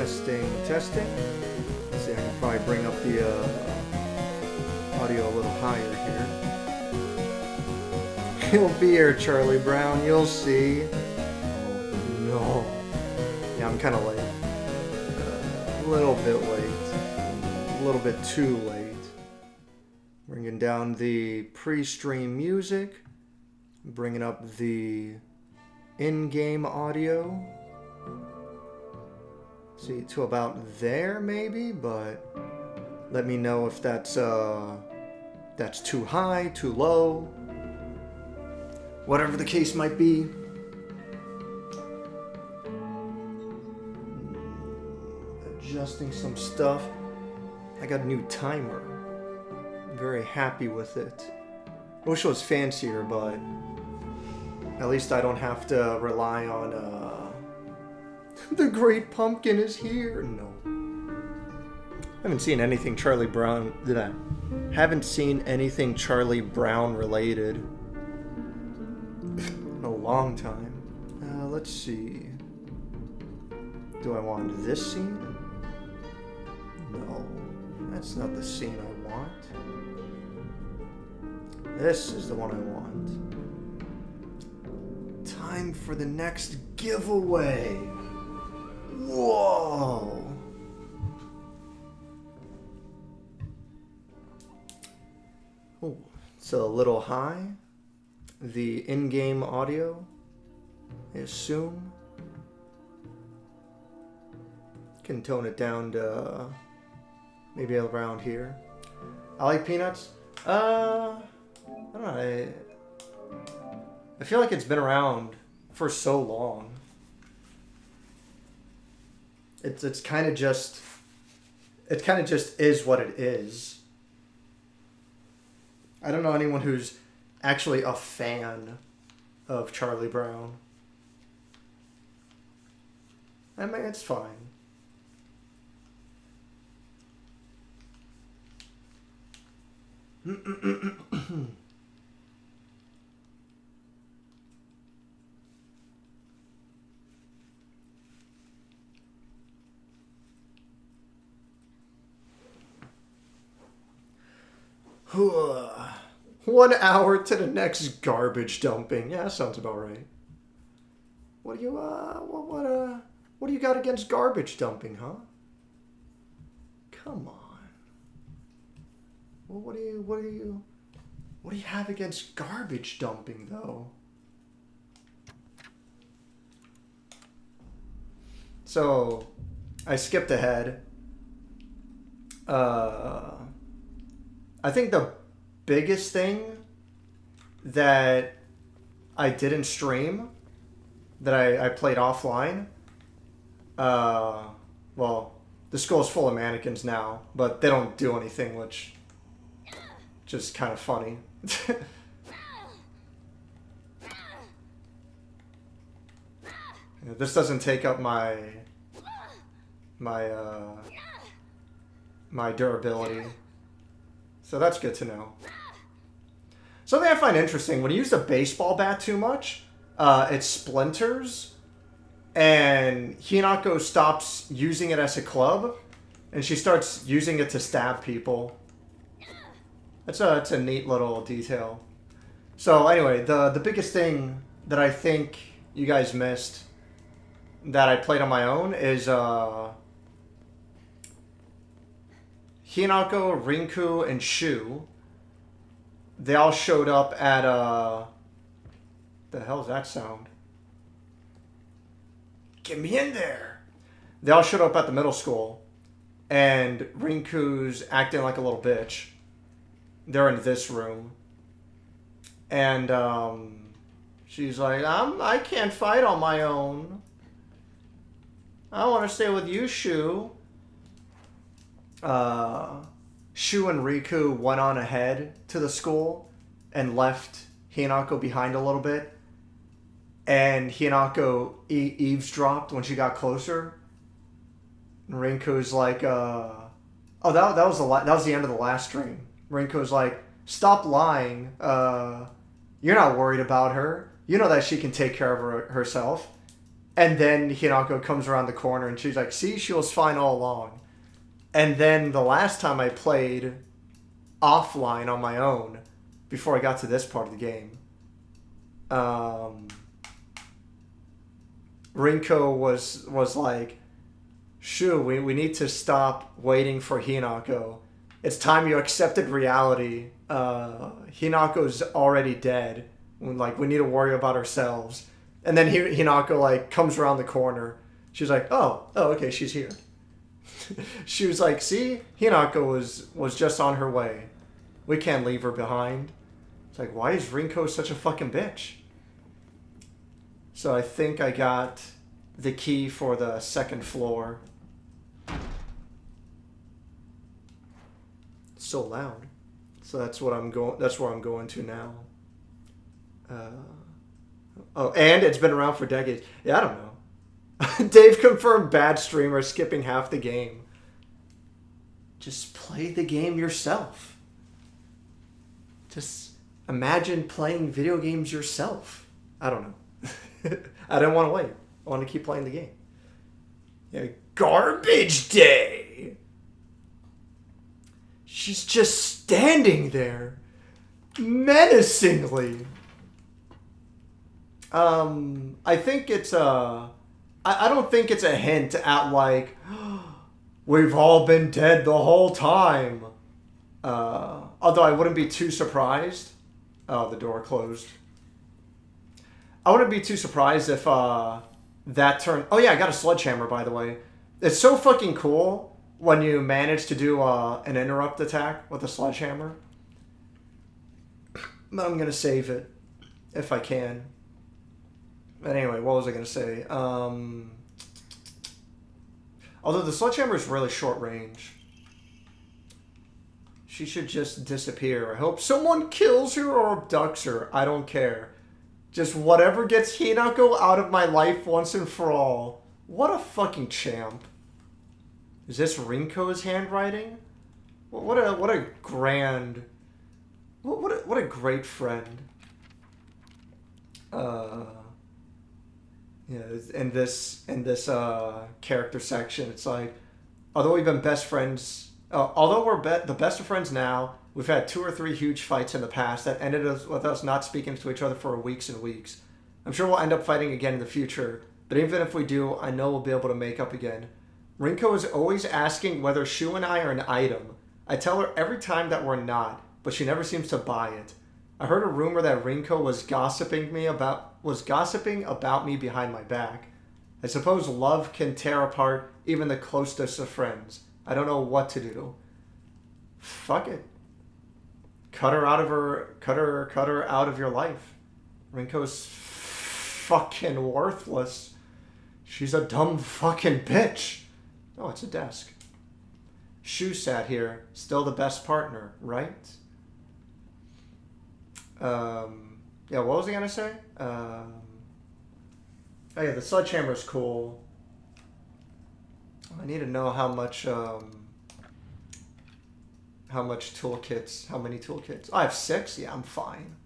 Testing, testing. Let's see, I can probably bring up the audio a little higher here. You'll be here, Charlie Brown. You'll see. Oh, no. Yeah, I'm kind of late. A little bit late. A little bit too late. Bringing down the pre-stream music. Bringing up the in-game audio. See, to about there maybe, but let me know if that's too high, too low, whatever the case might be. Adjusting some stuff. I got a new timer. I'm very happy with it. I wish it was fancier, but at least I don't have to rely on the Great Pumpkin is here. No. Haven't seen anything Charlie Brown. Haven't seen anything Charlie Brown related in a long time. Let's see. Do I want this scene? No. That's not the scene I want. This is the one I want. Time for the next giveaway. Whoa! Oh, it's a little high. The in-game audio, I assume. Can tone it down to maybe around here. I like peanuts. I don't know. I feel like it's been around for so long. It's kind of just is what it is. I don't know anyone who's actually a fan of Charlie Brown. I mean, it's fine. One hour to the next garbage dumping. Yeah, that sounds about right. What do you what do you got against garbage dumping, huh? Come on. Well, what do you have against garbage dumping though? So, I skipped ahead. I think the biggest thing that I didn't stream, that I played offline, well, the school's full of mannequins now, but they don't do anything, which just kind of funny. This doesn't take up my durability. So that's good to know. Something I find interesting, when you use the baseball bat too much, it splinters, and Hinako stops using it as a club, and she starts using it to stab people. It's a neat little detail. So anyway, the biggest thing that I think you guys missed that I played on my own is Hinako, Rinku, and Shu. They all showed up at the hell's that sound? Get me in there! They all showed up at the middle school, and Rinku's acting like a little bitch. They're in this room, and she's like, I can't fight on my own. I want to stay with you, Shu. Shu and Riku went on ahead to the school and left Hinako behind a little bit. And Hinako eavesdropped when she got closer. And Rinku's like, that was the end of the last stream. Rinku's like, stop lying. You're not worried about her. You know that she can take care of herself. And then Hinako comes around the corner and she's like, see, she was fine all along. And then the last time I played offline on my own, before I got to this part of the game, Rinko was like, shoo, we need to stop waiting for Hinako. It's time you accepted reality. Hinako's already dead. Like, we need to worry about ourselves. And then Hinako, like, comes around the corner. She's like, oh, okay, she's here. She was like, see, Hinako was just on her way. We can't leave her behind. It's like, why is Rinko such a fucking bitch? So I think I got the key for the second floor. It's so loud. So that's what I'm going. That's where I'm going to now. Oh, and it's been around for decades. Yeah, I don't know. Dave confirmed bad streamer skipping half the game. Just play the game yourself. Just imagine playing video games yourself. I don't know. I didn't want to wait. I want to keep playing the game. Yeah, garbage day. She's just standing there menacingly. I think it's I don't think it's a hint at like, we've all been dead the whole time. Although I wouldn't be too surprised. Oh, the door closed. I wouldn't be too surprised if that turned... Oh yeah, I got a sledgehammer, by the way. It's so fucking cool when you manage to do an interrupt attack with a sledgehammer. But I'm gonna save it if I can. But anyway, what was I gonna say? Although the sledgehammer is really short range. She should just disappear. I hope someone kills her or abducts her. I don't care. Just whatever gets Hinako out of my life once and for all. What a fucking champ. Is this Rinko's handwriting? What a grand... What a great friend. Yeah, in this character section, it's like, although we've been best friends... although we're the best of friends now, we've had 2 or 3 huge fights in the past that ended with us not speaking to each other for weeks and weeks. I'm sure we'll end up fighting again in the future, but even if we do, I know we'll be able to make up again. Rinko is always asking whether Shu and I are an item. I tell her every time that we're not, but she never seems to buy it. I heard a rumor that Rinko was gossiping about me behind my back. I suppose love can tear apart even the closest of friends. I don't know what to do. Fuck it. Cut her out of your life. Rinko's fucking worthless. She's a dumb fucking bitch. Oh, it's a desk. Shu sat here, still the best partner, right? Yeah, what was I gonna say? Oh yeah, the sledgehammer's cool. I need to know how many toolkits. Oh, I have 6? Yeah, I'm fine.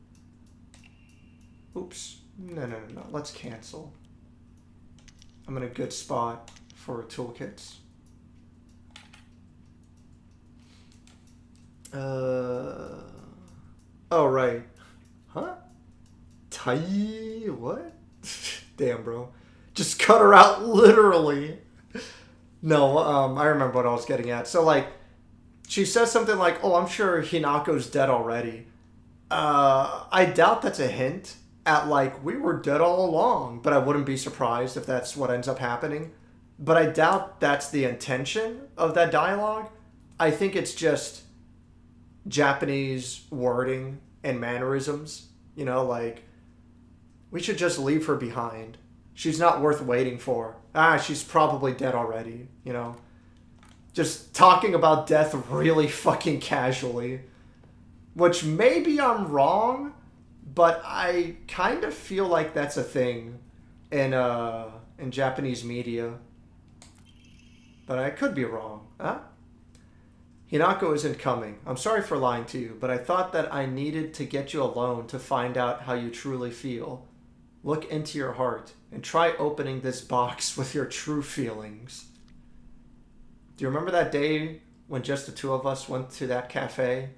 Oops. No. Let's cancel. I'm in a good spot for toolkits. Oh, right. Huh? Tai... What? Damn, bro. Just cut her out, literally. No, I remember what I was getting at. So, like, she says something like, oh, I'm sure Hinako's dead already. I doubt that's a hint at, like, we were dead all along. But I wouldn't be surprised if that's what ends up happening. But I doubt that's the intention of that dialogue. I think it's just Japanese wording and mannerisms. You know, like, we should just leave her behind. She's not worth waiting for. She's probably dead already, you know. Just talking about death really fucking casually. Which maybe I'm wrong, but I kind of feel like that's a thing in Japanese media. But I could be wrong. Huh? Hinako isn't coming. I'm sorry for lying to you, but I thought that I needed to get you alone to find out how you truly feel. Look into your heart and try opening this box with your true feelings. Do you remember that day when just the two of us went to that cafe?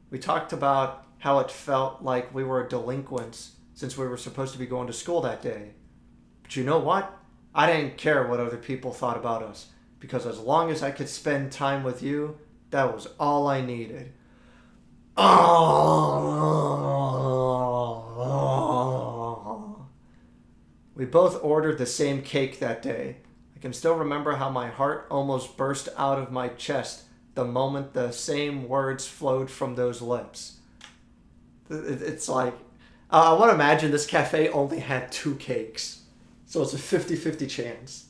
We talked about how it felt like we were delinquents since we were supposed to be going to school that day. But you know what? I didn't care what other people thought about us, because as long as I could spend time with you, that was all I needed. Oh. We both ordered the same cake that day. I can still remember how my heart almost burst out of my chest the moment the same words flowed from those lips. It's like, I want to imagine this cafe only had 2 cakes. So it's a 50-50 chance.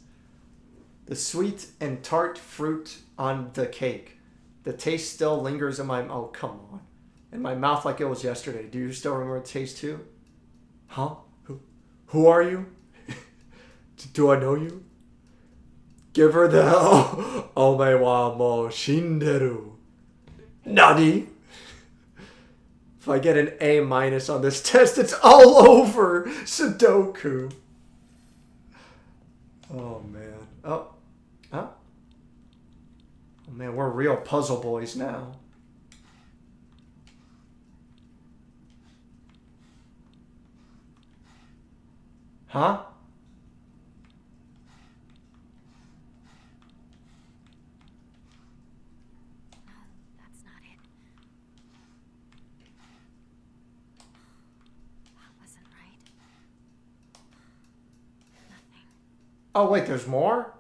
The sweet and tart fruit on the cake. The taste still lingers in my... Oh, come on. In my mouth like it was yesterday. Do you still remember the taste too? Huh? Who are you? Do I know you? Give her the... Ome wa mo shinderu. Nani? If I get an A- on this test, it's all over. Sudoku. Oh, man. Oh. Huh? Oh, man, we're real puzzle boys now. Huh? No, that's not it. That wasn't right. Nothing. Oh, wait, there's more?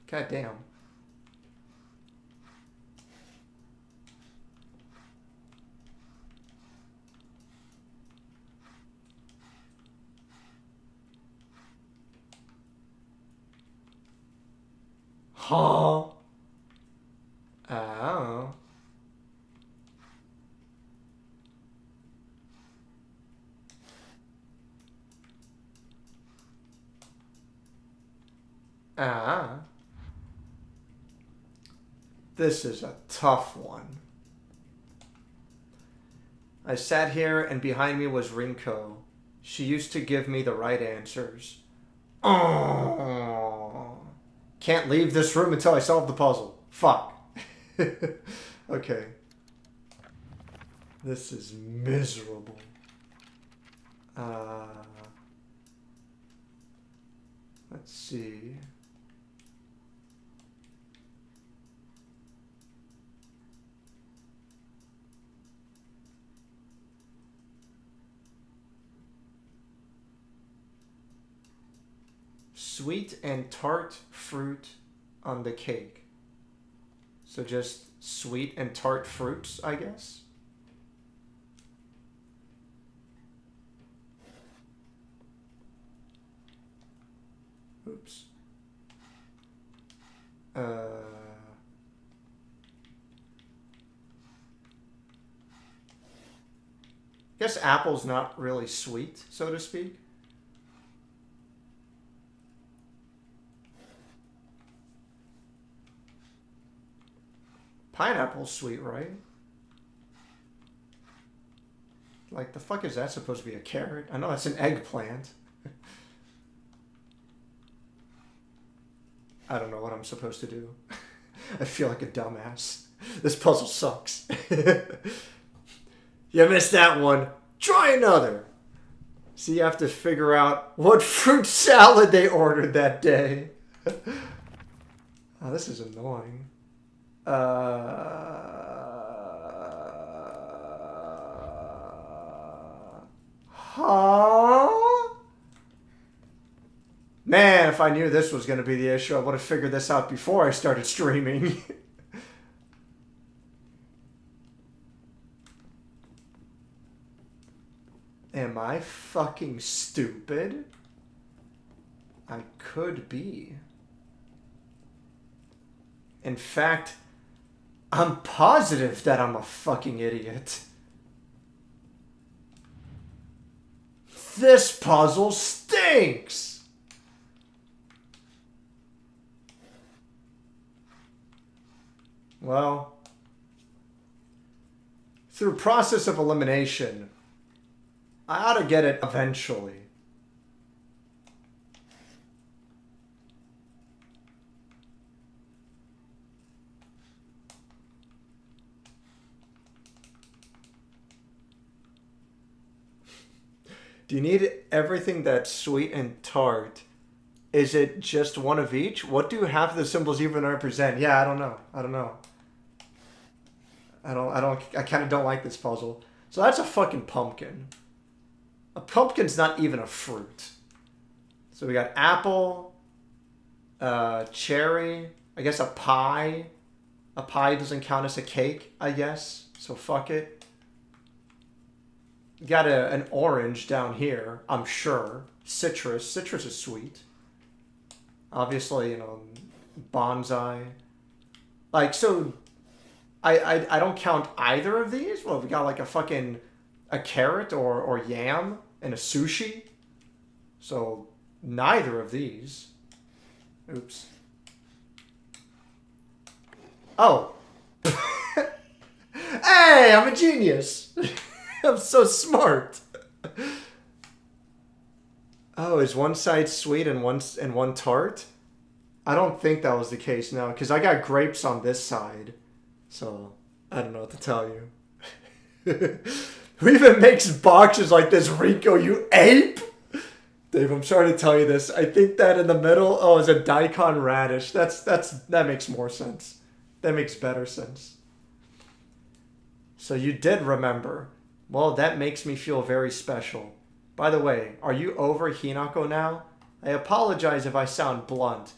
God damn. Huh? Oh. Ah. This is a tough one. I sat here and behind me was Rinko. She used to give me the right answers. Oh. Can't leave this room until I solve the puzzle. Fuck. Okay. This is miserable. Let's see. Sweet and tart fruit on the cake. So just sweet and tart fruits, I guess. Oops. Guess apple's not really sweet, so to speak. Pineapple's sweet, right? Like, the fuck is that supposed to be? A carrot? I know that's an eggplant. I don't know what I'm supposed to do. I feel like a dumbass. This puzzle sucks. You missed that one. Try another. So you have to figure out what fruit salad they ordered that day. Oh, this is annoying. Huh? Man, if I knew this was going to be the issue, I would have figured this out before I started streaming. Am I fucking stupid? I could be. In fact, I'm positive that I'm a fucking idiot. This puzzle stinks! Well, through process of elimination, I ought to get it eventually. Do you need everything that's sweet and tart? Is it just one of each? What do half of the symbols even represent? Yeah, I don't know. I don't know. I kind of don't like this puzzle. So that's a fucking pumpkin. A pumpkin's not even a fruit. So we got apple, cherry, I guess a pie. A pie doesn't count as a cake, I guess. So fuck it. Got an orange down here, I'm sure. Citrus. Citrus is sweet. Obviously, you know, bonsai. Like, so, I don't count either of these. Well, we got like a carrot or yam and a sushi. So, neither of these. Oops. Oh. Hey, I'm a genius. I'm so smart. Oh, is one side sweet and one tart? I don't think that was the case now, because I got grapes on this side. So, I don't know what to tell you. Who even makes boxes like this, Rico, you ape? Dave, I'm sorry to tell you this. I think that in the middle, is a daikon radish. That makes more sense. That makes better sense. So you did remember. Well, that makes me feel very special. By the way, are you over Hinako now? I apologize if I sound blunt,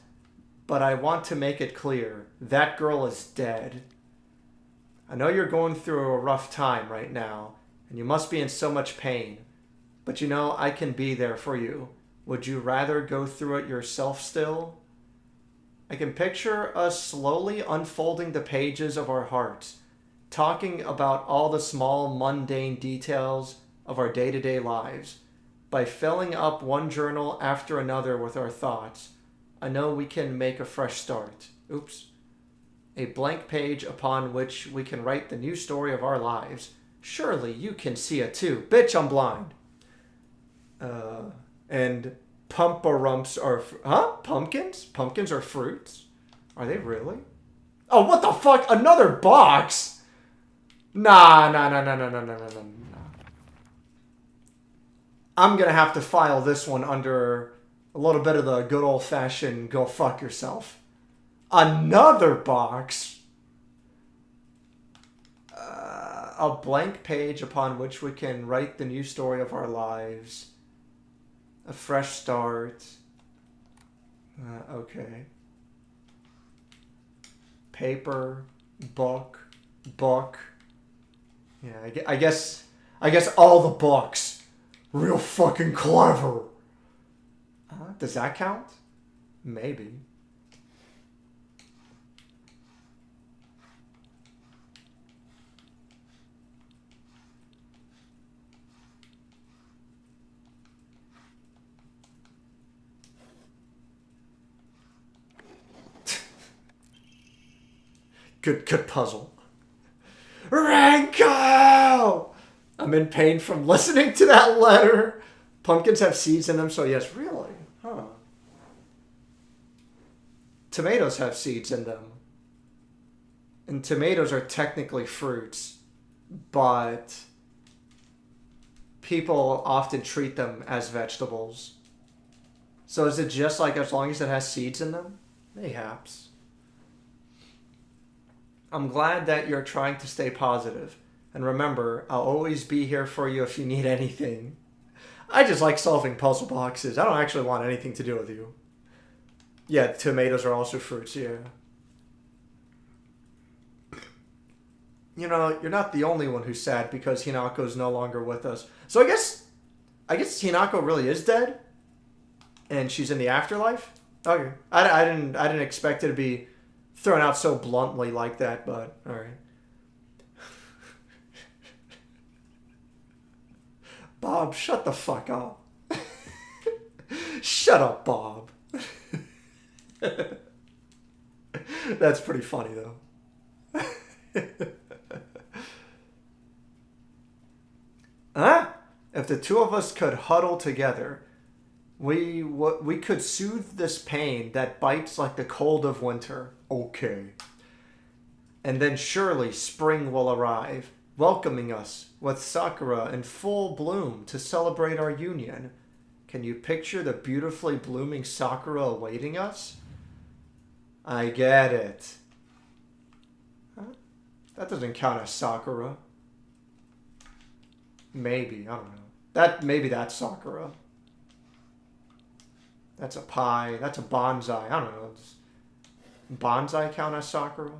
but I want to make it clear. That girl is dead. I know you're going through a rough time right now, and you must be in so much pain. But you know, I can be there for you. Would you rather go through it yourself still? I can picture us slowly unfolding the pages of our hearts, talking about all the small, mundane details of our day-to-day lives. By filling up one journal after another with our thoughts, I know we can make a fresh start. Oops. A blank page upon which we can write the new story of our lives. Surely you can see it too. Bitch, I'm blind. And pumperumps are... Huh? Pumpkins? Pumpkins are fruits? Are they really? Oh, what the fuck? Another box? Nah. I'm gonna have to file this one under a little bit of the good old-fashioned go fuck yourself. Another box? A blank page upon which we can write the new story of our lives. A fresh start. Okay. Paper, book. Yeah, I guess all the books. Real fucking clever. Does that count? Maybe. Good puzzle. Ranko! I'm in pain from listening to that letter. Pumpkins have seeds in them, so yes, really? Huh. Tomatoes have seeds in them. And tomatoes are technically fruits, but people often treat them as vegetables. So is it just like as long as it has seeds in them? Mayhaps. I'm glad that you're trying to stay positive. And remember, I'll always be here for you if you need anything. I just like solving puzzle boxes. I don't actually want anything to do with you. Yeah, tomatoes are also fruits, yeah. You know, you're not the only one who's sad because Hinako's no longer with us. So I guess Hinako really is dead? And she's in the afterlife? Okay. I didn't expect it to be thrown out so bluntly like that, but alright. Bob, shut the fuck up. Shut up, Bob. That's pretty funny, though. Huh? If the two of us could huddle together, we could soothe this pain that bites like the cold of winter. Okay. And then surely spring will arrive. welcoming us with sakura in full bloom to celebrate our union. Can you picture the beautifully blooming sakura awaiting us? I get it. Huh? That doesn't count as sakura. Maybe, I don't know. Maybe that's sakura. That's a pie. That's a bonsai. I don't know. Does bonsai count as sakura?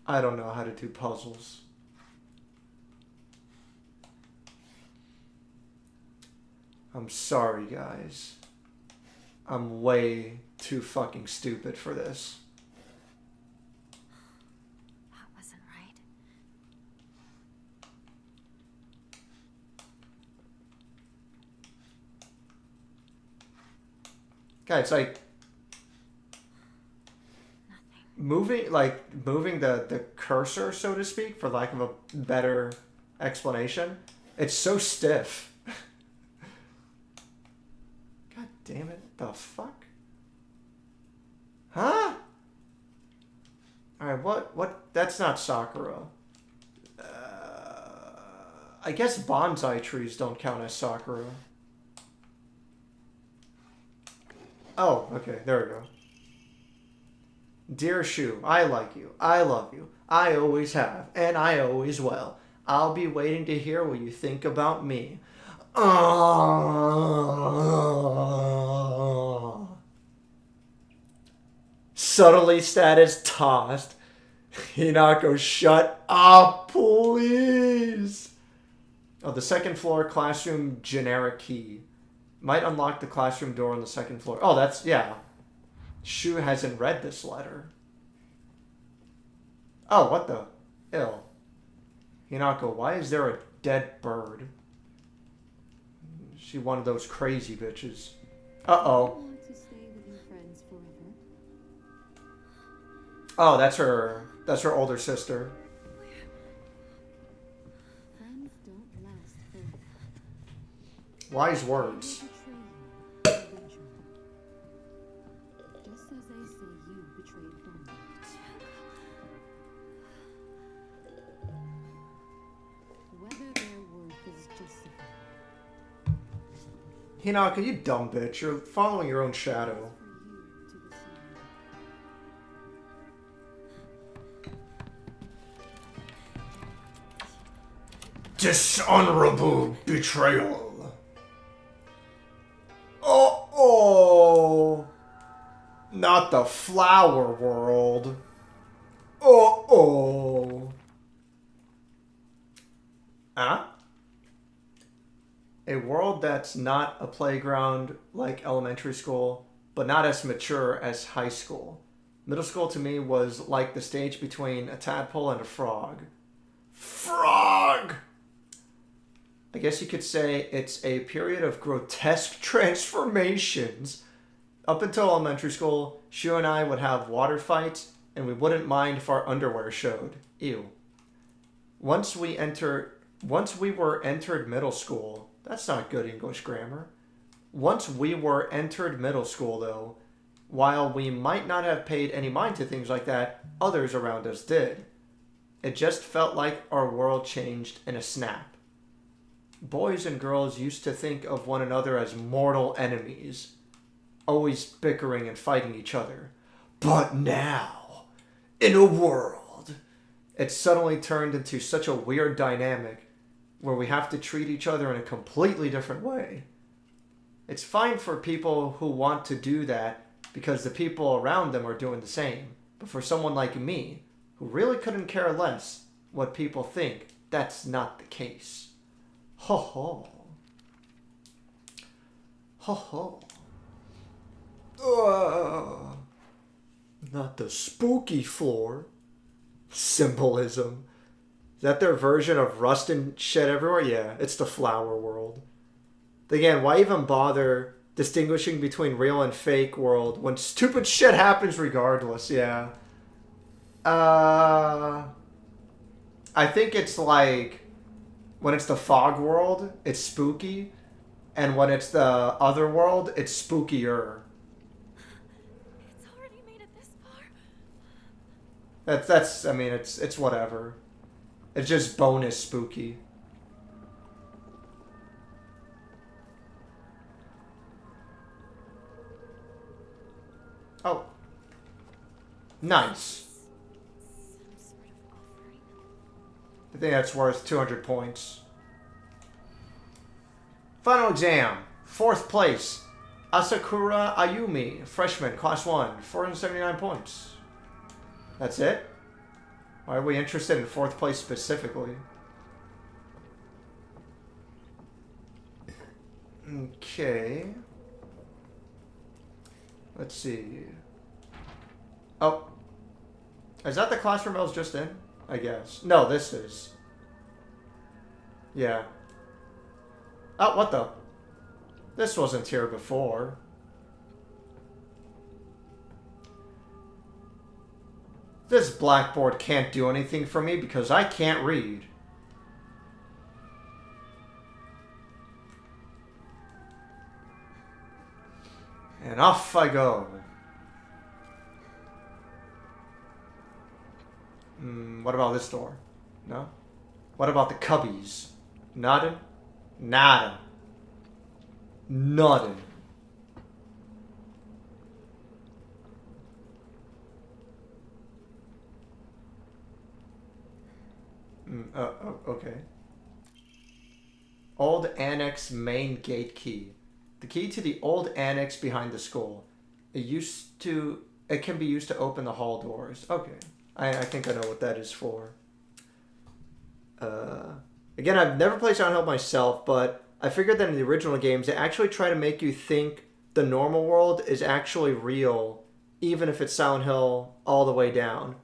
I don't know how to do puzzles. I'm sorry, guys. I'm way too fucking stupid for this. That wasn't right. Guys, like Nothing. moving the cursor, so to speak, for lack of a better explanation, it's so stiff. God damn it. The fuck? Huh? Alright, what? That's not Sakura. I guess bonsai trees don't count as Sakura. Oh, okay, there we go. Dear Shu, I like you. I love you. I always have, and I always will. I'll be waiting to hear what you think about me. Subtly status tossed. Hinako, shut up, please. Oh, the second floor classroom generic key. Might unlock the classroom door on the second floor. Oh, that's, yeah. Shu hasn't read this letter. Oh, what the? Ill. Hinako, why is there a dead bird? She one of those crazy bitches. Uh-oh. Want to stay with your friends forever? Oh, that's her older sister. Friends don't last forever. Wise words. They betray you eventually. Just as they say you betrayed them. Whether their worth is justified. Hinako, you dumb bitch. You're following your own shadow. For you to decide. Dishonorable betrayal. Oh. Not the flower world. Oh. Huh? A world that's not a playground like elementary school, but not as mature as high school. Middle school to me was like the stage between a tadpole and a frog. Frog! I guess you could say it's a period of grotesque transformations. Up until elementary school, Shu and I would have water fights, and we wouldn't mind if our underwear showed. Ew. Once we were entered middle school, that's not good English grammar. Once we were entered middle school, though, while we might not have paid any mind to things like that, others around us did. It just felt like our world changed in a snap. Boys and girls used to think of one another as mortal enemies, always bickering and fighting each other. But now, in a world, it suddenly turned into such a weird dynamic where we have to treat each other in a completely different way. It's fine for people who want to do that because the people around them are doing the same. But for someone like me, who really couldn't care less what people think, that's not the case. Ho ho. Ho ho. Not the spooky floor. Symbolism. Is that their version of rust and shit everywhere? Yeah, it's the flower world. Again, why even bother distinguishing between real and fake world when stupid shit happens regardless? Yeah. I think it's like when it's the fog world, it's spooky. And when it's the other world, it's spookier. It's already made it this far. That's I mean it's whatever. It's just bonus spooky. Oh. Nice. Some sort of offering. I think that's worth 200 points. Final exam. 4th place. Asakura Ayumi. Freshman. Class 1. 479 points. That's it? Why are we interested in 4th place specifically? Okay. Let's see. Oh. Is that the classroom I was just in? I guess. No, this is. Yeah. Oh, what the? This wasn't here before. This blackboard can't do anything for me because I can't read. And off I go. What about this door? No? What about the cubbies? Nothing? Nada. Nothing. Okay. Old annex main gate key. The key to the old annex behind the school. It can be used to open the hall doors. Okay. I think I know what that is for. Again, I've never played Silent Hill myself, but I figured that in the original games, they actually try to make you think the normal world is actually real, even if it's Silent Hill all the way down.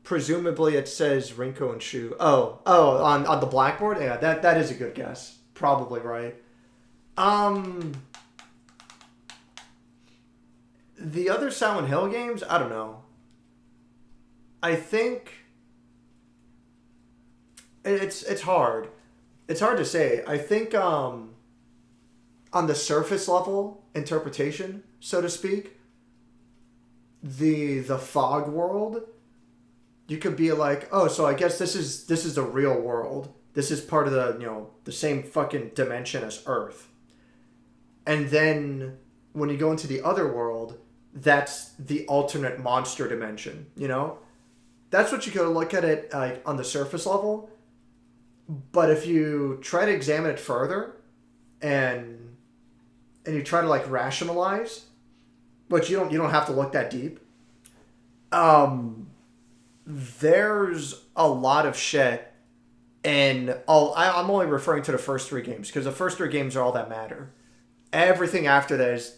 Presumably it says Rinko and Shu. Oh, on the blackboard? Yeah, that is a good guess. Probably right. The other Silent Hill games, I don't know. I think it's hard. It's hard to say. I think on the surface level interpretation, so to speak, the fog world, you could be like, oh, so I guess this is the real world. This is part of the same fucking dimension as Earth. And then when you go into the other world, that's the alternate monster dimension, That's what you could look at it like on the surface level. But if you try to examine it further and you try to like rationalize, but you don't have to look that deep. There's a lot of shit, and I'm only referring to the first 3 games because the first 3 games are all that matter. Everything after that is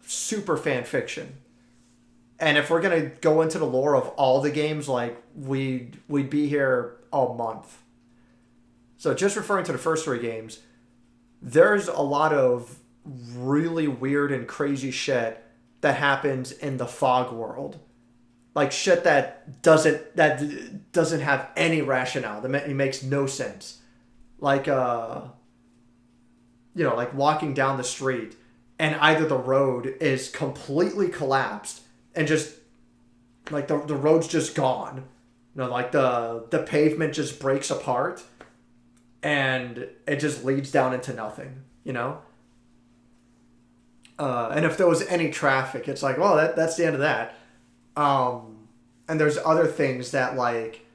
super fan fiction. And if we're gonna go into the lore of all the games, like we'd be here all month. So just referring to the first 3 games, there's a lot of really weird and crazy shit that happens in the fog world. Like shit that doesn't have any rationale. That it makes no sense. Like like walking down the street and either the road is completely collapsed and just like the road's just gone. Like the pavement just breaks apart and it just leads down into nothing, And if there was any traffic, it's like, well, that's the end of that. And there's other things that like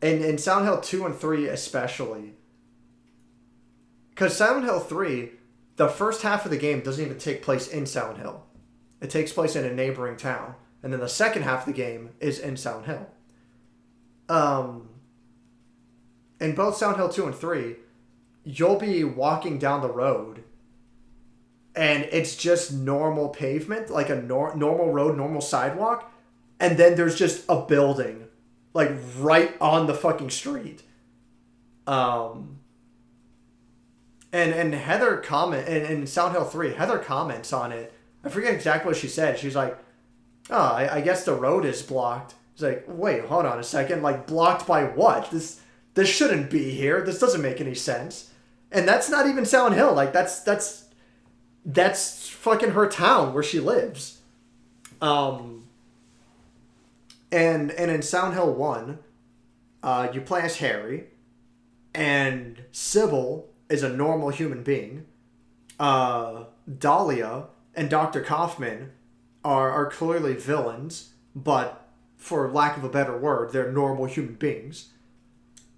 in Silent Hill 2 and 3 especially, because Silent Hill 3, the first half of the game doesn't even take place in Silent Hill. It takes place in a neighboring town. And then the second half of the game is in Silent Hill. In both Silent Hill 2 and 3, you'll be walking down the road and it's just normal pavement, like a normal road, normal sidewalk. And then there's just a building, like right on the fucking street. And Heather in Silent Hill 3, Heather comments on it. I forget exactly what she said. She's like, oh, I guess the road is blocked. It's like, wait, hold on a second. Like, blocked by what? This shouldn't be here. This doesn't make any sense. And that's not even Silent Hill. Like, that's fucking her town where she lives. And in Silent Hill 1, you play as Harry, and Sybil is a normal human being. Dahlia and Dr. Kaufman are clearly villains, but for lack of a better word, they're normal human beings.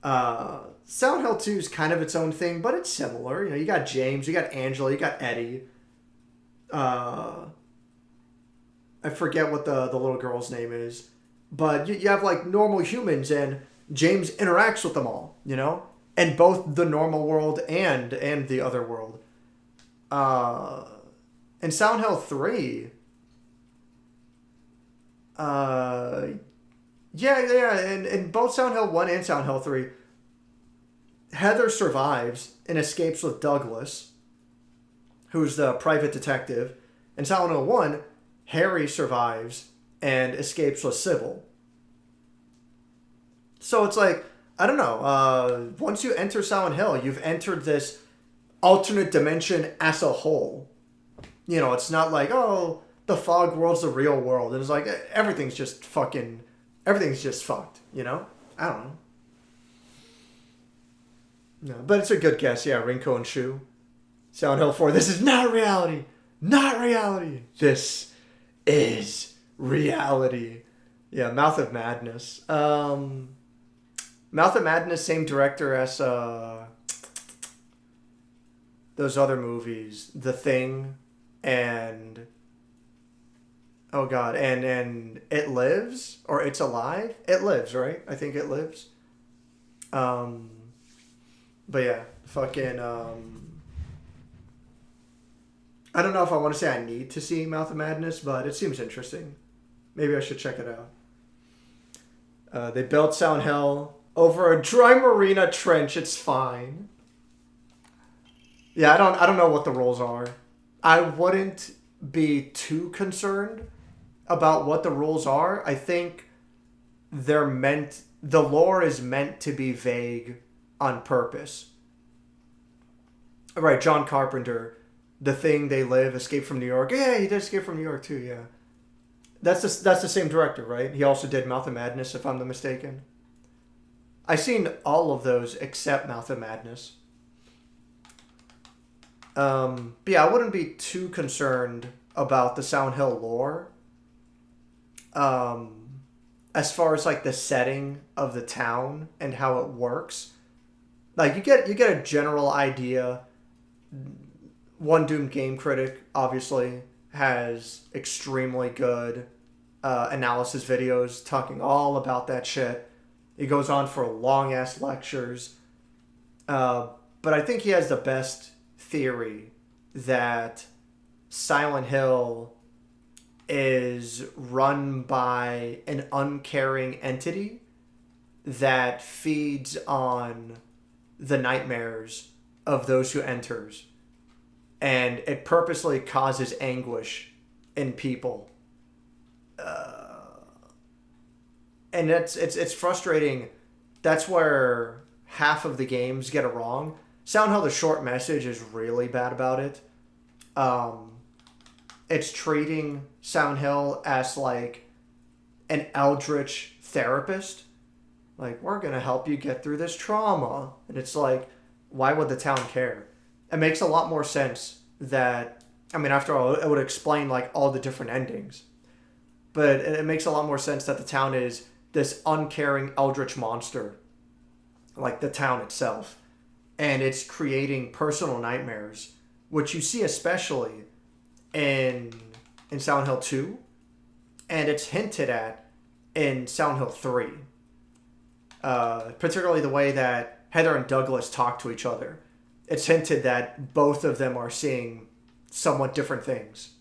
Silent Hill 2 is kind of its own thing, but it's similar. You know, you got James, you got Angela, you got Eddie. I forget what the little girl's name is. But you have, like, normal humans, and James interacts with them all, you know? And both the normal world and the other world. In Silent Hill 3... in both Silent Hill 1 and Silent Hill 3, Heather survives and escapes with Douglas, who's the private detective. In Silent Hill 1, Harry survives and escapes with Sybil. So it's like, I don't know, once you enter Silent Hill, you've entered this alternate dimension as a whole. You know, it's not like, oh, the fog world's the real world. And it's like, everything's just fucked, you know? I don't know. No, but it's a good guess, yeah, Rinko and Shu. Silent Hill 4, this is not reality! Not reality! This is reality. Yeah, Mouth of Madness. Mouth of Madness, same director as those other movies. The Thing and... Oh god, and It Lives? Or It's Alive? It Lives, right? I think It Lives. But yeah, fucking... I don't know if I want to say I need to see Mouth of Madness, but it seems interesting. Maybe I should check it out. They built Silent Hill over a dry marina trench. It's fine. Yeah, I don't know what the rules are. I wouldn't be too concerned about what the rules are. I think the lore is meant to be vague on purpose. Right, John Carpenter, The Thing, They Live, Escape from New York. Yeah, he did Escape from New York too, yeah. That's the same director, right? He also did Mouth of Madness, if I'm not mistaken. I've seen all of those except Mouth of Madness. But yeah, I wouldn't be too concerned about the Silent Hill lore. As far as like the setting of the town and how it works. Like you get a general idea. One Doom Game Critic obviously has extremely good analysis videos talking all about that shit. He goes on for long ass lectures. But I think he has the best theory that Silent Hill is run by an uncaring entity that feeds on the nightmares of those who enters. And it purposely causes anguish in people. And it's frustrating. That's where half of the games get it wrong. Silent Hill: The Short Message is really bad about it. It's treating Silent Hill as like an eldritch therapist. Like, we're going to help you get through this trauma. And it's like, why would the town care? It makes a lot more sense that, I mean, after all, it would explain like all the different endings. But it makes a lot more sense that the town is this uncaring eldritch monster. Like the town itself. And it's creating personal nightmares, which you see especially in Silent Hill 2. And it's hinted at in Silent Hill 3. Particularly the way that Heather and Douglas talk to each other. It's hinted that both of them are seeing somewhat different things.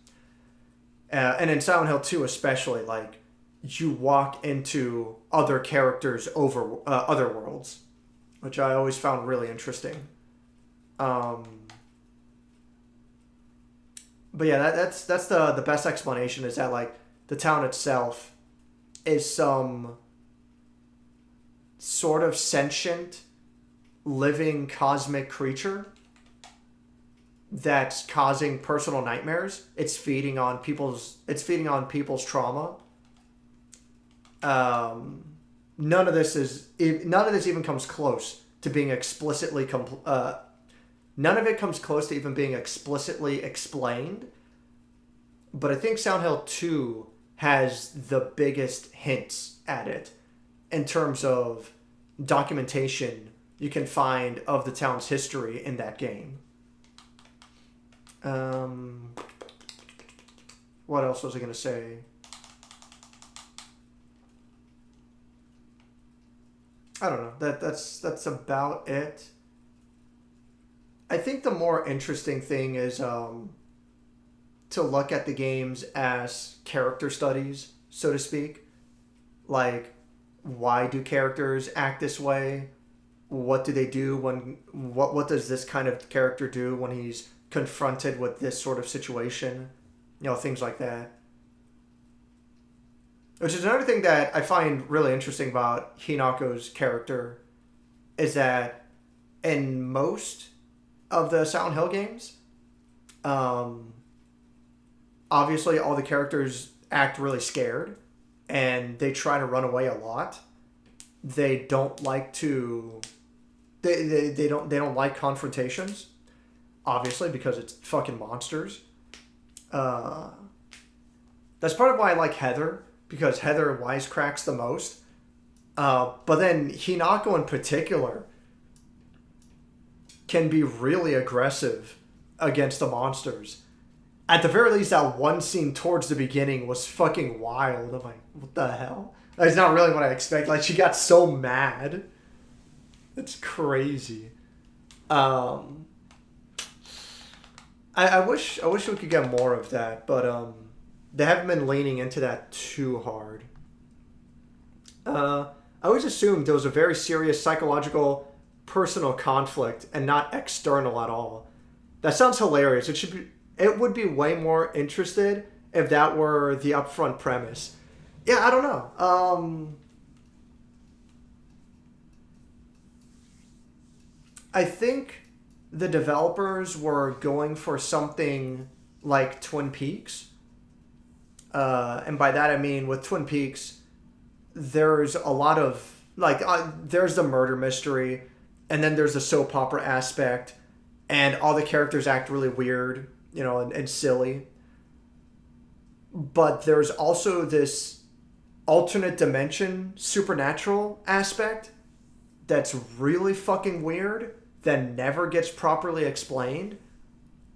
And in Silent Hill 2 especially, like, you walk into other characters' other worlds, which I always found really interesting. But yeah, that's the best explanation, is that, like, the town itself is some sort of sentient, living cosmic creature that's causing personal nightmares. It's feeding on people's trauma. None of this even comes close to being explicitly none of it comes close to even being explicitly explained. But I think Silent Hill 2 has the biggest hints at it in terms of documentation you can find of the town's history in that game. What else was I going to say? I don't know. That's about it. I think the more interesting thing is to look at the games as character studies, so to speak. Like, why do characters act this way? What do they do when... What does this kind of character do when he's confronted with this sort of situation? You know, things like that. Which is another thing that I find really interesting about Hinako's character, is that in most of the Silent Hill games, obviously all the characters act really scared and they try to run away a lot. They don't like to... They don't like confrontations, obviously, because it's fucking monsters. That's part of why I like Heather, because Heather wisecracks the most. But then Hinako in particular can be really aggressive against the monsters. At the very least, that one scene towards the beginning was fucking wild. I'm like, what the hell? That's not really what I expect. Like, she got so mad. It's crazy. I wish we could get more of that, but they haven't been leaning into that too hard. I always assumed there was a very serious psychological, personal conflict and not external at all. That sounds hilarious. It would be way more interested if that were the upfront premise. Yeah, I don't know. I think the developers were going for something like Twin Peaks. And by that I mean, with Twin Peaks, there's a lot of, like, there's the murder mystery, and then there's the soap opera aspect, and all the characters act really weird, you know, and silly. But there's also this alternate dimension, supernatural aspect that's really fucking weird, that never gets properly explained.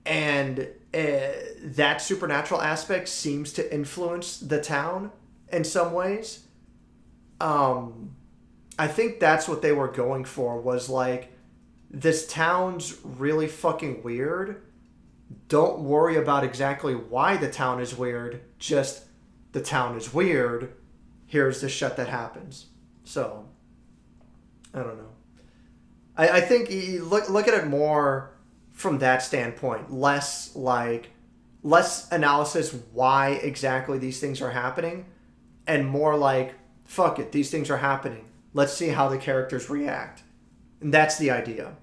And that supernatural aspect seems to influence the town in some ways. I think that's what they were going for, was like, this town's really fucking weird. Don't worry about exactly why the town is weird. Just, the town is weird. Here's the shit that happens. So, I don't know. I think you look at it more from that standpoint. Less analysis why exactly these things are happening, and more like, fuck it, these things are happening. Let's see how the characters react. And that's the idea.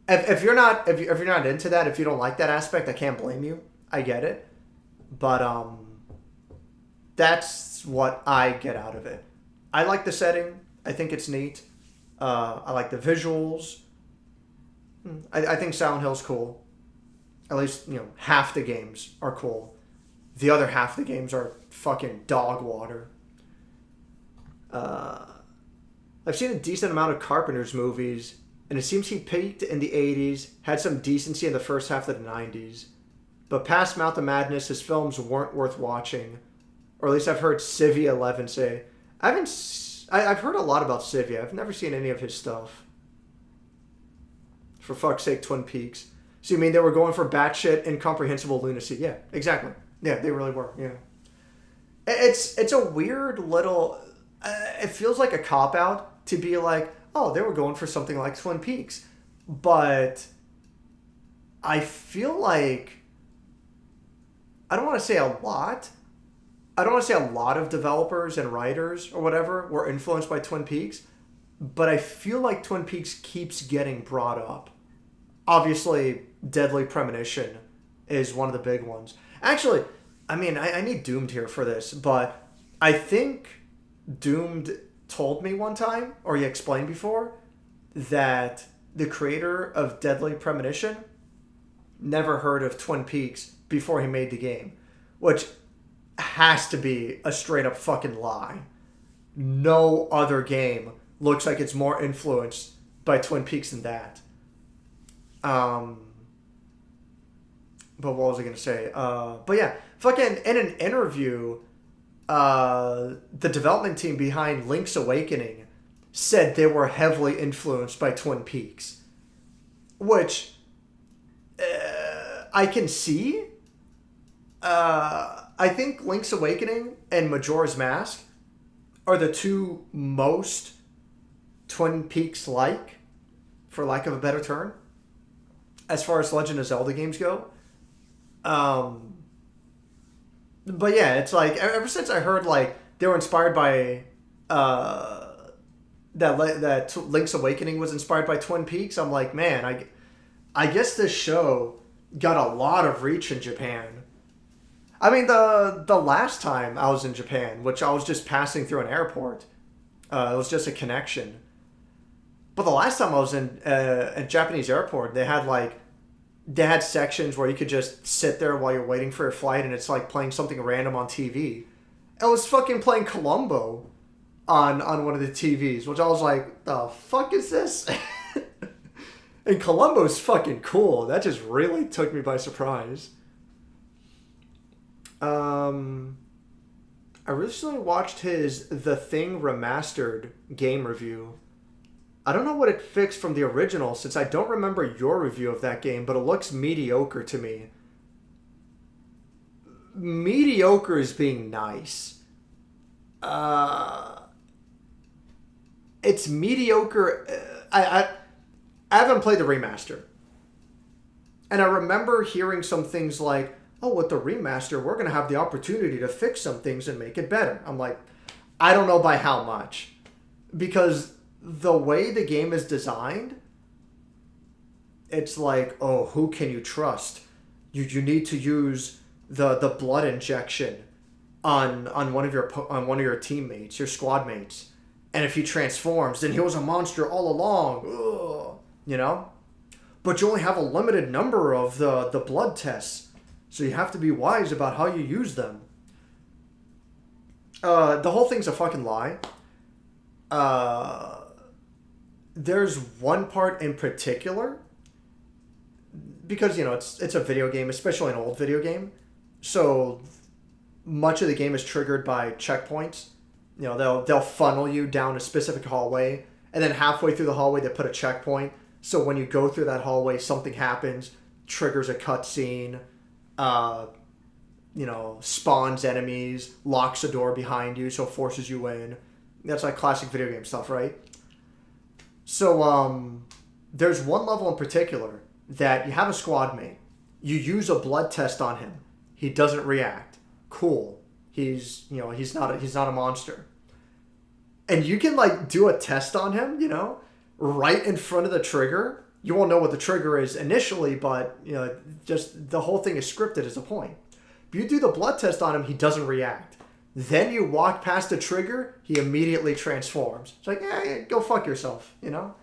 If you're not into that, if you don't like that aspect, I can't blame you. I get it. But that's what I get out of it. I like the setting. I think it's neat. I like the visuals. I think Silent Hill's cool. At least, you know, half the games are cool. The other half of the games are fucking dog water. I've seen a decent amount of Carpenter's movies, and it seems he peaked in the 80s, had some decency in the first half of the 90s. But past Mouth of Madness, his films weren't worth watching. Or at least I've heard Civvy11 say. I've heard a lot about Civvy. I've never seen any of his stuff. For fuck's sake, Twin Peaks. So you mean they were going for batshit incomprehensible lunacy? Yeah, exactly. Yeah, they really were. Yeah. It's a weird little... it feels like a cop-out to be like, oh, they were going for something like Twin Peaks. But I feel like... I don't want to say a lot. I don't want to say a lot of developers and writers or whatever were influenced by Twin Peaks, but I feel like Twin Peaks keeps getting brought up. Obviously, Deadly Premonition is one of the big ones. Actually, I mean, I need Doomed here for this, but I think Doomed told me one time, or he explained before, that the creator of Deadly Premonition never heard of Twin Peaks before he made the game, which has to be a straight up fucking lie. No other game looks like it's more influenced by Twin Peaks than that. But what was I going to say? But yeah, fucking in an interview, the development team behind Link's Awakening said they were heavily influenced by Twin Peaks. Which I can see. I think Link's Awakening and Majora's Mask are the two most Twin Peaks-like, for lack of a better term, as far as Legend of Zelda games go. But yeah, it's like ever since I heard like they were inspired by that Link's Awakening was inspired by Twin Peaks, I'm like, man, I guess this show got a lot of reach in Japan. I mean, the last time I was in Japan, which I was just passing through an airport, it was just a connection. But the last time I was in a Japanese airport, they had sections where you could just sit there while you're waiting for your flight, and it's like playing something random on TV. It was fucking playing Columbo on one of the TVs, which I was like, the fuck is this? And Columbo's fucking cool. That just really took me by surprise. I recently watched his The Thing Remastered game review. I don't know what it fixed from the original, since I don't remember your review of that game, but it looks mediocre to me. Mediocre is being nice. It's mediocre. I haven't played the remaster. And I remember hearing some things like, oh, with the remaster, we're going to have the opportunity to fix some things and make it better. I'm like, I don't know by how much. Because the way the game is designed, it's like, oh, who can you trust? You need to use the blood injection on one of your teammates, your squad mates. And if he transforms, then he was a monster all along. Ugh, you know? But you only have a limited number of the blood tests. So you have to be wise about how you use them. The whole thing's a fucking lie. There's one part in particular, because, you know, it's a video game, especially an old video game. So much of the game is triggered by checkpoints. You know, they'll funnel you down a specific hallway, and then halfway through the hallway they put a checkpoint. So when you go through that hallway, something happens, triggers a cutscene. You know, spawns enemies, locks a door behind you, so forces you in. That's like classic video game stuff, right? So, there's one level in particular that you have a squad mate. You use a blood test on him. He doesn't react. Cool. He's not a monster. And you can like do a test on him, you know, right in front of the trigger. You won't know what the trigger is initially, but, you know, just the whole thing is scripted as a point. If you do the blood test on him, he doesn't react. Then you walk past the trigger, he immediately transforms. It's like, yeah, go fuck yourself, you know?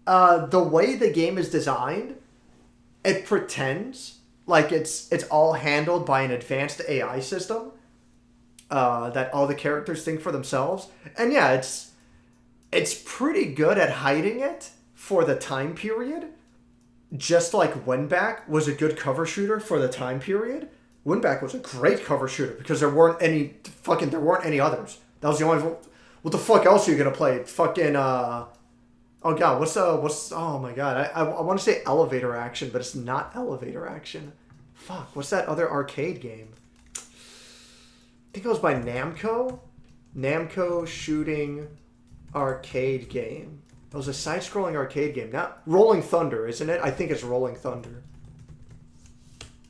The way the game is designed, it pretends like it's all handled by an advanced AI system that all the characters think for themselves. And yeah, it's pretty good at hiding it for the time period, just like Winback was a good cover shooter for the time period. Winback was a great cover shooter because there weren't any others. That was the only. What the fuck else are you gonna play? Fucking oh god, oh my god, I want to say Elevator Action, but it's not Elevator Action. Fuck, what's that other arcade game? I think it was by Namco. Namco shooting arcade game. It was a side-scrolling arcade game. Not Rolling Thunder, isn't it? I think it's Rolling Thunder.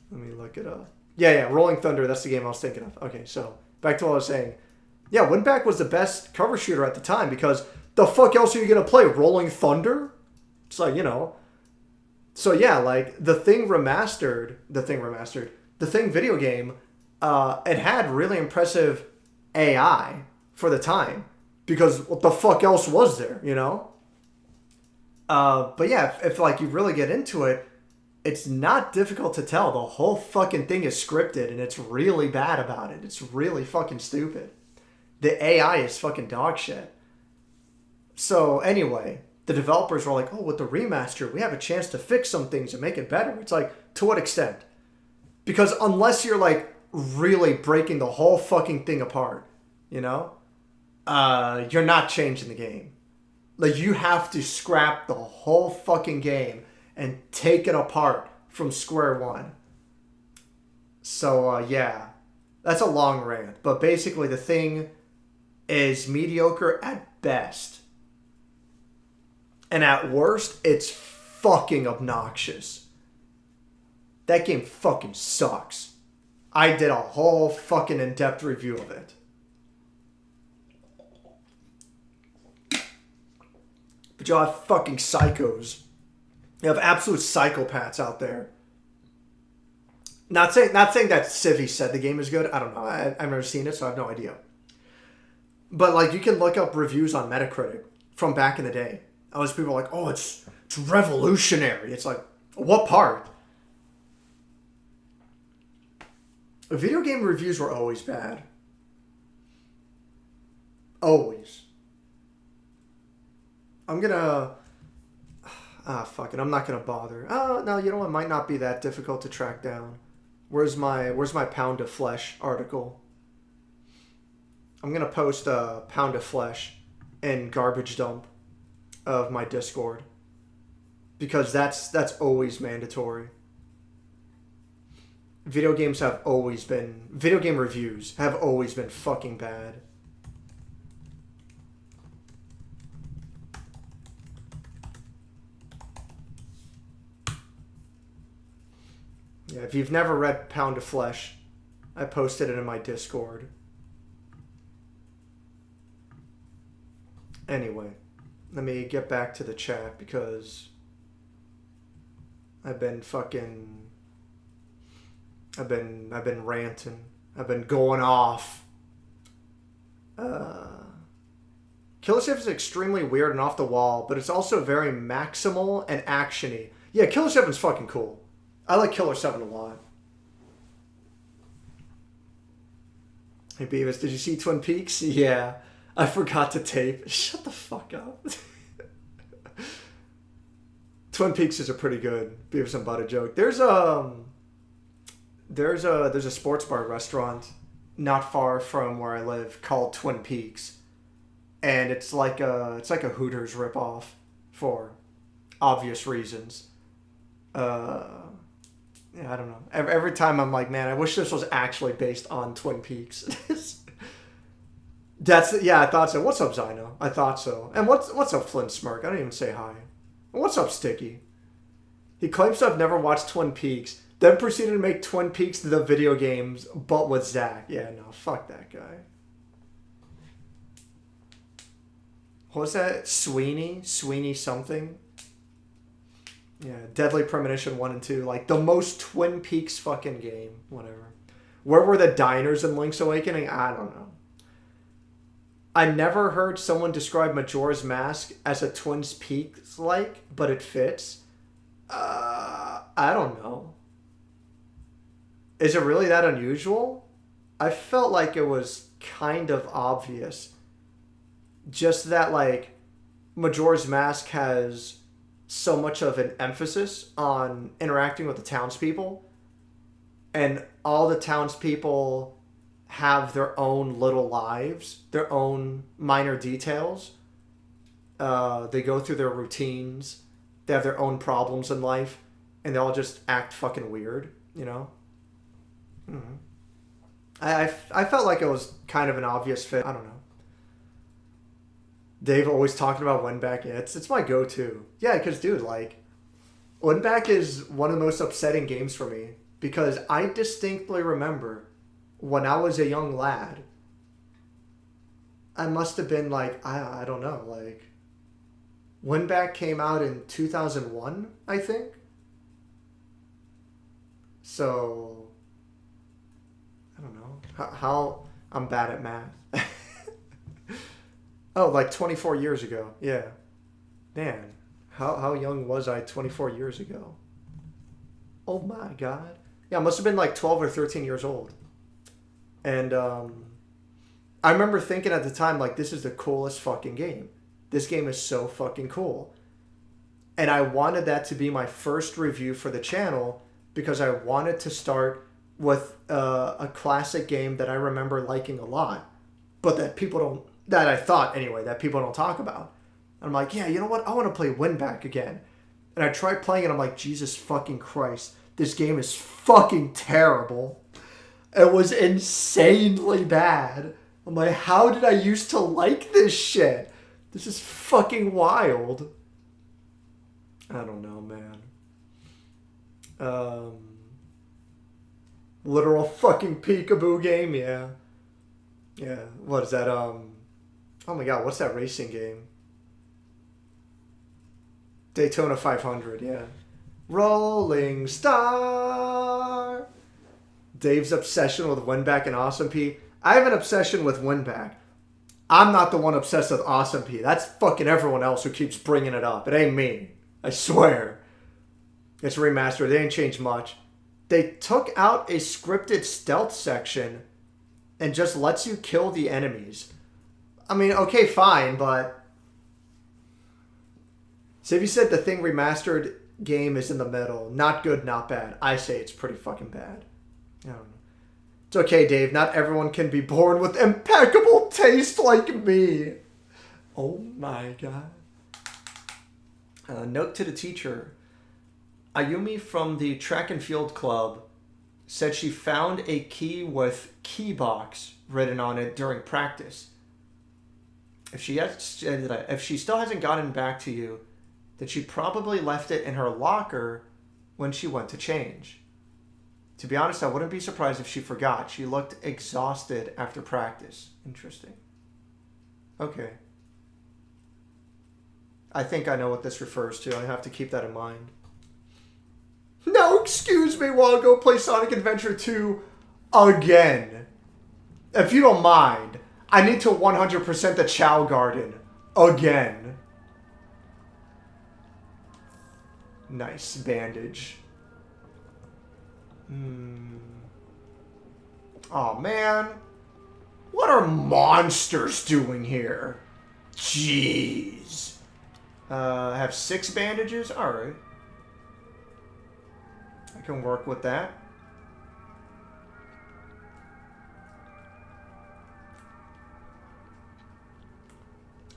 Let me look it up. Yeah, Rolling Thunder. That's the game I was thinking of. Okay, so back to what I was saying. Yeah, Winback was the best cover shooter at the time because the fuck else are you going to play? Rolling Thunder? It's like, you know, So yeah, like the Thing video game, it had really impressive AI for the time, because what the fuck else was there, you know? But yeah, if like you really get into it, it's not difficult to tell. The whole fucking thing is scripted, and it's really bad about it. It's really fucking stupid. The AI is fucking dog shit. So anyway, the developers were like, oh, with the remaster, we have a chance to fix some things and make it better. It's like, to what extent? Because unless you're like really breaking the whole fucking thing apart, you know, you're not changing the game. Like, you have to scrap the whole fucking game and take it apart from square one. So, yeah, that's a long rant. But basically, the Thing is mediocre at best. And at worst, it's fucking obnoxious. That game fucking sucks. I did a whole fucking in-depth review of it. But y'all have fucking psychos. You have absolute psychopaths out there. Not saying that Civvy said the game is good. I don't know. I've never seen it, so I have no idea. But like, you can look up reviews on Metacritic from back in the day. All those people are like, oh, it's revolutionary. It's like, what part? Video game reviews were always bad. Always. I'm gonna... fuck it. I'm not gonna bother. Oh, no, you know what? It might not be that difficult to track down. Where's my Pound of Flesh article? I'm gonna post a Pound of Flesh in garbage dump of my Discord, because that's always mandatory. Video game reviews have always been fucking bad. Yeah, if you've never read Pound of Flesh, I posted it in my Discord. Anyway, let me get back to the chat, because I've been ranting. I've been going off. Killer 7 is extremely weird and off the wall, but it's also very maximal and actiony. Yeah, Killer 7's fucking cool. I like Killer 7 a lot. Hey Beavis, did you see Twin Peaks? Yeah. I forgot to tape. Shut the fuck up. Twin Peaks is a pretty good Beavis and Butter joke. There's a sports bar restaurant not far from where I live called Twin Peaks, and it's like a Hooters ripoff for obvious reasons. Yeah, I don't know. Every time I'm like, man, I wish this was actually based on Twin Peaks. I thought so. What's up, Zyno? I thought so. And what's up, Flint Smirk? I didn't even say hi. And what's up, Sticky? He claims to have never watched Twin Peaks, then proceeded to make Twin Peaks the video games, but with Zach. Yeah, no, fuck that guy. What was that? Sweeney something? Yeah, Deadly Premonition 1 and 2. Like, the most Twin Peaks fucking game. Whatever. Where were the diners in Link's Awakening? I don't know. I never heard someone describe Majora's Mask as a Twin Peaks-like, but it fits. I don't know. Is it really that unusual? I felt like it was kind of obvious. Just that, like, Majora's Mask has so much of an emphasis on interacting with the townspeople, and all the townspeople have their own little lives, their own minor details. They go through their routines, they have their own problems in life, and they all just act fucking weird, you know? Mm-hmm. I felt like it was kind of an obvious fit. I don't know. Dave always talking about Winback. Yeah, it's my go-to. Yeah, because, dude, like, Winback is one of the most upsetting games for me, because I distinctly remember when I was a young lad, I must have been, like, I don't know, like, Winback came out in 2001, I think? So, I don't know. How I'm bad at math. Oh, like 24 years ago. Yeah. Man, how young was I 24 years ago? Oh my god. Yeah, I must have been like 12 or 13 years old. And I remember thinking at the time, like, this is the coolest fucking game. This game is so fucking cool. And I wanted that to be my first review for the channel because I wanted to start with a classic game that I remember liking a lot, but that people don't, that I thought anyway, that people don't talk about. And I'm like, yeah, you know what? I want to play Windback again. And I tried playing it. I'm like, Jesus fucking Christ. This game is fucking terrible. It was insanely bad. I'm like, how did I used to like this shit? This is fucking wild. I don't know, man. Literal fucking peekaboo game, yeah. Yeah, what is that, oh my god, what's that racing game? Daytona 500, yeah. Rolling Star! Dave's obsession with Winback and Awesome P. I have an obsession with Winback. I'm not the one obsessed with Awesome P. That's fucking everyone else who keeps bringing it up. It ain't me. I swear. It's remastered. They ain't changed much. They took out a scripted stealth section and just lets you kill the enemies. I mean, okay, fine, but... So if you said the Thing remastered game is in the middle, not good, not bad, I say it's pretty fucking bad. I don't know. It's okay, Dave. Not everyone can be born with impeccable taste like me. Oh my god. Note to the teacher. Ayumi from the track and field club said she found a key with keybox written on it during practice. If she still hasn't gotten back to you, then she probably left it in her locker when she went to change. To be honest, I wouldn't be surprised if she forgot. She looked exhausted after practice. Interesting. Okay. I think I know what this refers to. I have to keep that in mind. No, excuse me while I go play Sonic Adventure 2 again. If you don't mind, I need to 100% the Chow Garden again. Nice bandage. Oh man. What are monsters doing here? Jeez. I have 6 bandages? Alright. I can work with that.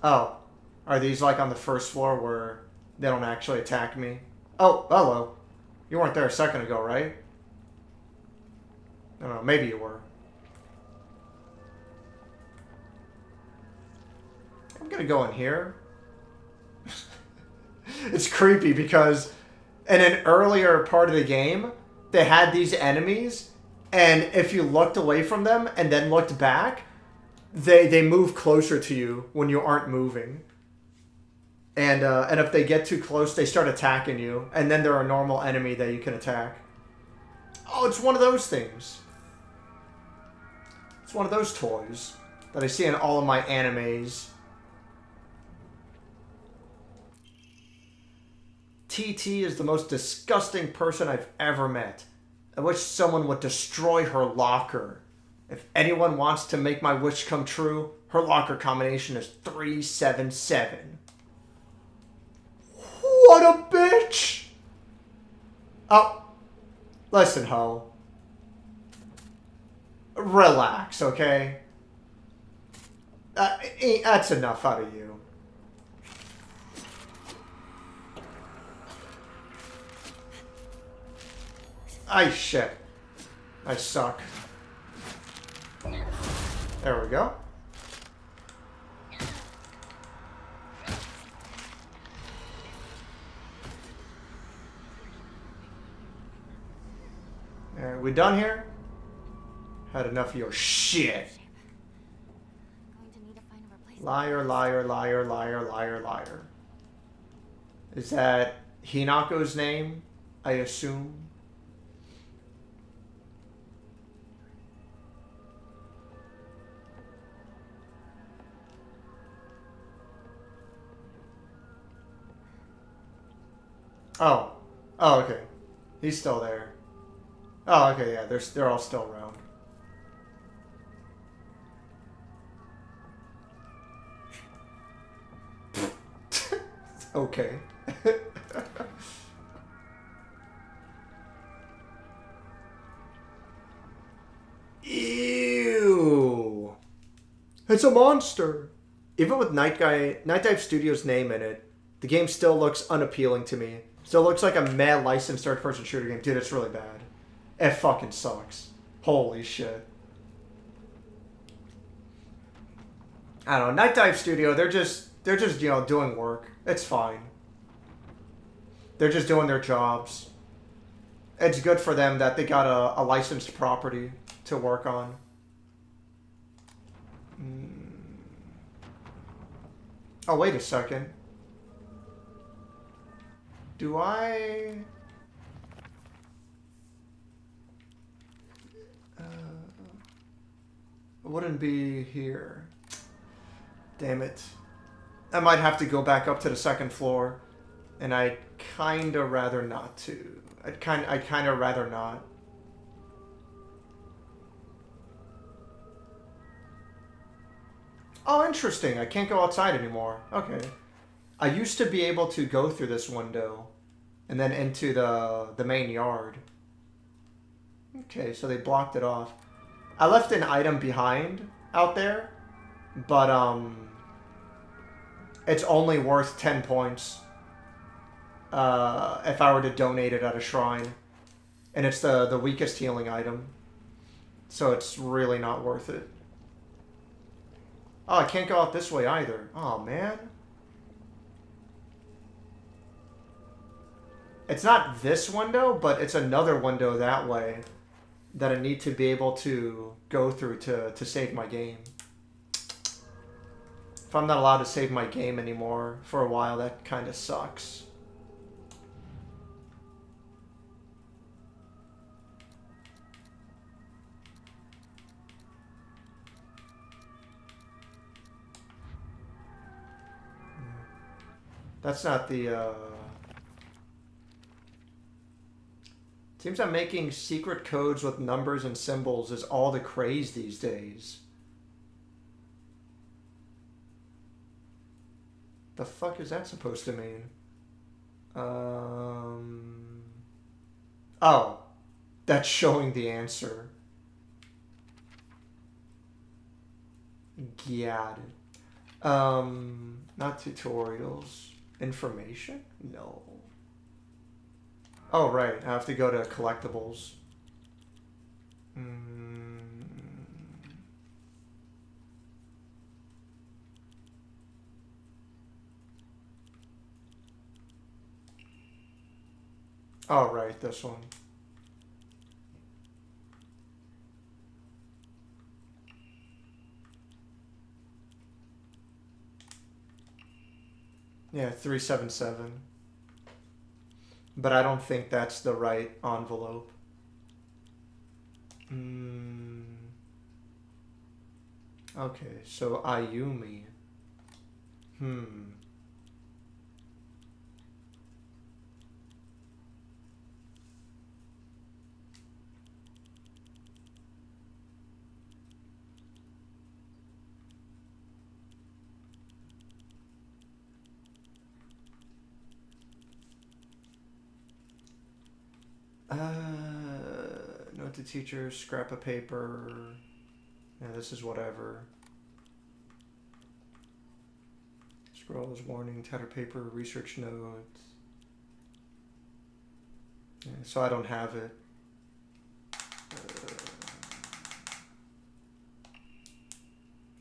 Oh. Are these like on the first floor where they don't actually attack me? Oh, hello. You weren't there a second ago, right? I don't know, maybe you were. I'm gonna go in here. It's creepy because in an earlier part of the game, they had these enemies, and if you looked away from them and then looked back, they move closer to you when you aren't moving. And if they get too close, they start attacking you, and then they're a normal enemy that you can attack. Oh, it's one of those things. It's one of those toys that I see in all of my animes. TT is the most disgusting person I've ever met. I wish someone would destroy her locker. If anyone wants to make my wish come true, her locker combination is 377. What a bitch! Oh, listen, ho. Relax, okay? That's enough out of you. Shit. I suck. There we go. Are we done here? Had enough of your shit. Going to need to find a replacement. Liar, liar, liar, liar, liar, liar. Is that Hinako's name? I assume. Oh. Oh, okay. He's still there. Oh, okay, yeah, they're all still around. Okay. Ew. It's a monster. Even with Night Dive Studios' name in it, the game still looks unappealing to me. Still looks like a mad licensed third-person shooter game. Dude, it's really bad. It fucking sucks. Holy shit. I don't know. Night Dive Studio, they're just you know, doing work. It's fine. They're just doing their jobs. It's good for them that they got a licensed property to work on. Oh, wait a second. Do I... it wouldn't be here. Damn it. I might have to go back up to the second floor. And I'd kinda rather not to. I'd kinda rather not. Oh, interesting. I can't go outside anymore. Okay. I used to be able to go through this window and then into the main yard. Okay, so they blocked it off. I left an item behind out there, but it's only worth 10 points if I were to donate it at a shrine. And it's the weakest healing item. So it's really not worth it. Oh, I can't go out this way either. Oh, man. It's not this window, but it's another window that way that I need to be able to go through to save my game. If I'm not allowed to save my game anymore for a while, that kind of sucks. That's not the, Seems that making secret codes with numbers and symbols is all the craze these days. The fuck is that supposed to mean? Oh. That's showing the answer. Got it. Not tutorials. Information? No. Oh, right. I have to go to collectibles. Oh, right. This one. Yeah, 377. But I don't think that's the right envelope. Okay, so Ayumi. Note to teacher, scrap of paper. Yeah, this is whatever. Scrolls, warning, tattered paper, research notes. Yeah, so I don't have it.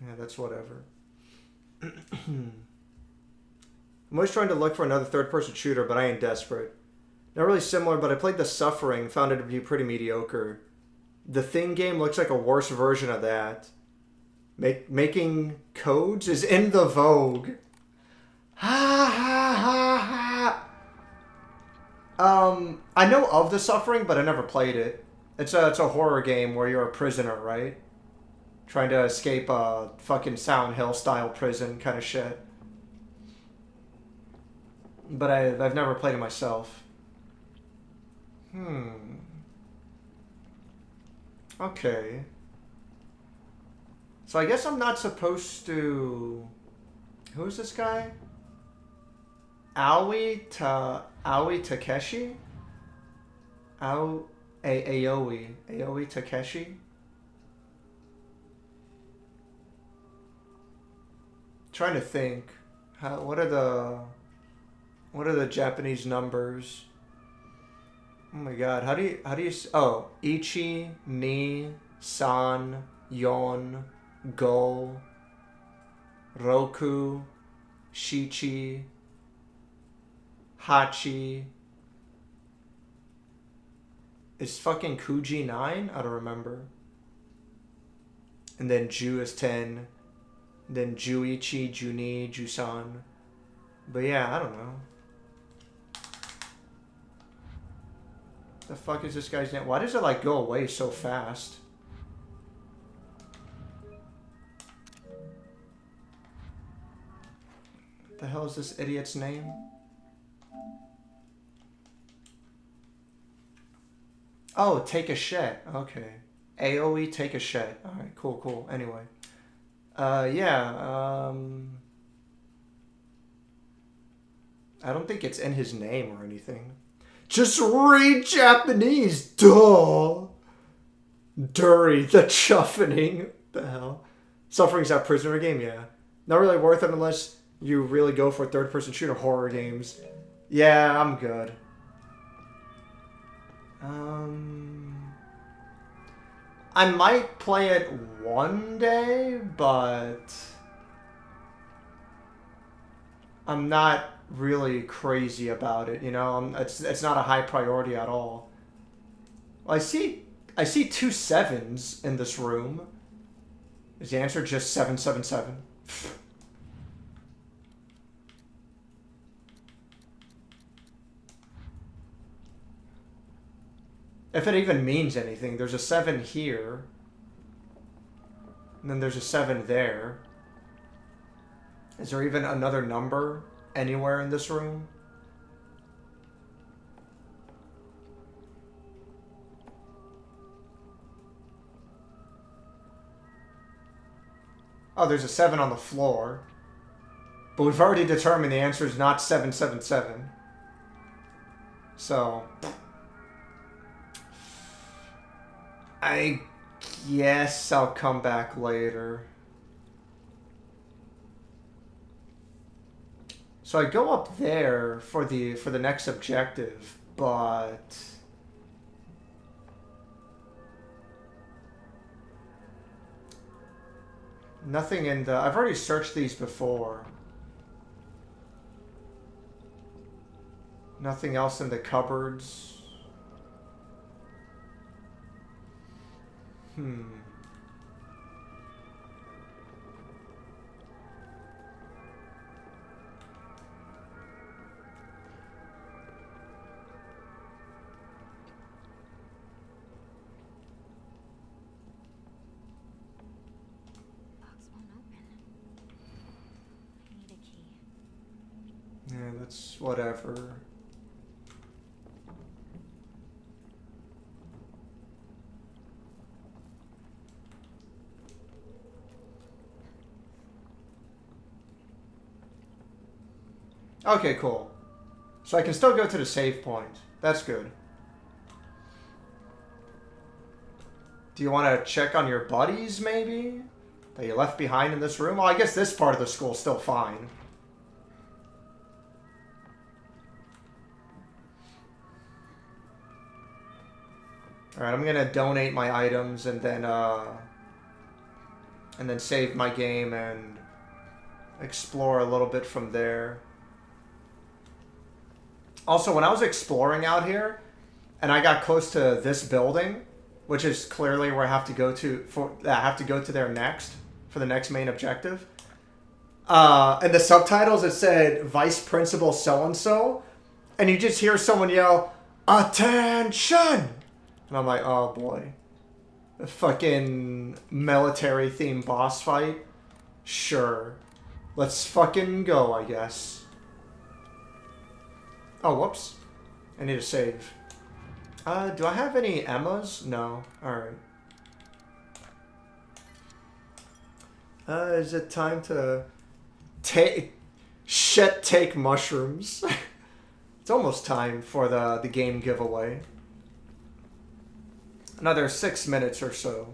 Yeah, that's whatever. I'm always trying to look for another third-person shooter, but I ain't desperate. Not really similar, but I played The Suffering, found it to be pretty mediocre. The Thing game looks like a worse version of that. Making codes is in the vogue. Ha ha ha ha. I know of The Suffering, but I never played it. It's a horror game where you're a prisoner, right? Trying to escape a fucking Silent Hill style prison kind of shit. But I've never played it myself. Okay. So I guess I'm not supposed to... Who's this guy? Aoi Takeshi? Aoi Takeshi? Trying to think. What are the Japanese numbers? Oh my god, how do you oh, Ichi, Ni, San, Yon, Go, Roku, Shichi, Hachi. Is fucking Kuji 9? I don't remember. And then Ju is 10. Then Juichi, Juni, Jusan. But yeah, I don't know. The fuck is this guy's name? Why does it like go away so fast? What the hell is this idiot's name? Oh, take a shit. Okay. AoE take a shit. Alright, cool. Anyway. Yeah, I don't think it's in his name or anything. Just read Japanese, duh! Dury, the chuffening. The hell? Suffering's that prisoner game, yeah. Not really worth it unless you really go for third-person shooter horror games. Yeah, I'm good. I might play it one day, but I'm not really crazy about it, you know? It's not a high priority at all. Well, I see 2 7s in this room. Is the answer just 777? If it even means anything, there's a 7 here. And then there's a 7 there. Is there even another number anywhere in this room? Oh, there's a 7 on the floor. But we've already determined the answer is not 777. So... I guess I'll come back later. So I go up there for the next objective, but nothing in the... I've already searched these before. Nothing else in the cupboards. Box won't open. I need a key. Yeah, that's whatever. Okay, cool. So I can still go to the save point. That's good. Do you want to check on your buddies, maybe? That you left behind in this room? Well, I guess this part of the school's still fine. Alright, I'm gonna donate my items and then save my game and explore a little bit from there. Also, when I was exploring out here, and I got close to this building, which is clearly where I have to go to there next for the next main objective. In the subtitles, it said Vice Principal so and so, and you just hear someone yell, "Attention!" And I'm like, oh boy, a fucking military themed boss fight. Sure, let's fucking go, I guess. Oh, whoops. I need to save. Do I have any Emmas? No. Alright. Is it time to take mushrooms? It's almost time for the game giveaway. Another 6 minutes or so.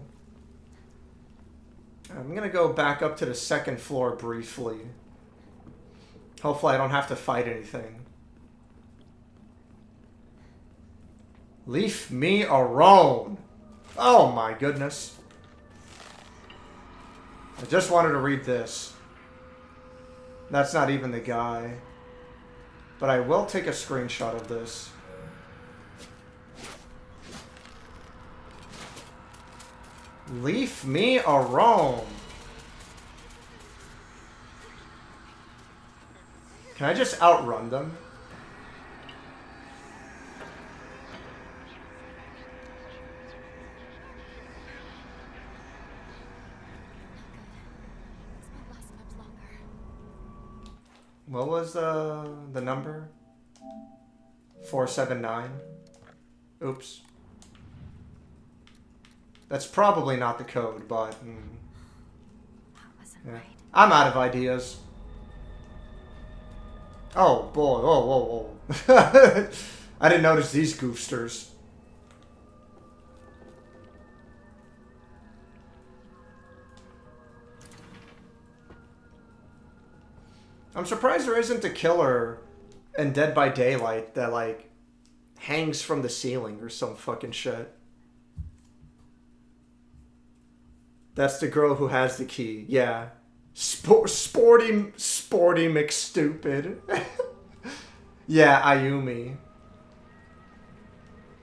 I'm gonna go back up to the second floor briefly. Hopefully I don't have to fight anything. Leave me alone! Oh my goodness. I just wanted to read this. That's not even the guy. But I will take a screenshot of this. Leave me alone. Can I just outrun them? What was the number? 479. Oops. That's probably not the code, but That wasn't yeah. right. I'm out of ideas. Oh boy! Whoa, whoa, whoa! I didn't notice these goofsters. I'm surprised there isn't a killer in Dead by Daylight that, like, hangs from the ceiling or some fucking shit. That's the girl who has the key. Yeah. Sporty McStupid. Yeah, Ayumi.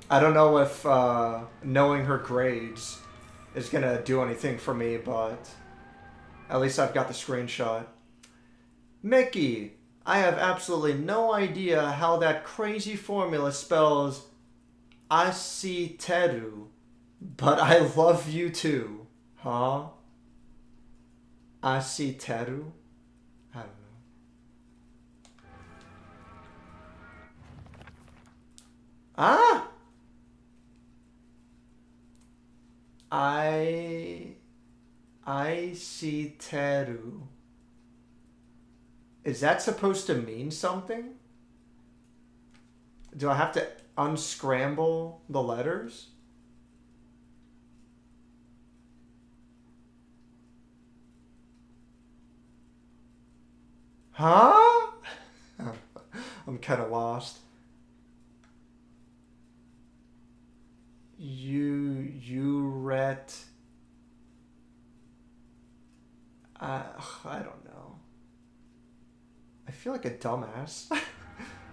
I don't know if knowing her grades is gonna do anything for me, but at least I've got the screenshot. Mickey, I have absolutely no idea how that crazy formula spells Asiteru, but I love you too. Huh? Asiteru? I don't know. Ah! Asiteru. Is that supposed to mean something? Do I have to unscramble the letters? Huh? I'm kind of lost. You read. I don't know. I feel like a dumbass.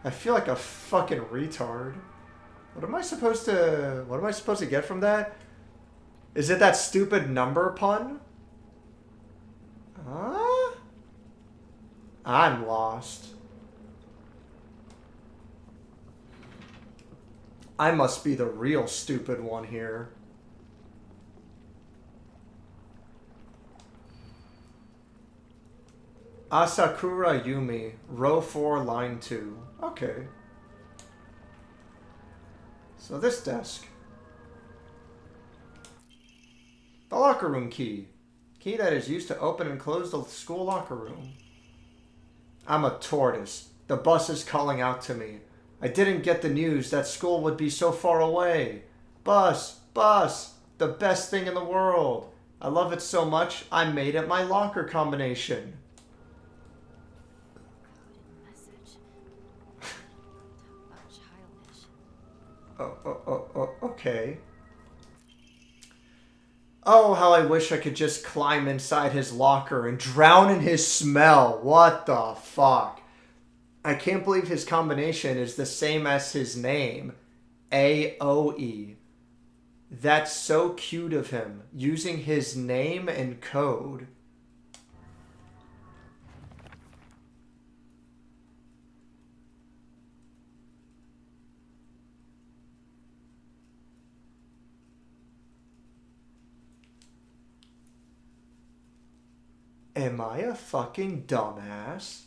I feel like a fucking retard. What am I supposed to get from that? Is it that stupid number pun? Huh? I'm lost. I must be the real stupid one here. Asakura Yumi, row 4, line 2. Okay. So this desk. The locker room key. Key that is used to open and close the school locker room. I'm a tortoise. The bus is calling out to me. I didn't get the news that school would be so far away. Bus, bus, the best thing in the world. I love it so much, I made it my locker combination. Okay. Oh, how I wish I could just climb inside his locker and drown in his smell. What the fuck? I can't believe his combination is the same as his name. AOE. That's so cute of him, using his name and code. Am I a fucking dumbass?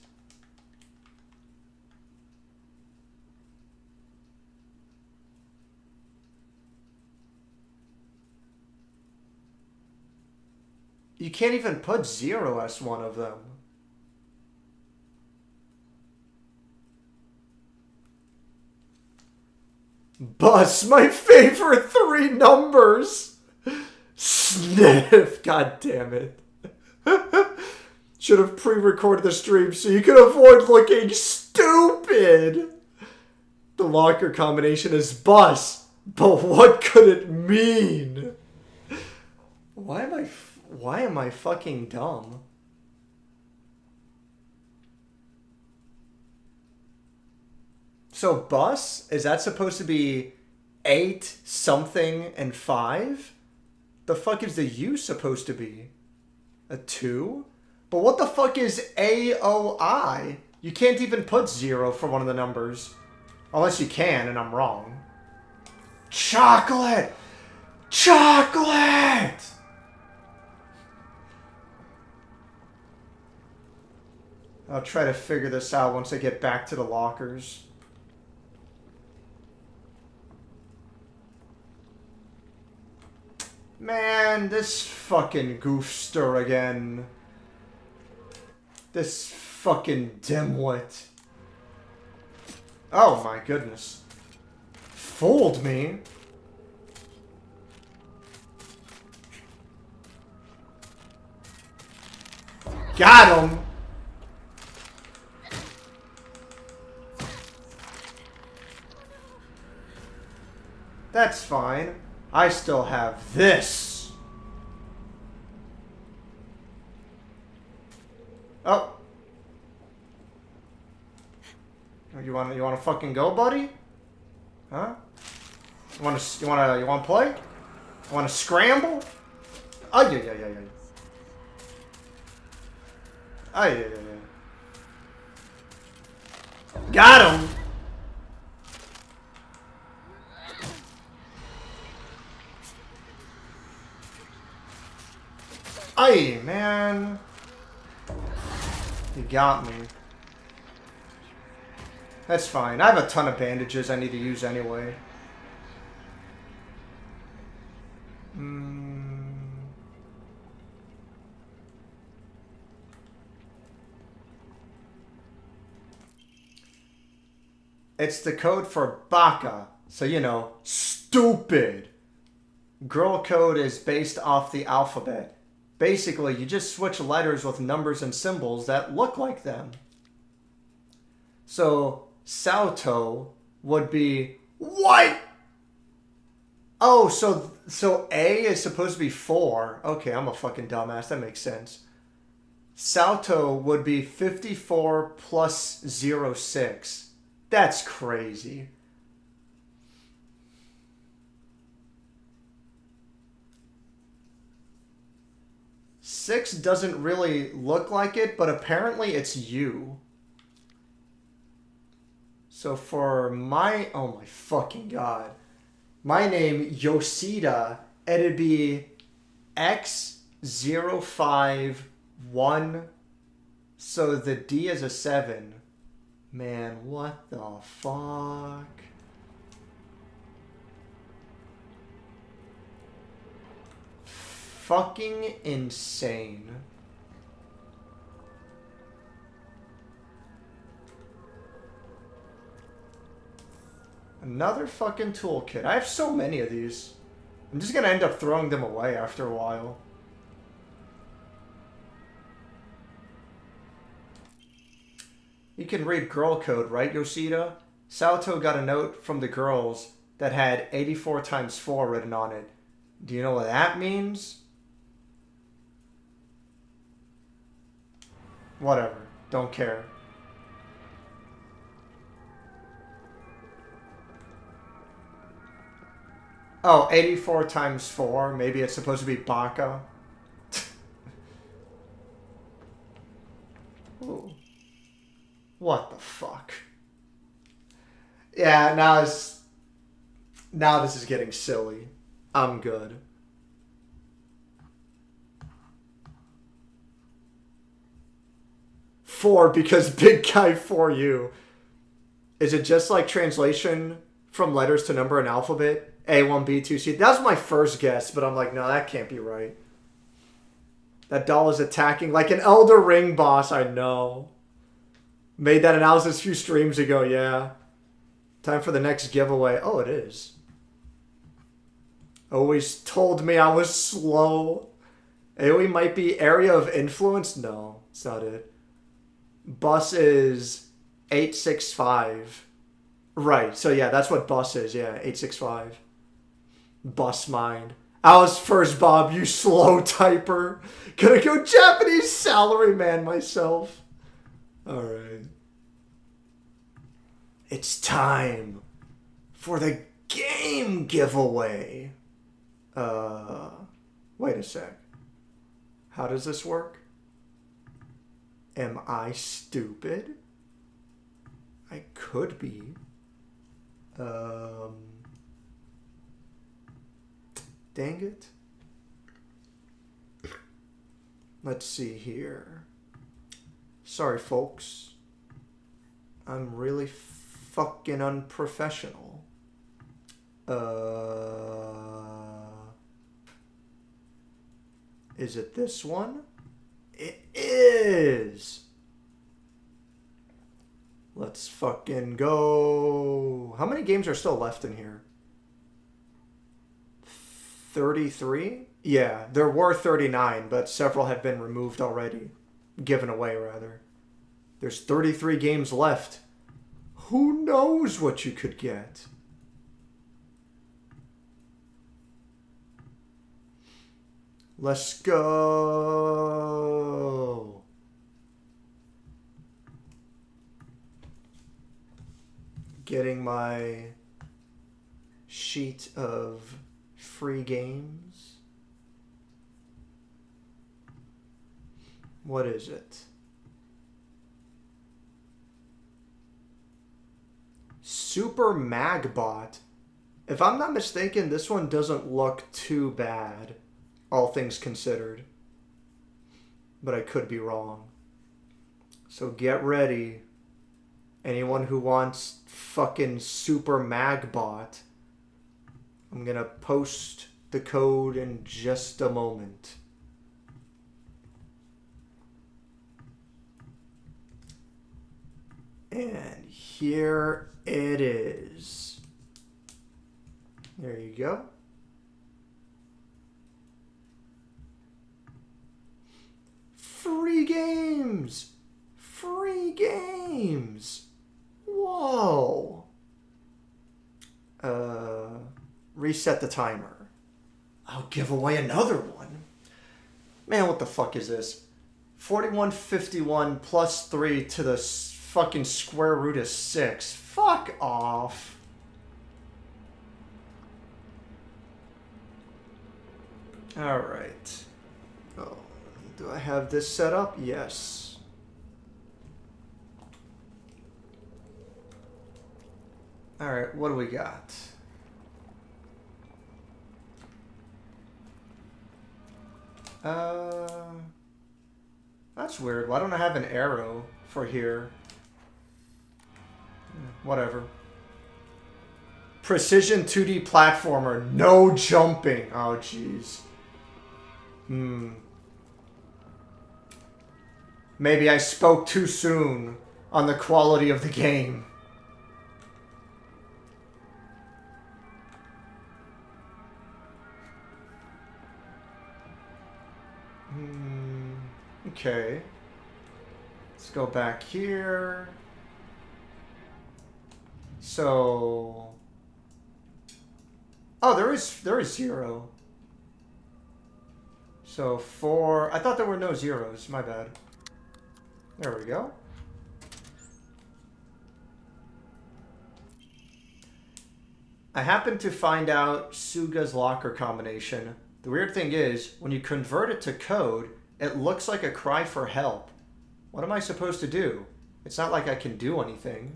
You can't even put 0 as one of them. Bus, my favorite 3 numbers. Sniff. God damn it. Should have pre-recorded the stream so you could avoid looking stupid. The locker combination is bus, but what could it mean? Why am I fucking dumb? So bus, is that supposed to be 8 something and 5? The fuck is the U supposed to be? A 2? But what the fuck is AOI? You can't even put 0 for one of the numbers. Unless you can, and I'm wrong. Chocolate! Chocolate! I'll try to figure this out once I get back to the lockers. Man, this fucking goofster again. This fucking dimwit. Oh my goodness. Fooled me. Got him! That's fine. I still have this. Oh. You wanna fucking go, buddy? Huh? You wanna play? You wanna scramble? Oh yeah. Oh yeah. Got him. Hey, man. You got me. That's fine. I have a ton of bandages I need to use anyway. It's the code for baka. So, you know, stupid. Girl code is based off the alphabet. Basically, you just switch letters with numbers and symbols that look like them. So, Sauto would be... What? Oh, so A is supposed to be 4. Okay, I'm a fucking dumbass. That makes sense. Sauto would be 54 plus 06. That's crazy. Six doesn't really look like it, but apparently it's you. So for my... Oh my fucking god. My name, Yoshida, it'd be X051. So the D is a 7. Man, what the fuck? Fucking insane. Another fucking toolkit. I have so many of these. I'm just gonna end up throwing them away after a while. You can read girl code, right, Yoshida? Sato got a note from the girls that had 84 times 4 written on it. Do you know what that means? Whatever. Don't care. Oh, 84 times 4. Maybe it's supposed to be baka. Ooh. What the fuck? Yeah, now this is getting silly. I'm good. Four because big guy for you. Is it just like translation from letters to number and alphabet? A1, B2, C. That was my first guess, but I'm like, no, that can't be right. That doll is attacking like an Elder Ring boss. I know. Made that analysis a few streams ago, yeah. Time for the next giveaway. Oh, it is. Always told me I was slow. AoE might be area of influence? No, it's not it. Bus is 865. Right, so yeah, that's what bus is. Yeah, 865. Bus mind. I was first, Bob, you slow typer. Gonna go Japanese salaryman myself. Alright. It's time for the game giveaway. Wait a sec. How does this work? Am I stupid? I could be. Dang it. Let's see here. Sorry, folks. I'm really fucking unprofessional. Is it this one? It is! Let's fucking go. How many games are still left in here? 33? Yeah, there were 39, but several have been removed already. Given away, rather. There's 33 games left. Who knows what you could get? Let's go. Getting my sheet of free games. What is it? Super Magbot. If I'm not mistaken, this one doesn't look too bad, all things considered. But I could be wrong. So get ready. Anyone who wants fucking Super Magbot, I'm gonna post the code in just a moment. And here it is. There you go. Free games! Free games! Whoa! Reset the timer. I'll give away another one. Man, what the fuck is this? 4151 plus 3 to the fucking square root of 6. Fuck off. Alright. Oh, do I have this set up? Yes. Alright, what do we got? That's weird. Why don't I have an arrow for here? Whatever. Precision 2D platformer. No jumping. Oh, jeez. Maybe I spoke too soon on the quality of the game. Okay. Let's go back here. So... Oh, there is 0. So 4... I thought there were no zeros. My bad. There we go. I happened to find out Suga's locker combination. The weird thing is, when you convert it to code, it looks like a cry for help. What am I supposed to do? It's not like I can do anything.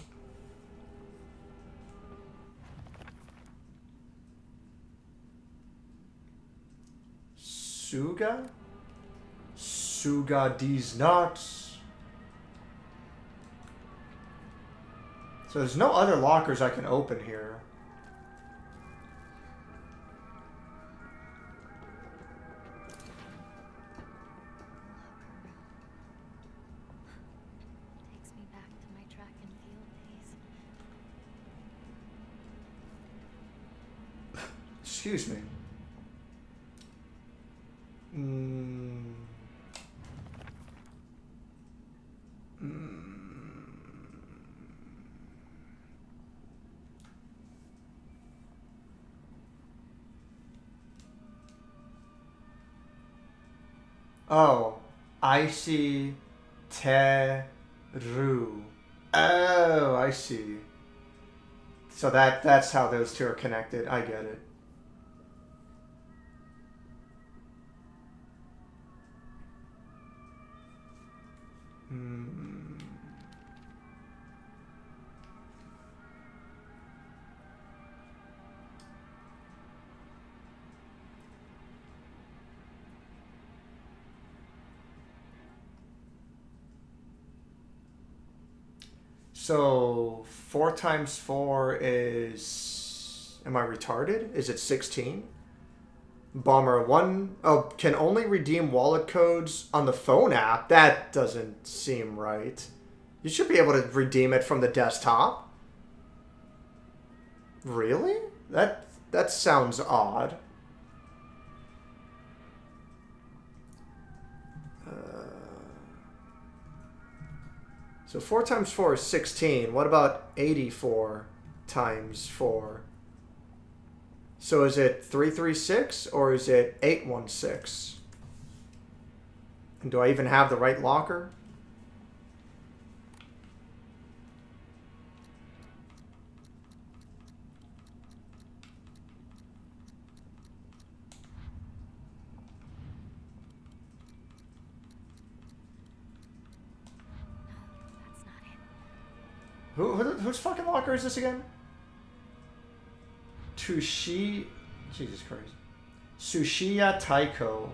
Suga? Suga these nuts. So there's no other lockers I can open here. Excuse me. Oh, icy teru. Oh, I see. So that's how those two are connected. I get it. So 4 times 4 is... Am I retarded? Is it 16? Bomber 1... Oh, can only redeem wallet codes on the phone app? That doesn't seem right. You should be able to redeem it from the desktop. Really? That sounds odd. So 4 times 4 is 16. What about 84 times 4? So is it 336 or is it 816? And do I even have the right locker? Whose fucking locker is this again? Jesus Christ. Sushiya Taiko.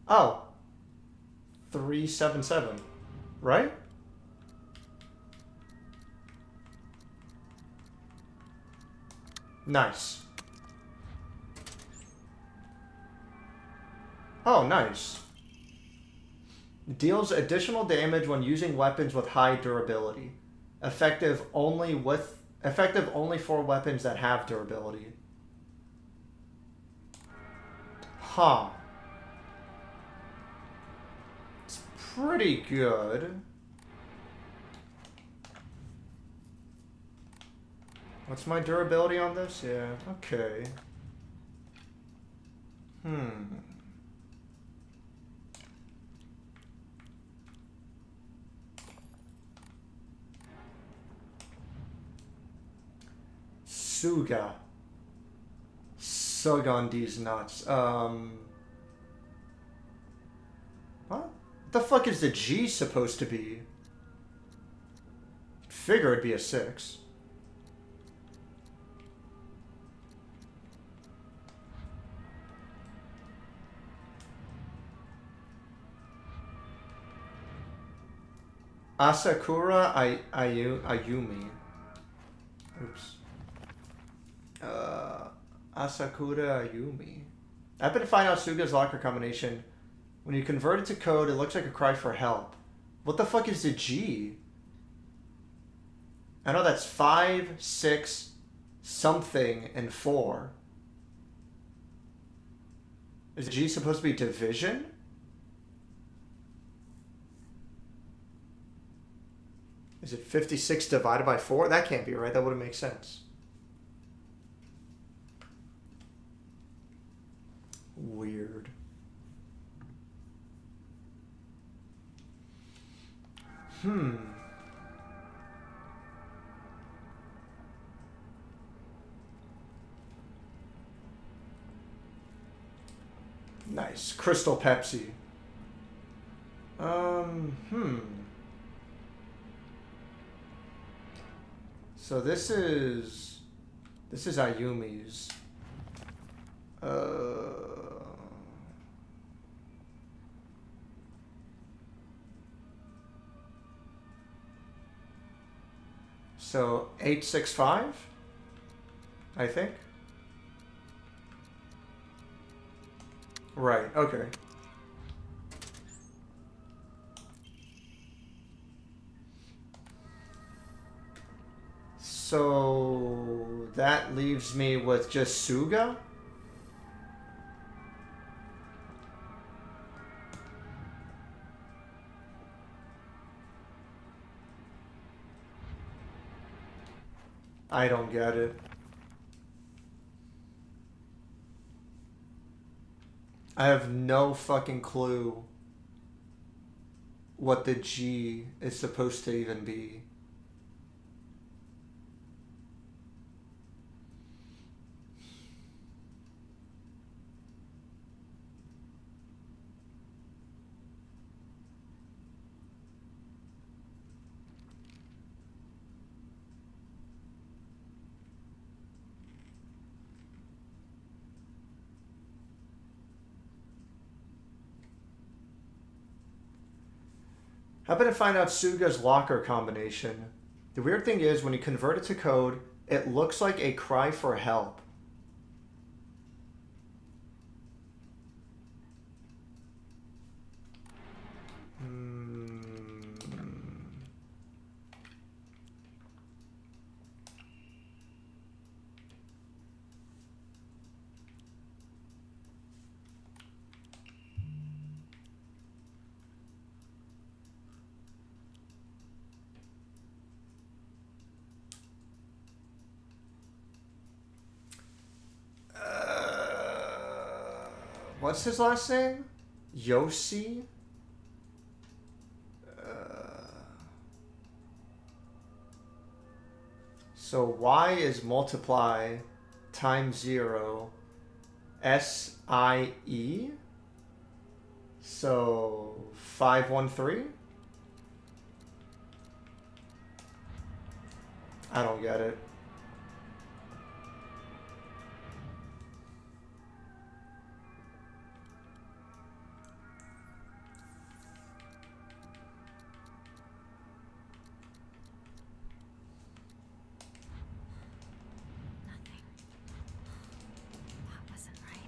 Oh. 377. Right? Nice. Oh, nice. Deals additional damage when using weapons with high durability. Effective only for weapons that have durability. Huh. It's pretty good. What's my durability on this? Yeah, okay. Suga. Sug on these nuts. What the fuck is the G supposed to be? Figure it'd be a 6. Asakura Ayumi. Oops. Asakura Ayumi. I've been to find out Suga's locker combination. When you convert it to code, it looks like a cry for help. What the fuck is the G? I know that's 5, 6, something, and 4. Is the G supposed to be division? Is it 56 divided by 4? That can't be right. That wouldn't make sense. Weird. Nice. Crystal Pepsi. So this is Ayumi's. So 865, I think. Right, okay. So that leaves me with just Suga. I don't get it. I have no fucking clue what the G is supposed to even be. How about I find out Suga's locker combination? The weird thing is, when you convert it to code, it looks like a cry for help. What's his last name? Yoshi? So Y is multiply times 0 SIE. So 513? I don't get it. That wasn't right.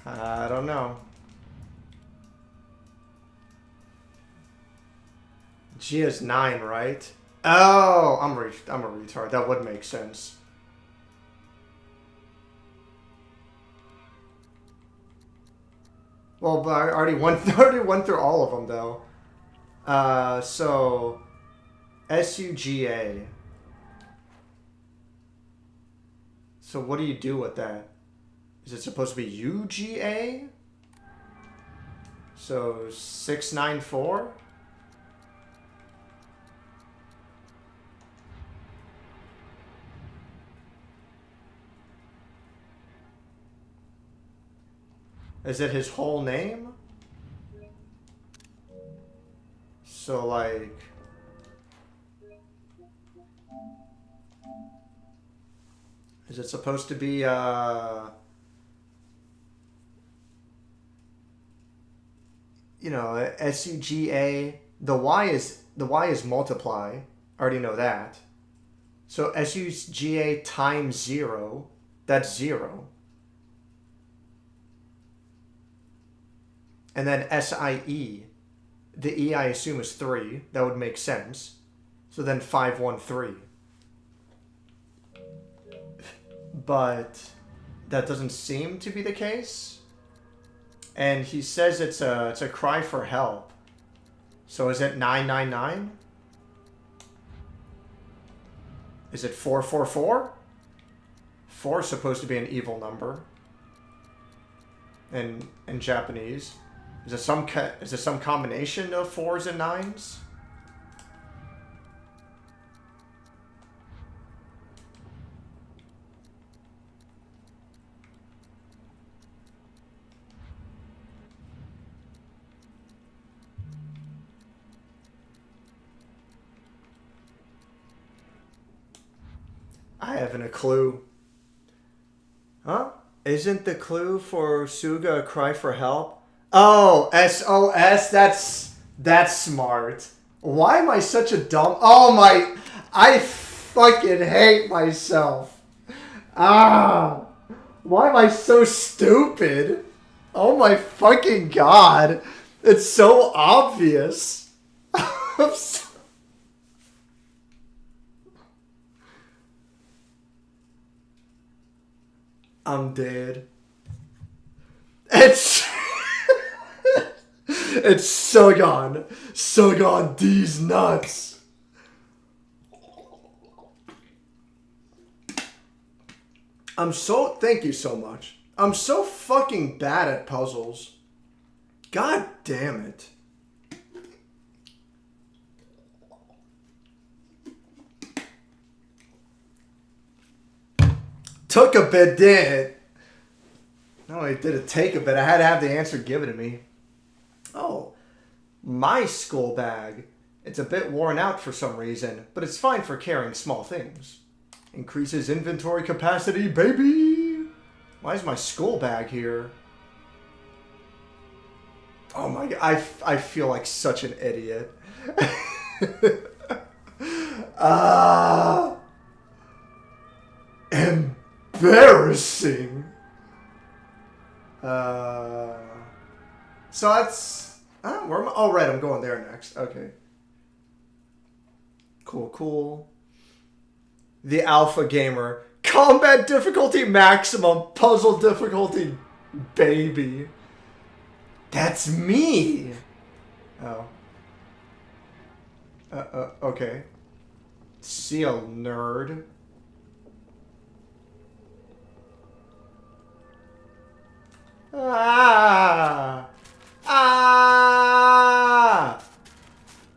I don't know. G is 9, right? Oh, I'm a retard. That would make sense. Well, but I already went through all of them though. So SUGA. So what do you do with that? Is it supposed to be UGA? So 694? Is it his whole name? So like... Is it supposed to be, you know, SUGA? The Y is multiply. I already know that. So SUGA times 0, that's 0. And then SIE, the E I assume is 3. That would make sense. So then 513. But that doesn't seem to be the case. And he says it's a cry for help. So is it 999? Is it 444? 4 is supposed to be an evil number. In Japanese. Is it some combination of 4s and 9s? I haven't a clue. Huh? Isn't the clue for Suga a cry for help? Oh, SOS? That's smart. Why am I such a dumb... Oh my... fucking hate myself. Ah. Why am I so stupid? Oh my fucking god. It's so obvious. I'm dead. It's it's so gone. So gone these nuts. Thank you so much. I'm so fucking bad at puzzles. God damn it. Took a bit, didn't it? No, it didn't take a bit. I had to have the answer given to me. Oh, my school bag. It's a bit worn out for some reason, but it's fine for carrying small things. Increases inventory capacity, baby! Why is my school bag here? Oh my god, I feel like such an idiot. Embarrassing. So that's... where am I? Oh, right, I'm going there next. Okay. Cool, cool. The Alpha Gamer. Combat difficulty maximum. Puzzle difficulty baby. That's me. Oh. Okay. Seal nerd. Ah! Ah!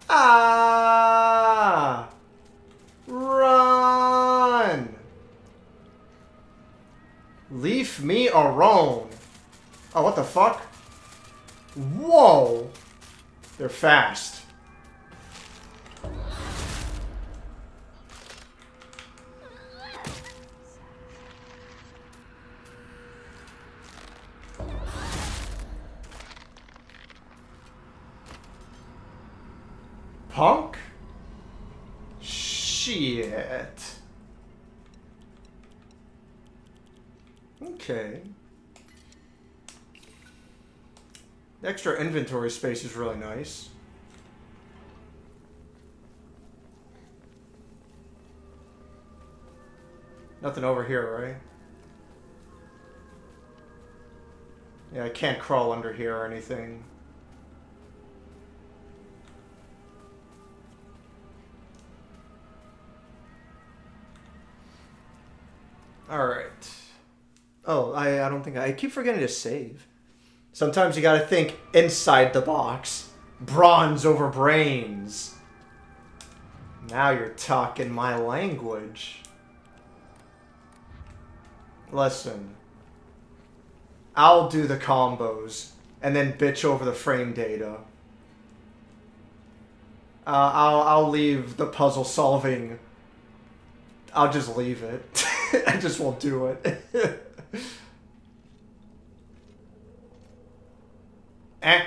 Ah! Run! Leave me alone. Oh, what the fuck? Whoa! They're fast. Punk? Shit. Okay. The extra inventory space is really nice. Nothing over here, right? Yeah, I can't crawl under here or anything. Alright. Oh, I don't think... I keep forgetting to save. Sometimes you gotta think inside the box. Bronze over brains. Now you're talking my language. Listen. I'll do the combos and then bitch over the frame data. I'll leave the puzzle solving. I'll just leave it. I just won't do it. Eh.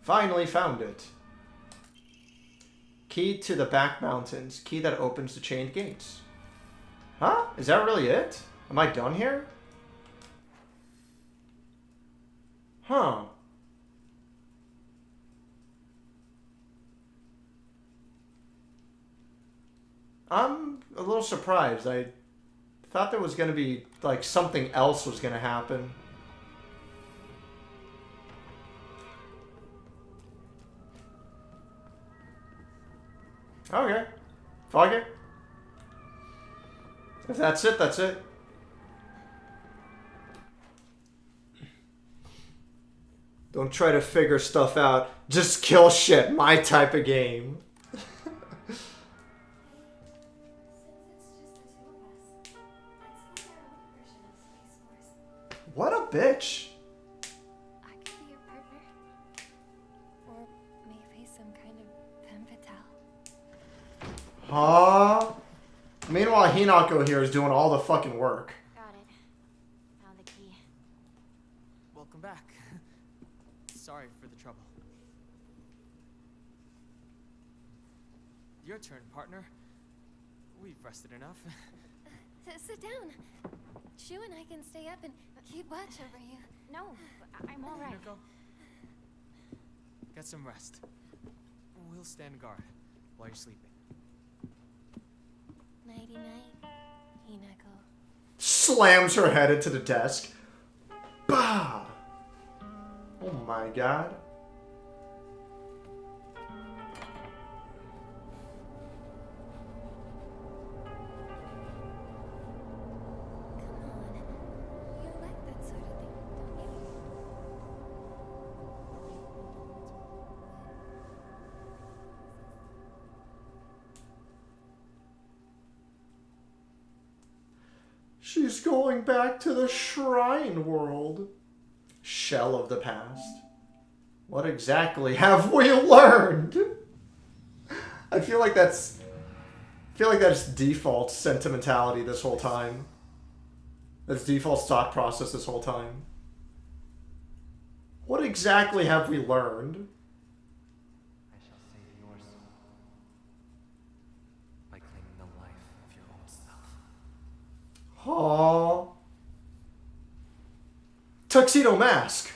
Finally found it. Key to the back mountains. Key that opens the chained gates. Huh? Is that really it? Am I done here? Huh. I'm a little surprised. I thought there was going to be, like, something else was going to happen. Okay. Fuck it. If that's it, that's it. Don't try to figure stuff out. Just kill shit. My type of game. What a bitch. I could be your partner. Or maybe some kind of femme fatale. Huh? Meanwhile, Hinako here is doing all the fucking work. Got it. Found the key. Welcome back. Sorry for the trouble. Your turn, partner. We've rested enough. Sit down. Shu and I can stay up and keep watch over you. No, I'm all right. Hinako, get some rest. We'll stand guard while you're sleeping. Nighty night, Hinako. Slams her head into the desk. Bah! Oh my god. You like that sort of thing, don't you? She's going back to the shrine world. Shell of the past. What exactly have we learned? I feel like that's default sentimentality this whole time. That's default thought process this whole time. What exactly have we learned? I shall save your soul by claiming the life of your old self. Aww. Tuxedo Mask.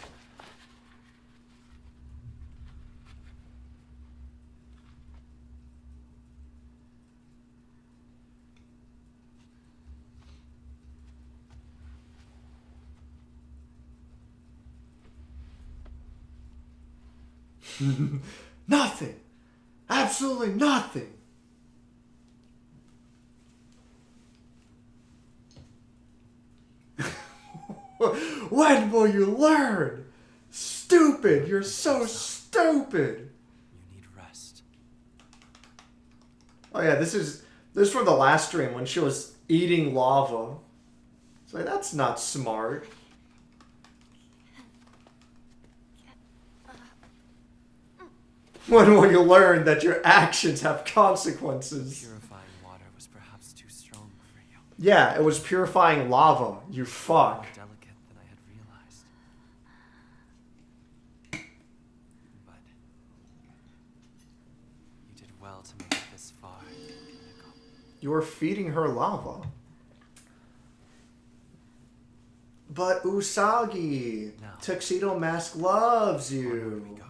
Nothing. Absolutely nothing. When will you learn? Stupid. You're so stupid. You need rest. Oh yeah, this is from the last stream when she was eating lava. It's like, that's not smart. When will you learn that your actions have consequences? Purifying water was perhaps too strong for you. Yeah, it was purifying lava, you fuck. More delicate than I had realized. But you did well to make it this far, Hinako. You were feeding her lava. But Usagi, No. Tuxedo Mask loves Onward we you. go.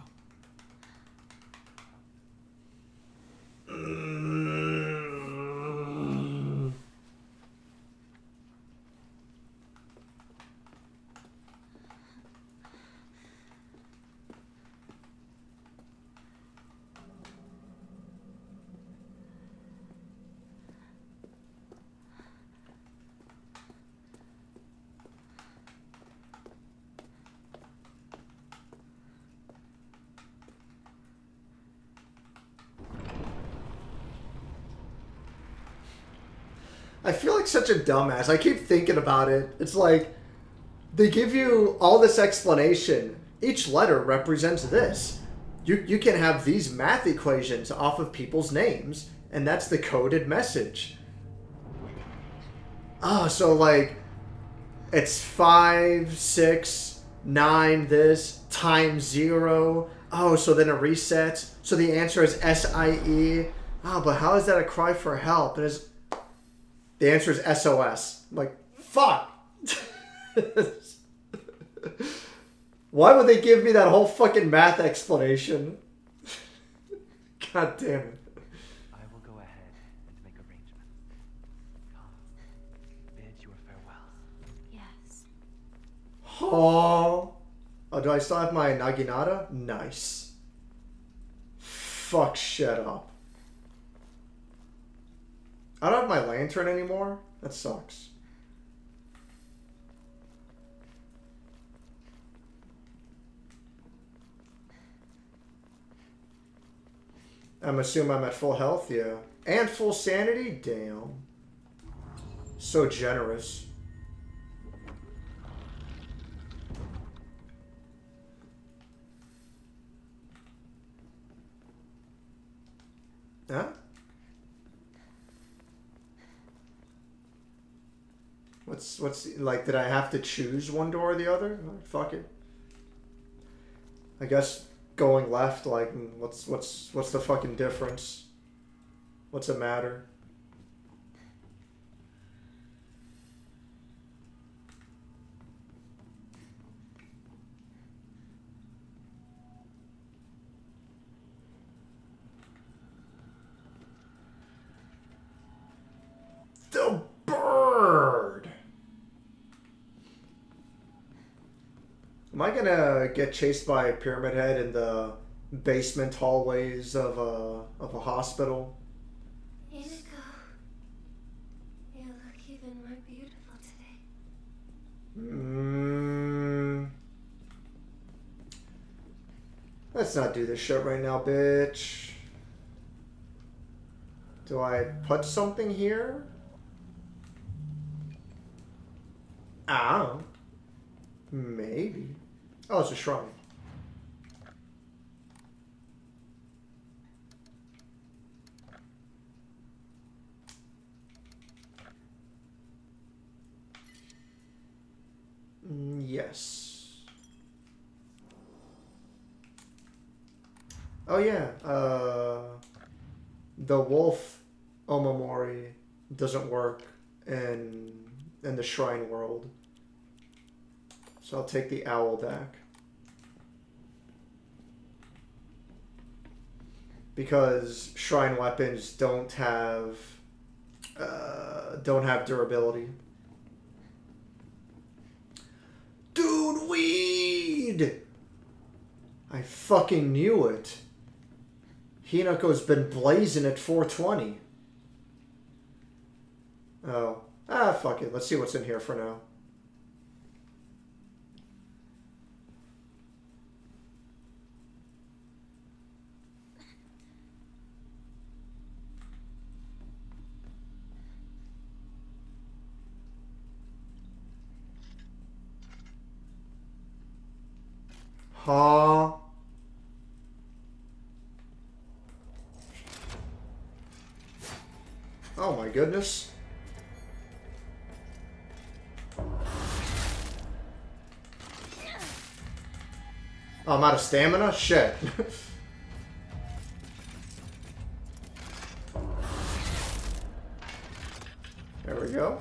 I feel like such a dumbass. I keep thinking about it. It's like, they give you all this explanation. Each letter represents this. You can have these math equations off of people's names, and that's the coded message. Oh, so like, it's 5, 6, 9, this, times 0. Oh, so then it resets. So the answer is SIE. Oh, but how is that a cry for help? And it's... The answer is SOS. I'm like, fuck. Why would they give me that whole fucking math explanation? God damn it. I will go ahead and make arrangements. Come, bid your farewell. Yes. Oh. Oh, do I still have my Naginata? Nice. Fuck shit up. I don't have my lantern anymore. That sucks. I'm assuming I'm at full health, yeah. And full sanity? Damn. So generous. Huh? What's like, did I have to choose one door or the other? Fuck it. I guess going left, like, what's the fucking difference? What's it matter? The bird! Am I gonna get chased by a pyramid head in the basement hallways of a hospital? Inigo, you look even more beautiful today. Let's not do this shit right now, bitch. Do I put something here? Ah, maybe. Oh, it's a shrine. Yes. Oh yeah. The wolf Omamori doesn't work in the shrine world. So I'll take the owl back. Because shrine weapons don't have durability. Dude, weed! I fucking knew it. Hinako's been blazing at 420. Oh. Ah, fuck it. Let's see what's in here for now. Huh? Oh my goodness. Oh, I'm out of stamina? Shit. There we go.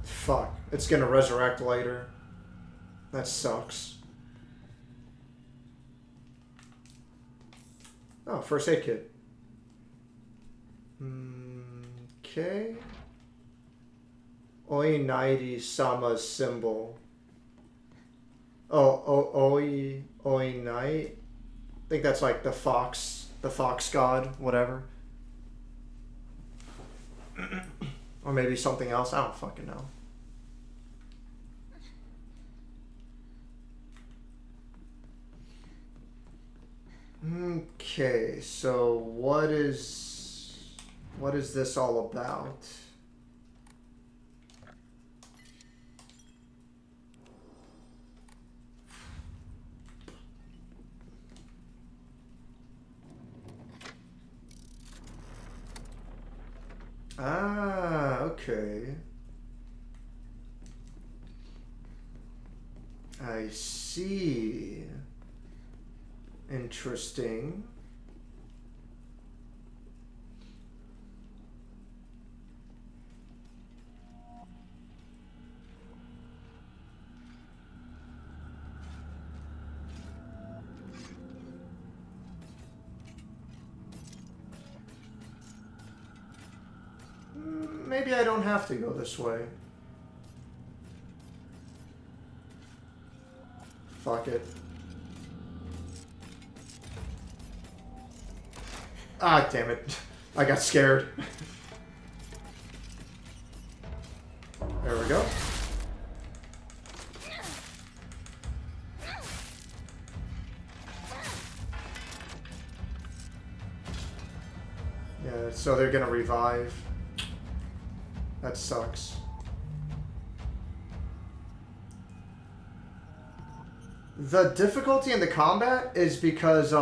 Fuck. It's gonna resurrect later. That sucks. Oh, first aid kit. Okay. Oinairi Sama's symbol. Oinai. I think that's like the fox god, whatever. Or maybe something else. I don't fucking know. Okay, so what is this all about? Ah, okay. I see. Interesting. Maybe I don't have to go this way. Fuck it. Ah, damn it. I got scared. There we go. Yeah, so they're gonna revive. That sucks. The difficulty in the combat is because,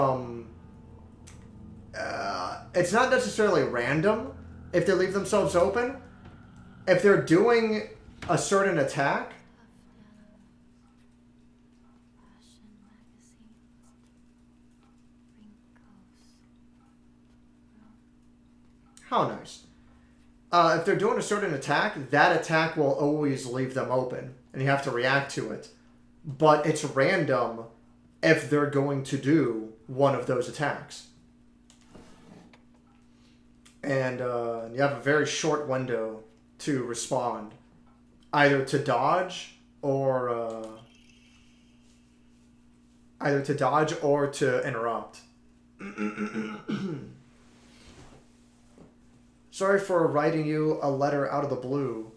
it's not necessarily random if they leave themselves open. If they're doing a certain attack, Fashion magazines, wrinkles, How nice. If they're doing a certain attack, that attack will always leave them open, and you have to react to it. But it's random if they're going to do one of those attacks. And you have a very short window to respond. Either to dodge or... either to dodge or to interrupt. Sorry for writing you a letter out of the blue.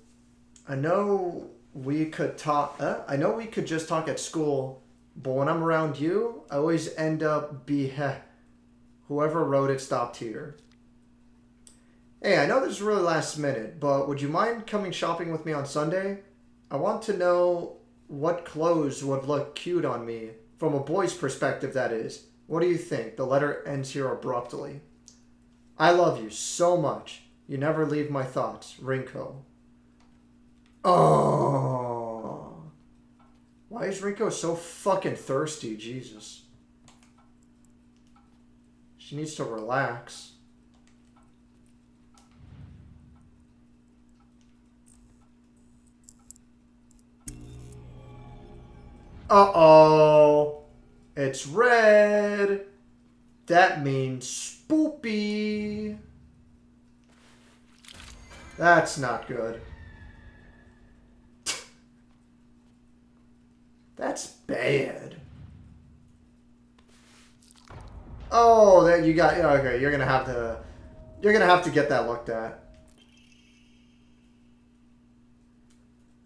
I know we could talk. I know we could just talk at school, but when I'm around you, I always end up whoever wrote it stopped here. Hey, I know this is really last minute, but would you mind coming shopping with me on Sunday? I want to know what clothes would look cute on me, from a boy's perspective, that is. What do you think? The letter ends here abruptly. I love you so much. You never leave my thoughts. Rinko. Oh. Why is Rinko so fucking thirsty? Jesus. She needs to relax. Uh-oh. It's red. That means spoopy. That's not good. That's bad. Oh, that you got. Okay, you're gonna have to get that looked at.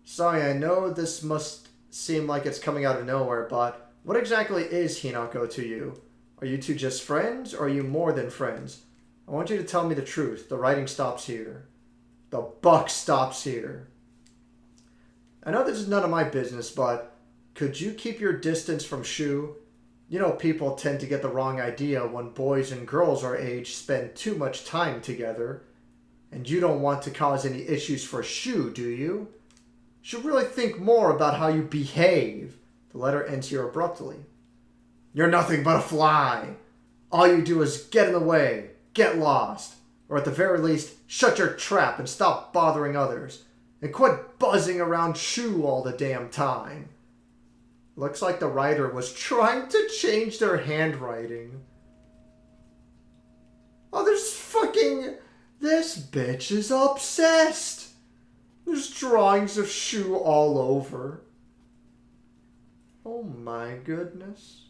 Sorry, I know this must seem like it's coming out of nowhere, but what exactly is Hinako to you? Are you two just friends, or are you more than friends? I want you to tell me the truth. The writing stops here. The buck stops here. I know this is none of my business, but could you keep your distance from Shu? You know, people tend to get the wrong idea when boys and girls our age spend too much time together. And you don't want to cause any issues for Shu, do you? You should really think more about how you behave. The letter ends here abruptly. You're nothing but a fly. All you do is get in the way, get lost, or at the very least, shut your trap and stop bothering others. And quit buzzing around Shu all the damn time. Looks like the writer was trying to change their handwriting. Oh, this bitch is obsessed. There's drawings of Shu all over. Oh my goodness.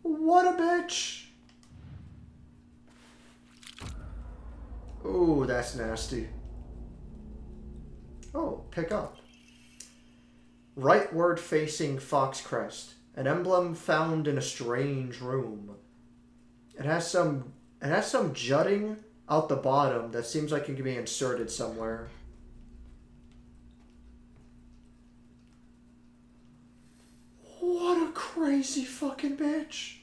What a bitch. Ooh, that's nasty. Oh, pick up. Rightward facing Fox Crest. An emblem found in a strange room. It has some jutting out the bottom that seems like it can be inserted somewhere. What a crazy fucking bitch.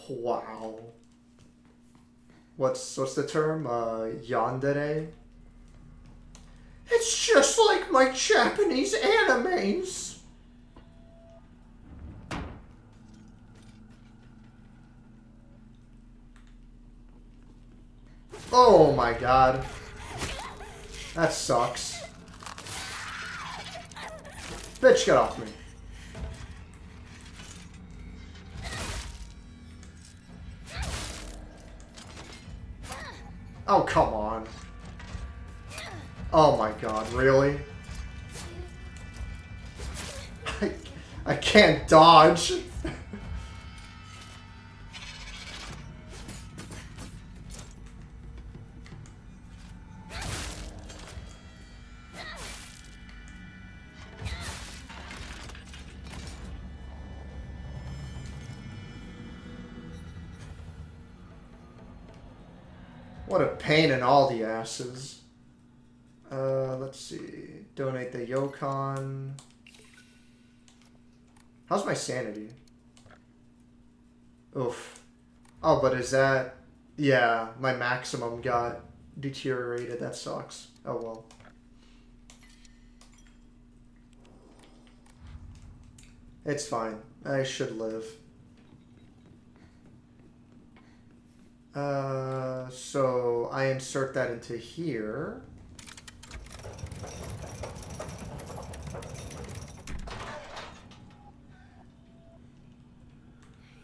Wow. What's the term? Yandere? It's just like my Japanese animes. Oh my god. That sucks. Bitch, get off me. Oh, come on. Oh my god, really? I can't dodge. What a pain in all the asses. Let's see. Donate the Yokon. How's my sanity? Oof. Oh, but is that... Yeah, my maximum got deteriorated. That sucks. Oh well. It's fine. I should live. So I insert that into here.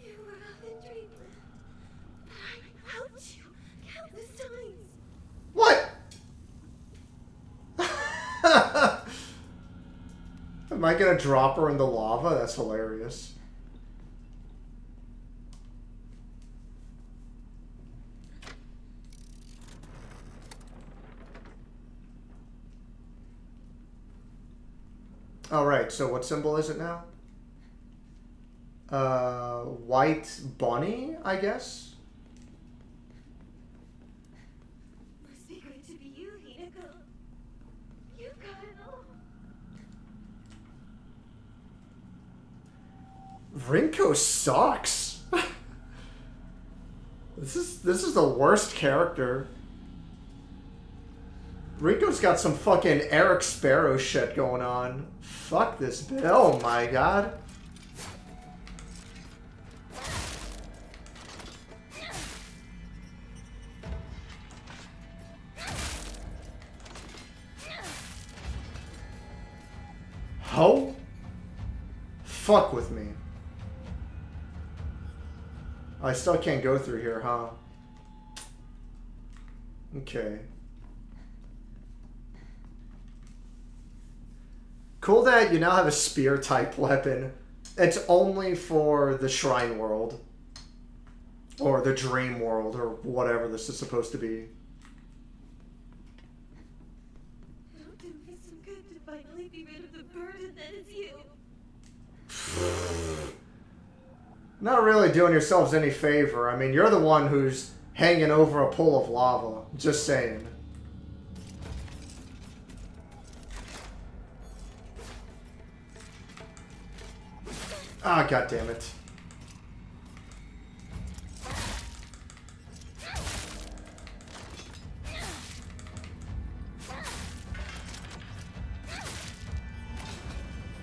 You were all a dream. I helped you countless times. What? Am I gonna drop her in the lava? That's hilarious. Alright, so what symbol is it now? White bunny, I guess? Must be great to be you, Hinako. You've got it all. Rinko sucks. This is the worst character. Rinko's got some fucking Eric Sparrow shit going on. Fuck this bitch. Oh my god. Ho? Fuck with me. I still can't go through here, huh? Okay. Cool that you now have a spear type weapon. It's only for the Shrine World. Or the Dream World, or whatever this is supposed to be. It'll do me some good to finally be rid of the burden that is you. Not really doing yourselves any favor. I mean, you're the one who's hanging over a pool of lava. Just saying. Ah, God damn it.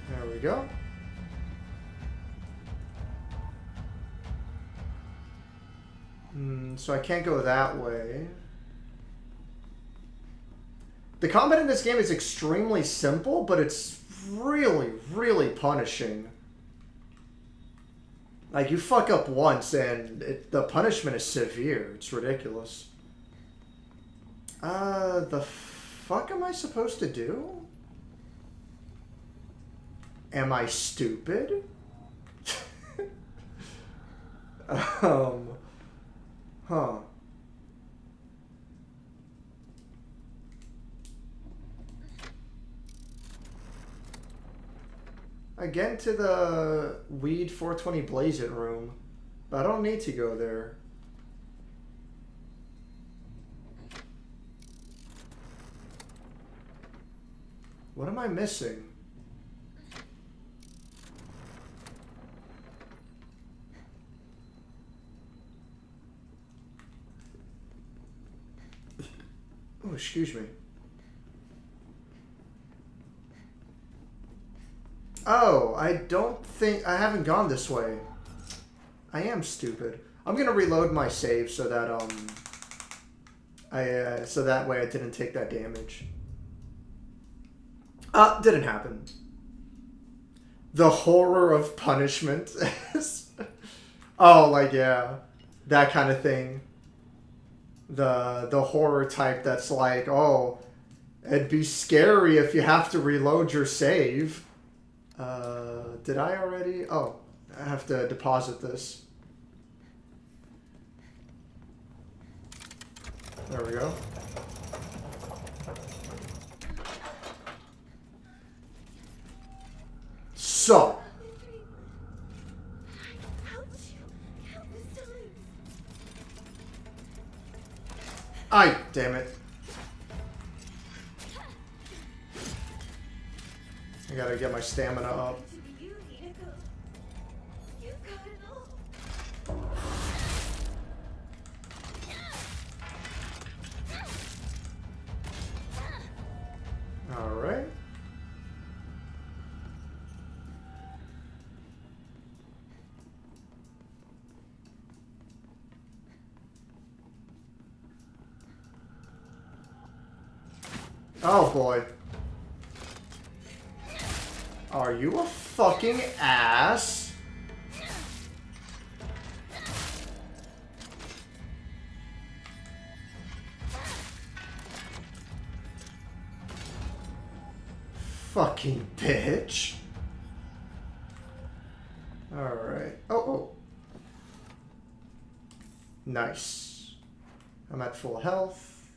There we go. So I can't go that way. The combat in this game is extremely simple, but it's really, really punishing. Like, you fuck up once and the punishment is severe. It's ridiculous. The fuck am I supposed to do? Am I stupid? Huh. Again to the Weed 420 Blaze It room. But I don't need to go there. What am I missing? Oh, excuse me. Oh, I don't think... I haven't gone this way. I am stupid. I'm gonna reload my save so that, so that way I didn't take that damage. Didn't happen. The horror of punishment. Oh, like, yeah. That kind of thing. The horror type that's like, oh, it'd be scary if you have to reload your save. Did I already? Oh, I have to deposit this. There we go. So. Ay, damn it. I gotta get my stamina up. Alright. Oh boy. Are you a fucking ass? Fucking bitch. Alright. Oh. Nice. I'm at full health.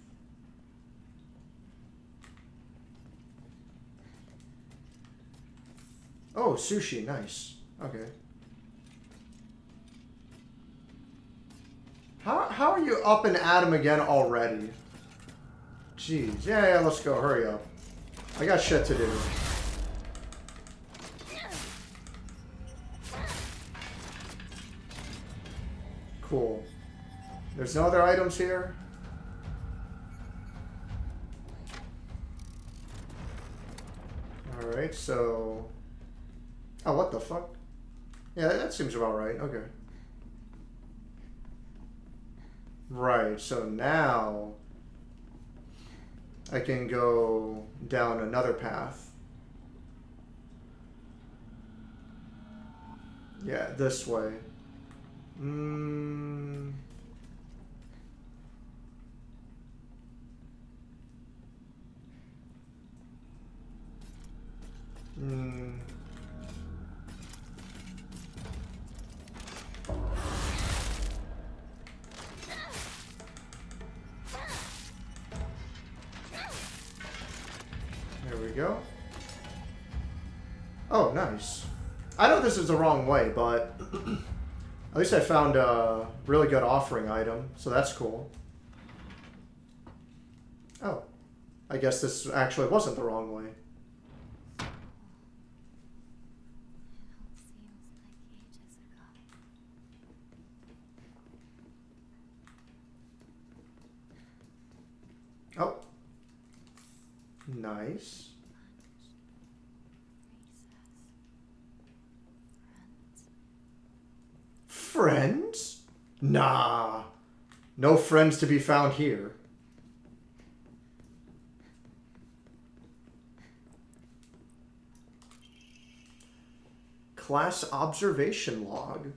Oh, sushi. Nice. Okay. How are you up and at him again already? Jeez. Yeah, let's go. Hurry up. I got shit to do. Cool. There's no other items here? Alright, so... Oh, what the fuck? Yeah, that seems about right. Okay. Right, so now... I can go down another path. Yeah, this way. There we go. Oh, nice. I know this is the wrong way, but at least I found a really good offering item, so that's cool. Oh. I guess this actually wasn't the wrong way. Oh. Nice. Friends? Nah. No friends to be found here. Class observation log.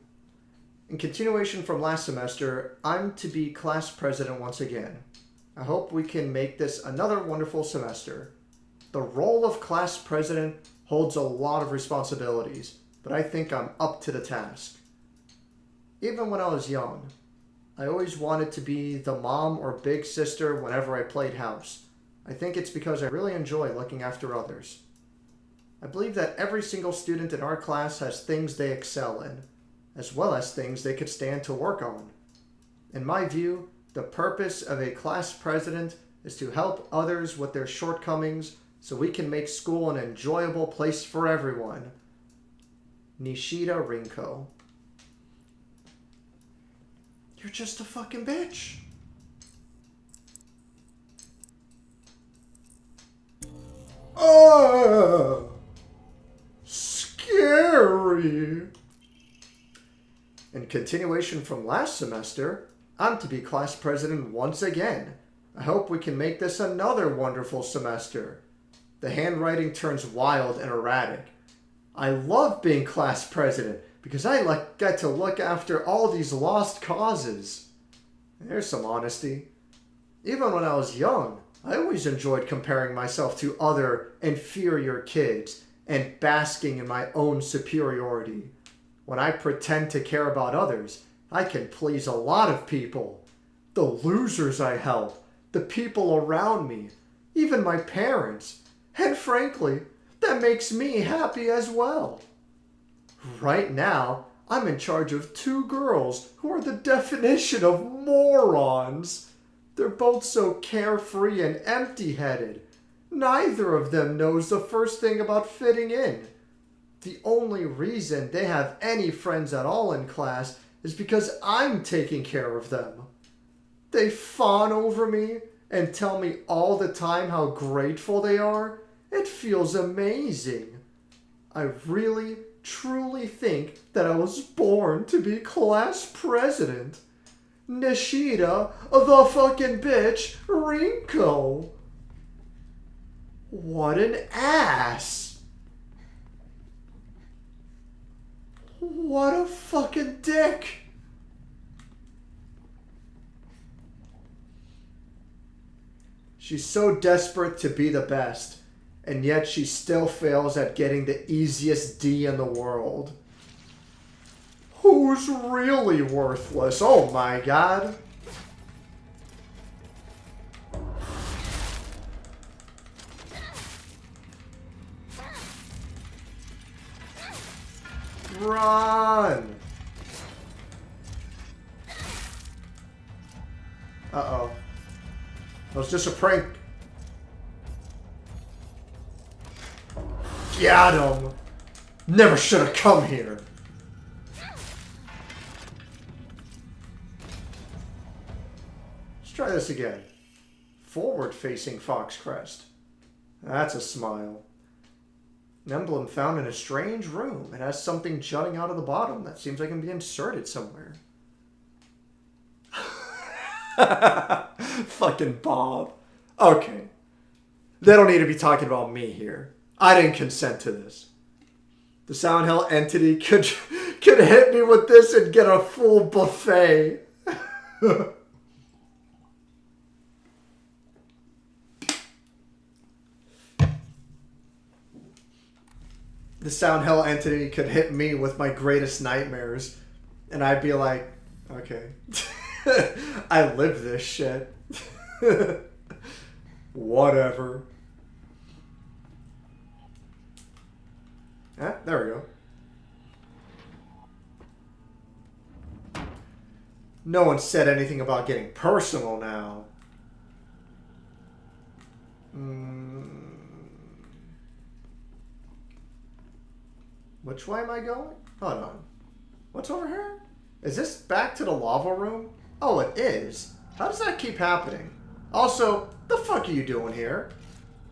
In continuation from last semester, I'm to be class president once again. I hope we can make this another wonderful semester. The role of class president holds a lot of responsibilities, but I think I'm up to the task. Even when I was young, I always wanted to be the mom or big sister whenever I played house. I think it's because I really enjoy looking after others. I believe that every single student in our class has things they excel in, as well as things they could stand to work on. In my view, the purpose of a class president is to help others with their shortcomings so we can make school an enjoyable place for everyone. Nishida Rinko. You're just a fucking bitch. Oh, scary. In continuation from last semester, I'm to be class president once again. I hope we can make this another wonderful semester. The handwriting turns wild and erratic. I love being class president because I get to look after all these lost causes. There's some honesty. Even when I was young, I always enjoyed comparing myself to other inferior kids and basking in my own superiority. When I pretend to care about others, I can please a lot of people. The losers I help, the people around me, even my parents. And frankly, that makes me happy as well. Right now, I'm in charge of 2 girls who are the definition of morons. They're both so carefree and empty-headed. Neither of them knows the first thing about fitting in. The only reason they have any friends at all in class is because I'm taking care of them. They fawn over me and tell me all the time how grateful they are. It feels amazing. I really, truly think that I was born to be class president. Nishida, the fucking bitch, Rinko. What an ass! What a fucking dick! She's so desperate to be the best, and yet she still fails at getting the easiest D in the world. Who's really worthless? Oh my god. Run! Uh-oh. That was just a prank. Got him! Never should have come here. Let's try this again. Forward-facing fox crest. That's a smile. An emblem found in a strange room. It has something jutting out of the bottom that seems like it can be inserted somewhere. Fucking Bob. Okay. They don't need to be talking about me here. I didn't consent to this. The sound hell entity could hit me with this and get a full buffet. The sound hell entity could hit me with my greatest nightmares, and I'd be like, okay. I live this shit. Whatever. Ah, there we go. No one said anything about getting personal now. Which way am I going? Hold on. What's over here? Is this back to the lava room? Oh, it is. How does that keep happening? Also, the fuck are you doing here?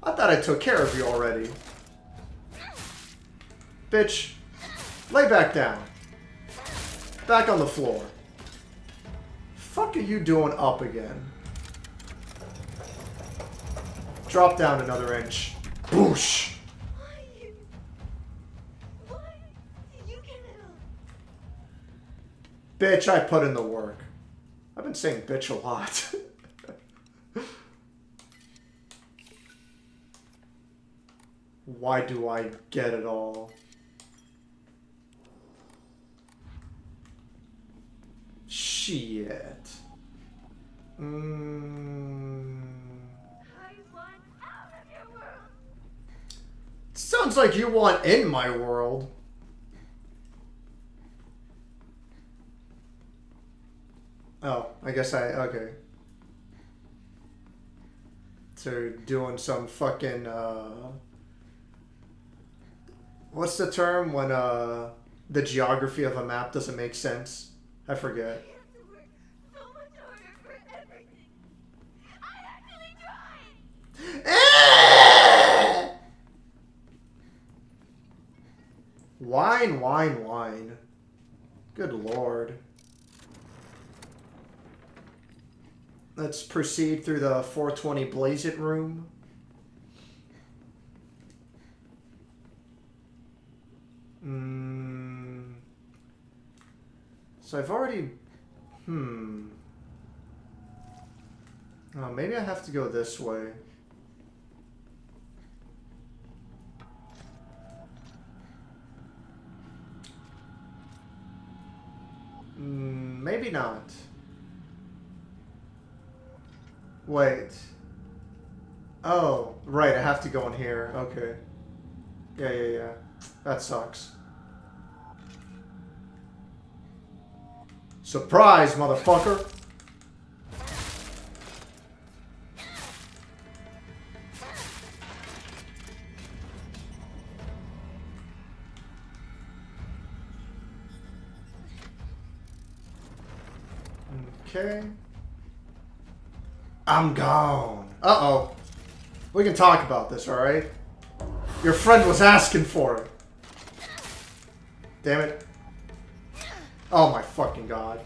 I thought I took care of you already. Bitch, lay back down. Back on the floor. Fuck are you doing up again? Drop down another inch. Boosh! Why did you get it up? Bitch, I put in the work. I've been saying bitch a lot. Why do I get it all? Shit. I want out of your world. Sounds like you want in my world. Oh, I guess okay. So doing some fucking, what's the term when, the geography of a map doesn't make sense? I forget. You have to work so much harder for everything. I actually tried. Wine, wine, wine. Good lord. Let's proceed through the 420 Blaze It room. So I've already... Oh, maybe I have to go this way. Maybe not. Wait. Oh, right, I have to go in here. Okay. Yeah. That sucks. Surprise, motherfucker! Okay. I'm gone. Uh-oh. We can talk about this, alright? Your friend was asking for it. Damn it. Oh my fucking god.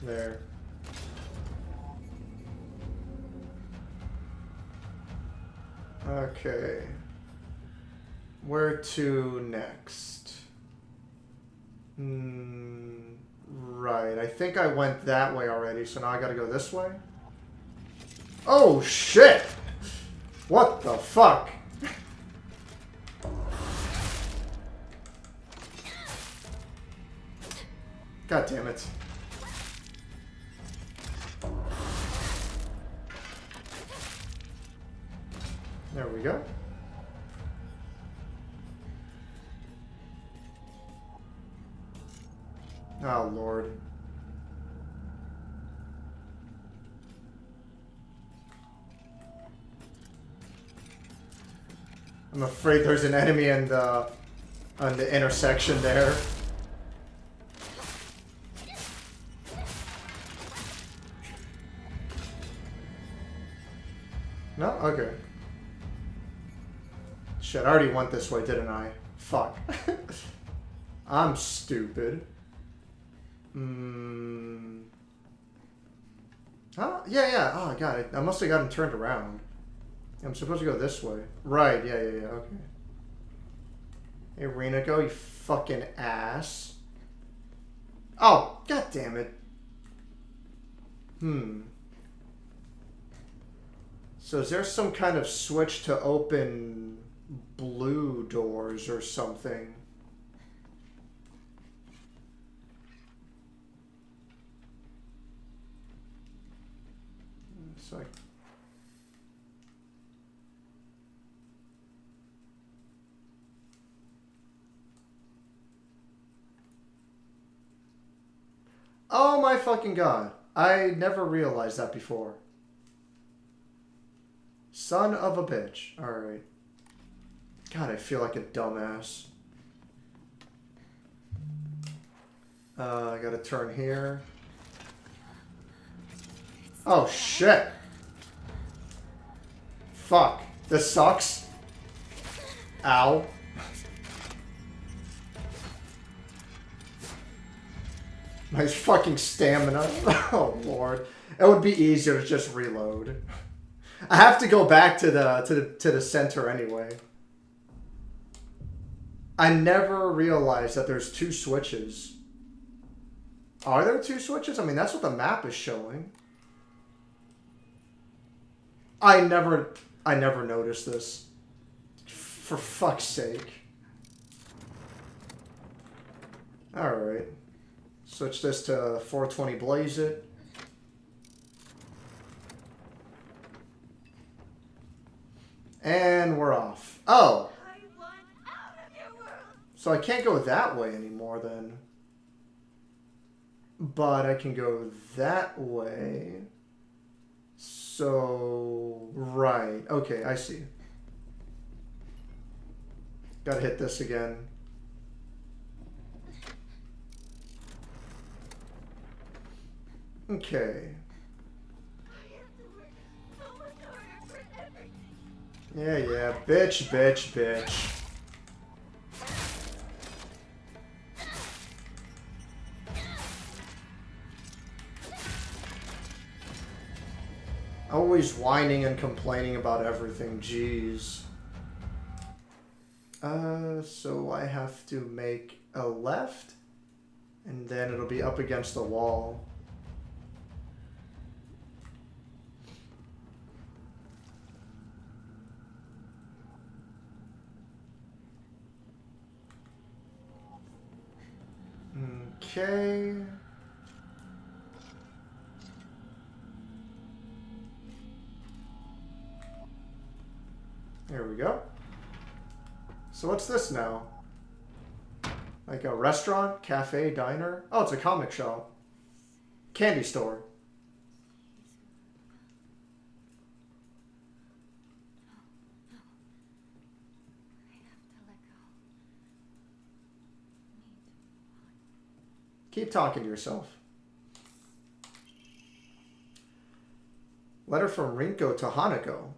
There. Okay. Where to next? Right. I think I went that way already, so now I gotta go this way. Oh, shit! What the fuck? God damn it. There we go. Oh, Lord. I'm afraid there's an enemy on the intersection there. No? Okay. Shit, I already went this way, didn't I? Fuck. I'm stupid. Huh? Yeah. Oh, God. I must have gotten turned around. I'm supposed to go this way. Right, yeah. Okay. Hey, Rinako, you fucking ass. Oh, God damn it. So is there some kind of switch to open blue doors or something? It's like... Oh my fucking God. I never realized that before. Son of a bitch. Alright. God, I feel like a dumbass. I gotta turn here. Oh, shit. Fuck. This sucks. Ow. My fucking stamina. Oh, Lord. It would be easier to just reload. I have to go back to the center anyway. I never realized that there's two switches. Are there two switches? I mean, that's what the map is showing. I never noticed this. For fuck's sake. Alright. Switch this to 420 Blaze It. And we're off. Oh! I want out of your world. So I can't go that way anymore then. But I can go that way. So... Right. Okay, I see. Gotta hit this again. Okay. I have to work so much harder for everything. Yeah. Bitch. Always whining and complaining about everything. Jeez. So I have to make a left, and then it'll be up against the wall. Okay. There we go. So what's this now? Like a restaurant, cafe, diner? Oh, it's a comic shop. Candy store. Keep talking to yourself. Letter from Rinko to Hanako.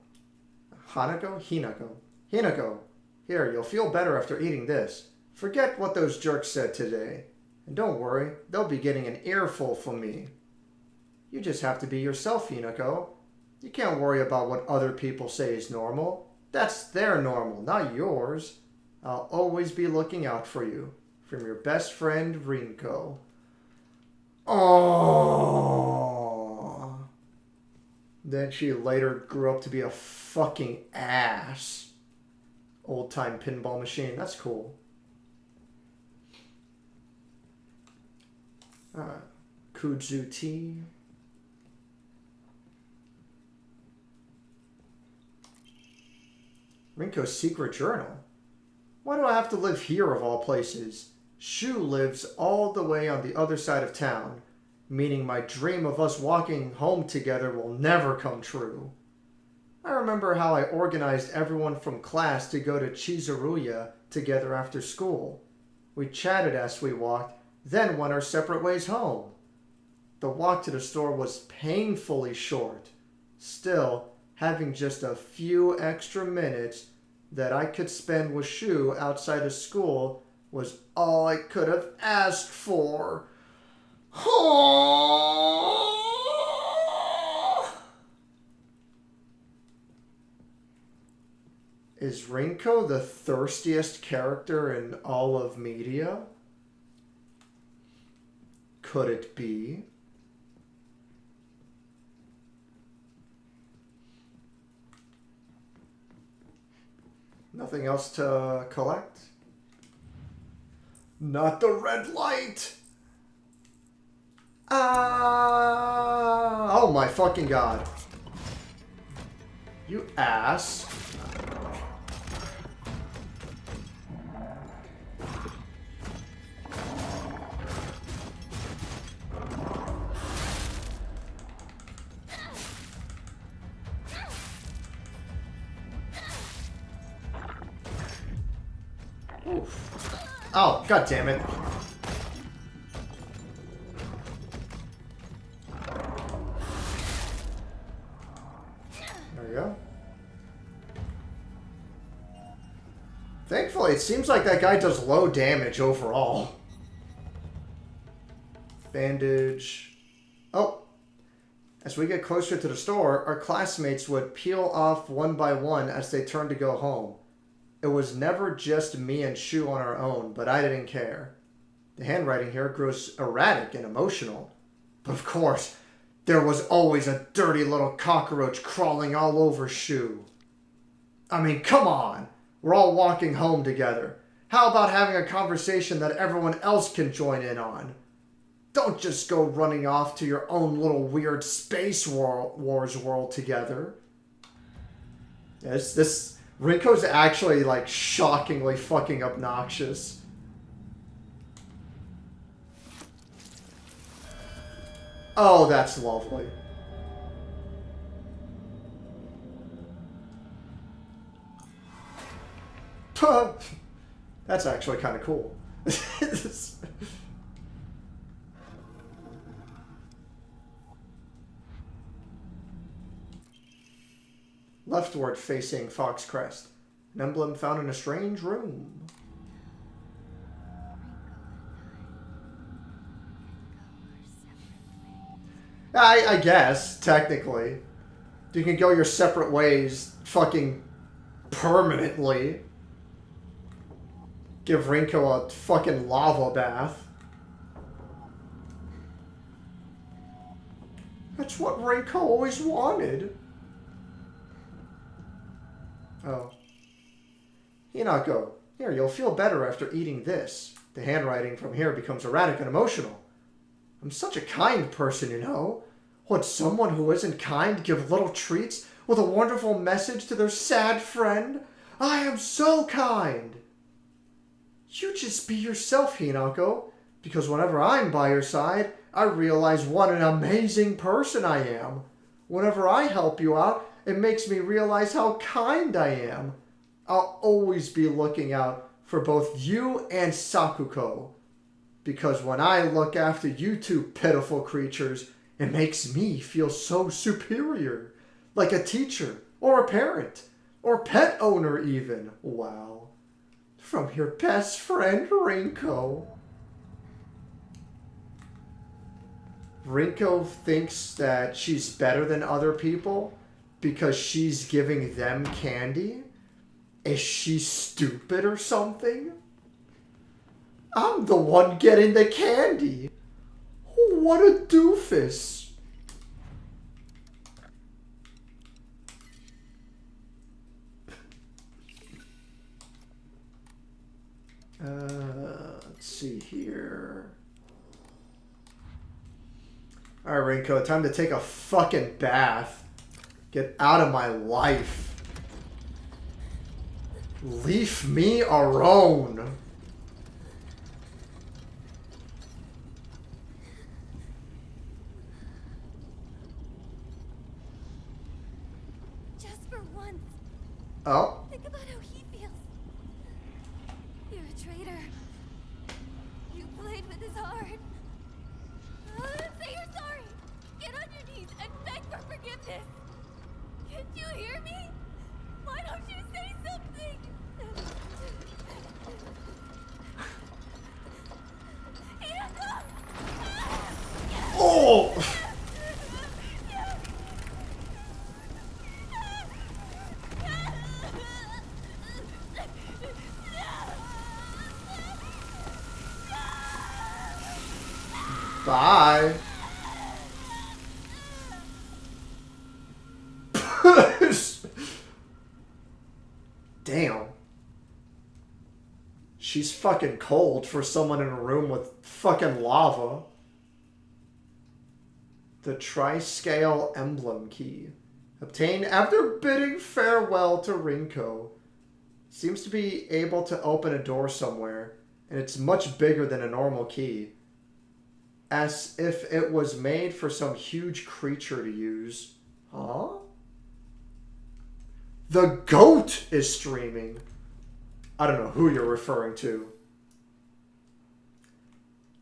Hanako? Hinako. Hinako. Here, you'll feel better after eating this. Forget what those jerks said today. And don't worry, they'll be getting an earful from me. You just have to be yourself, Hinako. You can't worry about what other people say is normal. That's their normal, not yours. I'll always be looking out for you. From your best friend, Rinko. Oh. Then she later grew up to be a fucking ass. Old-time pinball machine. That's cool. Kudzu tea. Rinko's secret journal. Why do I have to live here of all places? Shu lives all the way on the other side of town, meaning my dream of us walking home together will never come true. I remember how I organized everyone from class to go to Chizuruya together after school. We chatted as we walked, then went our separate ways home. The walk to the store was painfully short. Still, having just a few extra minutes that I could spend with Shu outside of school was all I could have asked for. Is Rinko the thirstiest character in all of media? Could it be? Nothing else to collect? Not the red light! Oh my fucking god. You ass. Oof. Oh, god damn it. There you go. Thankfully, it seems like that guy does low damage overall. Bandage. Oh. As we get closer to the store, our classmates would peel off one by one as they turned to go home. It was never just me and Shu on our own, but I didn't care. The handwriting here grows erratic and emotional. But of course, there was always a dirty little cockroach crawling all over Shu. I mean, come on! We're all walking home together. How about having a conversation that everyone else can join in on? Don't just go running off to your own little weird Space Wars world together. This Rinko's actually, like, shockingly fucking obnoxious. Oh, that's lovely. That's actually kind of cool. Leftward facing Fox Crest. An emblem found in a strange room. I guess, technically. You can go your separate ways fucking permanently. Give Rinko a fucking lava bath. That's what Rinko always wanted. Oh. Hinako, here, you'll feel better after eating this. The handwriting from here becomes erratic and emotional. I'm such a kind person, you know. Would someone who isn't kind give little treats with a wonderful message to their sad friend? I am so kind. You just be yourself, Hinako, because whenever I'm by your side, I realize what an amazing person I am. Whenever I help you out, it makes me realize how kind I am. I'll always be looking out for both you and Sakuko. Because when I look after you two pitiful creatures, it makes me feel so superior. Like a teacher, or a parent, or pet owner even. Wow. From your best friend, Rinko. Rinko thinks that she's better than other people because she's giving them candy. Is she stupid or something? I'm the one getting the candy. What a doofus. Let's see here. Alright, Rinko, time to take a fucking bath. Get out of my life. Leave me alone. Just for once, Oh. think about how he feels. You're a traitor. You played with his heart. Say you're sorry. Get on your knees and beg for forgiveness. Can't you hear me? Why don't you say something? Oh! Bye. Damn. She's fucking cold for someone in a room with fucking lava. The Tri-Scale Emblem Key. Obtained after bidding farewell to Rinko. Seems to be able to open a door somewhere, and it's much bigger than a normal key. As if it was made for some huge creature to use. Huh? The goat is streaming. I don't know who you're referring to.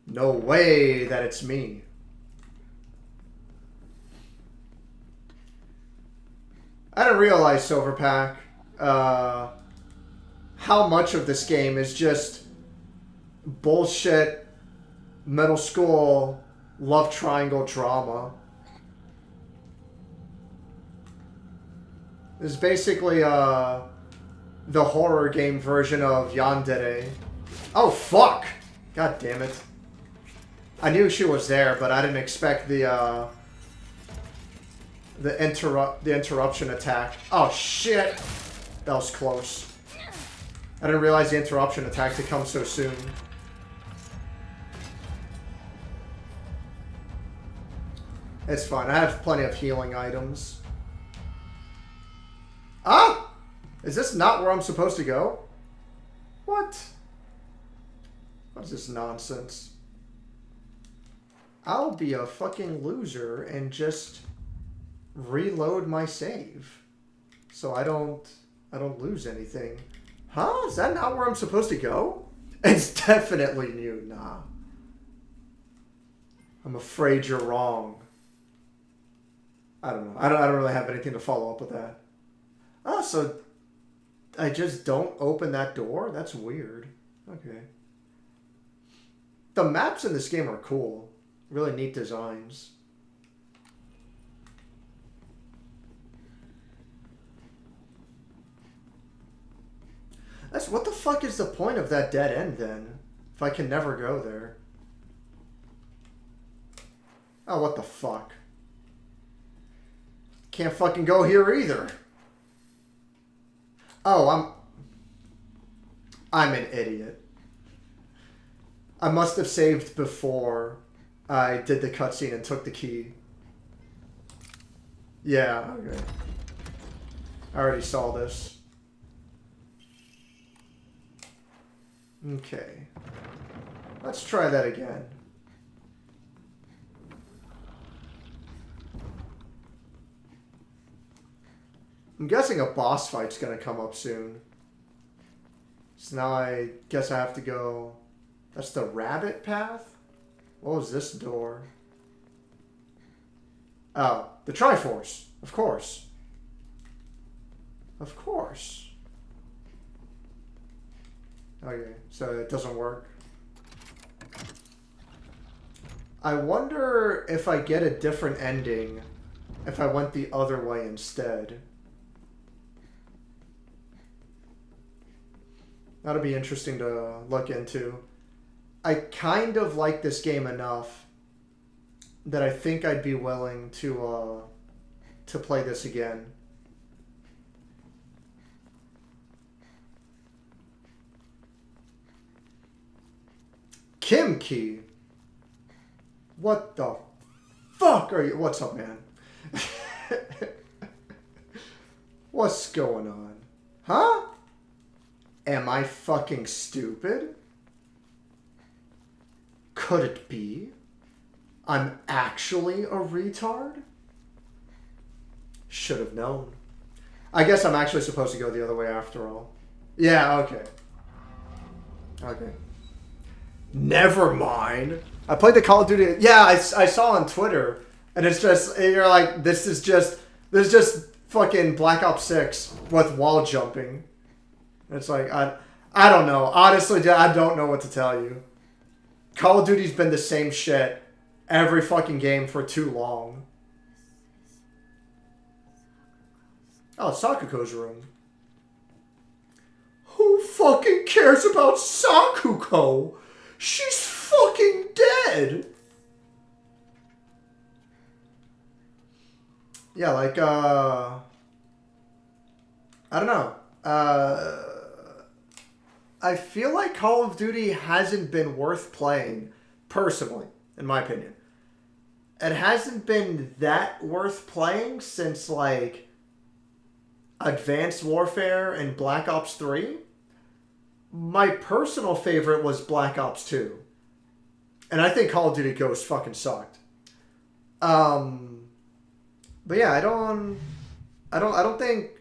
No way that it's me. I didn't realize, Silverpack, how much of this game is just bullshit middle school love triangle drama. This is basically the horror game version of Yandere. Oh fuck! God damn it. I knew she was there, but I didn't expect the interruption attack. Oh shit! That was close. I didn't realize the interruption attack to come so soon. It's fine. I have plenty of healing items. Ah! Is this not where I'm supposed to go? What? What is this nonsense? I'll be a fucking loser and just reload my save. So I don't lose anything. Huh? Is that not where I'm supposed to go? It's definitely new. Nah. I'm afraid you're wrong. I don't know. I don't really have anything to follow up with that. Oh, so I just don't open that door? That's weird. Okay. The maps in this game are cool. Really neat designs. What the fuck is the point of that dead end then? If I can never go there. Oh, what the fuck? Can't fucking go here either. Oh, I'm an idiot. I must have saved before I did the cutscene and took the key. Yeah, okay. I already saw this. Okay. Let's try that again. I'm guessing a boss fight's gonna come up soon. So now I guess I have to go... That's the rabbit path? What was this door? Oh, the Triforce. Of course. Of course. Okay, so it doesn't work. I wonder if I get a different ending if I went the other way instead. That'll be interesting to look into. I kind of like this game enough that I think I'd be willing to play this again. Kimkey? What the fuck are you? What's up, man? What's going on? Huh? Am I fucking stupid? Could it be? I'm actually a retard? Should have known. I guess I'm actually supposed to go the other way after all. Yeah, okay. Okay. Never mind. I played the Call of Duty. Yeah, I saw on Twitter, and it's just, you're like, this is just fucking Black Ops 6 with wall jumping. It's like, I don't know. Honestly, I don't know what to tell you. Call of Duty's been the same shit every fucking game for too long. Oh, Sakuko's room. Who fucking cares about Sakuko? She's fucking dead. Yeah, like, I don't know. I feel like Call of Duty hasn't been worth playing, personally, in my opinion. It hasn't been that worth playing since, like, Advanced Warfare and Black Ops 3. My personal favorite was Black Ops 2. And I think Call of Duty Ghosts fucking sucked. But yeah, I don't think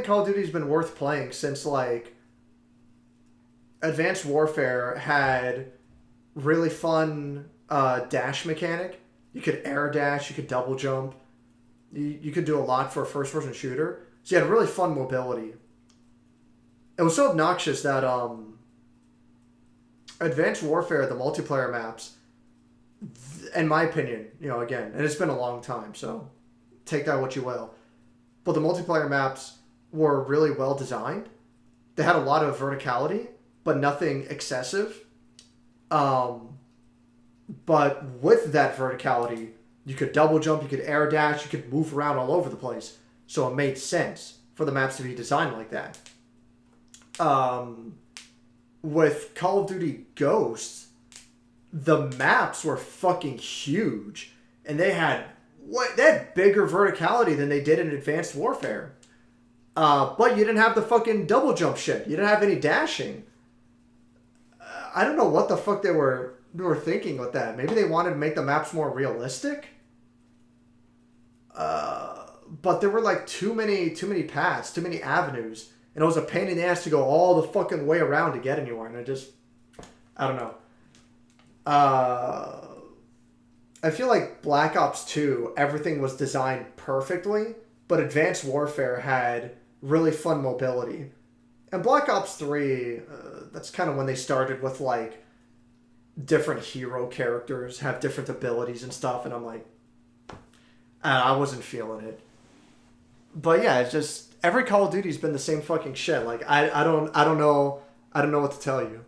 Call of Duty's been worth playing since, like, Advanced Warfare had really fun dash mechanic. You could air dash, you could double jump. You could do a lot for a first-person shooter. So you had really fun mobility. It was so obnoxious that Advanced Warfare, the multiplayer maps, in my opinion, you know, again, and it's been a long time, so take that what you will. But the multiplayer maps were really well designed. They had a lot of verticality, but nothing excessive. But with that verticality, you could double jump, you could air dash, you could move around all over the place. So it made sense for the maps to be designed like that. With Call of Duty Ghosts, the maps were fucking huge. And they had bigger verticality than they did in Advanced Warfare. But you didn't have the fucking double jump shit. You didn't have any dashing. I don't know what the fuck they were thinking with that. Maybe they wanted to make the maps more realistic. But there were like too many paths, too many avenues. And it was a pain in the ass to go all the fucking way around to get anywhere. And I don't know. I feel like Black Ops 2, everything was designed perfectly. But Advanced Warfare had really fun mobility. And Black Ops 3, that's kind of when they started with, like, different hero characters, have different abilities and stuff, and I'm like, I wasn't feeling it. But yeah, it's just, every Call of Duty's been the same fucking shit. Like, I don't know what to tell you.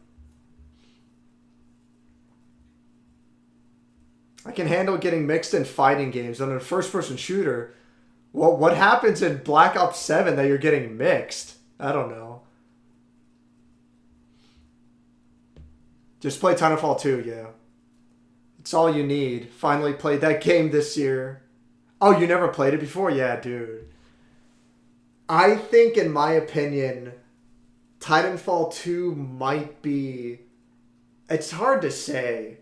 I can handle getting mixed in fighting games. On a first-person shooter, well, what happens in Black Ops 7 that you're getting mixed? I don't know. Just play Titanfall 2, yeah. It's all you need. Finally played that game this year. Oh, you never played it before? Yeah, dude. I think, in my opinion, Titanfall 2 might be... It's hard to say,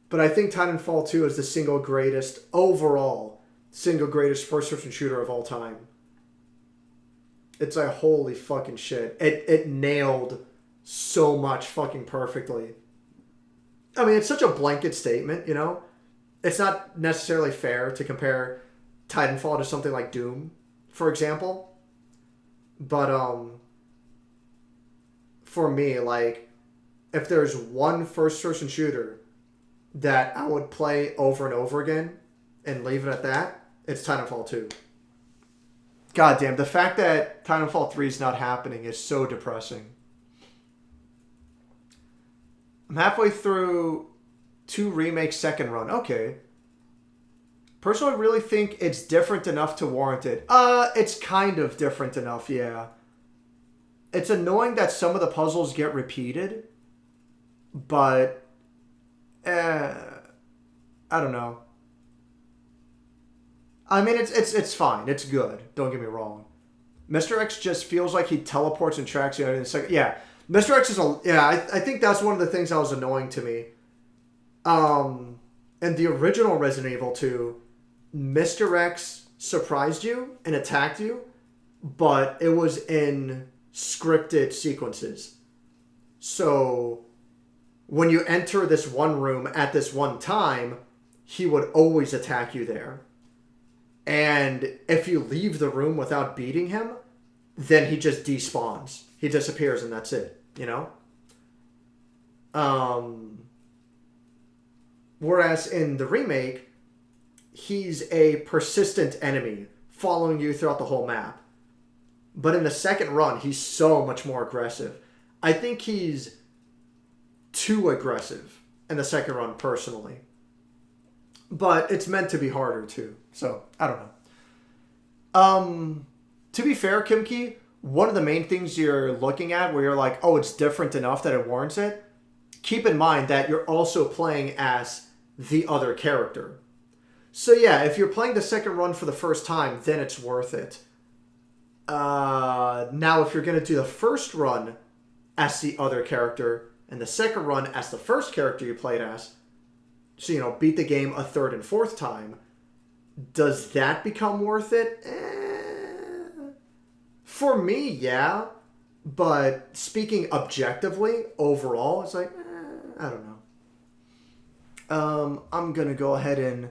but I think Titanfall 2 is the single greatest first-person shooter of all time. It's a holy fucking shit. It nailed so much fucking perfectly. I mean, it's such a blanket statement, you know? It's not necessarily fair to compare Titanfall to something like Doom, for example. But, for me, like, if there's one first-person shooter that I would play over and over again and leave it at that, it's Titanfall 2. God damn, the fact that Titanfall 3 is not happening is so depressing. I'm halfway through 2 remakes second run. Okay. Personally, I really think it's different enough to warrant it. It's kind of different enough, yeah. It's annoying that some of the puzzles get repeated, but I don't know. I mean, it's fine. It's good. Don't get me wrong. Mr. X just feels like he teleports and tracks you in a second. Yeah, Mr. X is a... Yeah, I think that's one of the things that was annoying to me. In the original Resident Evil 2, Mr. X surprised you and attacked you, but it was in scripted sequences. So when you enter this one room at this one time, he would always attack you there. And if you leave the room without beating him, then he just despawns. He disappears and that's it, you know? Whereas in the remake, he's a persistent enemy following you throughout the whole map. But in the second run, he's so much more aggressive. I think he's too aggressive in the second run, personally. But it's meant to be harder, too. So, I don't know. To be fair, Kimki, one of the main things you're looking at where you're like, oh, it's different enough that it warrants it, keep in mind that you're also playing as the other character. So, yeah, if you're playing the second run for the first time, then it's worth it. Now, if you're going to do the first run as the other character and the second run as the first character you played as, so, you know, beat the game a third and fourth time, does that become worth it? For me, yeah. But speaking objectively, overall, it's like, I don't know. I'm going to go ahead and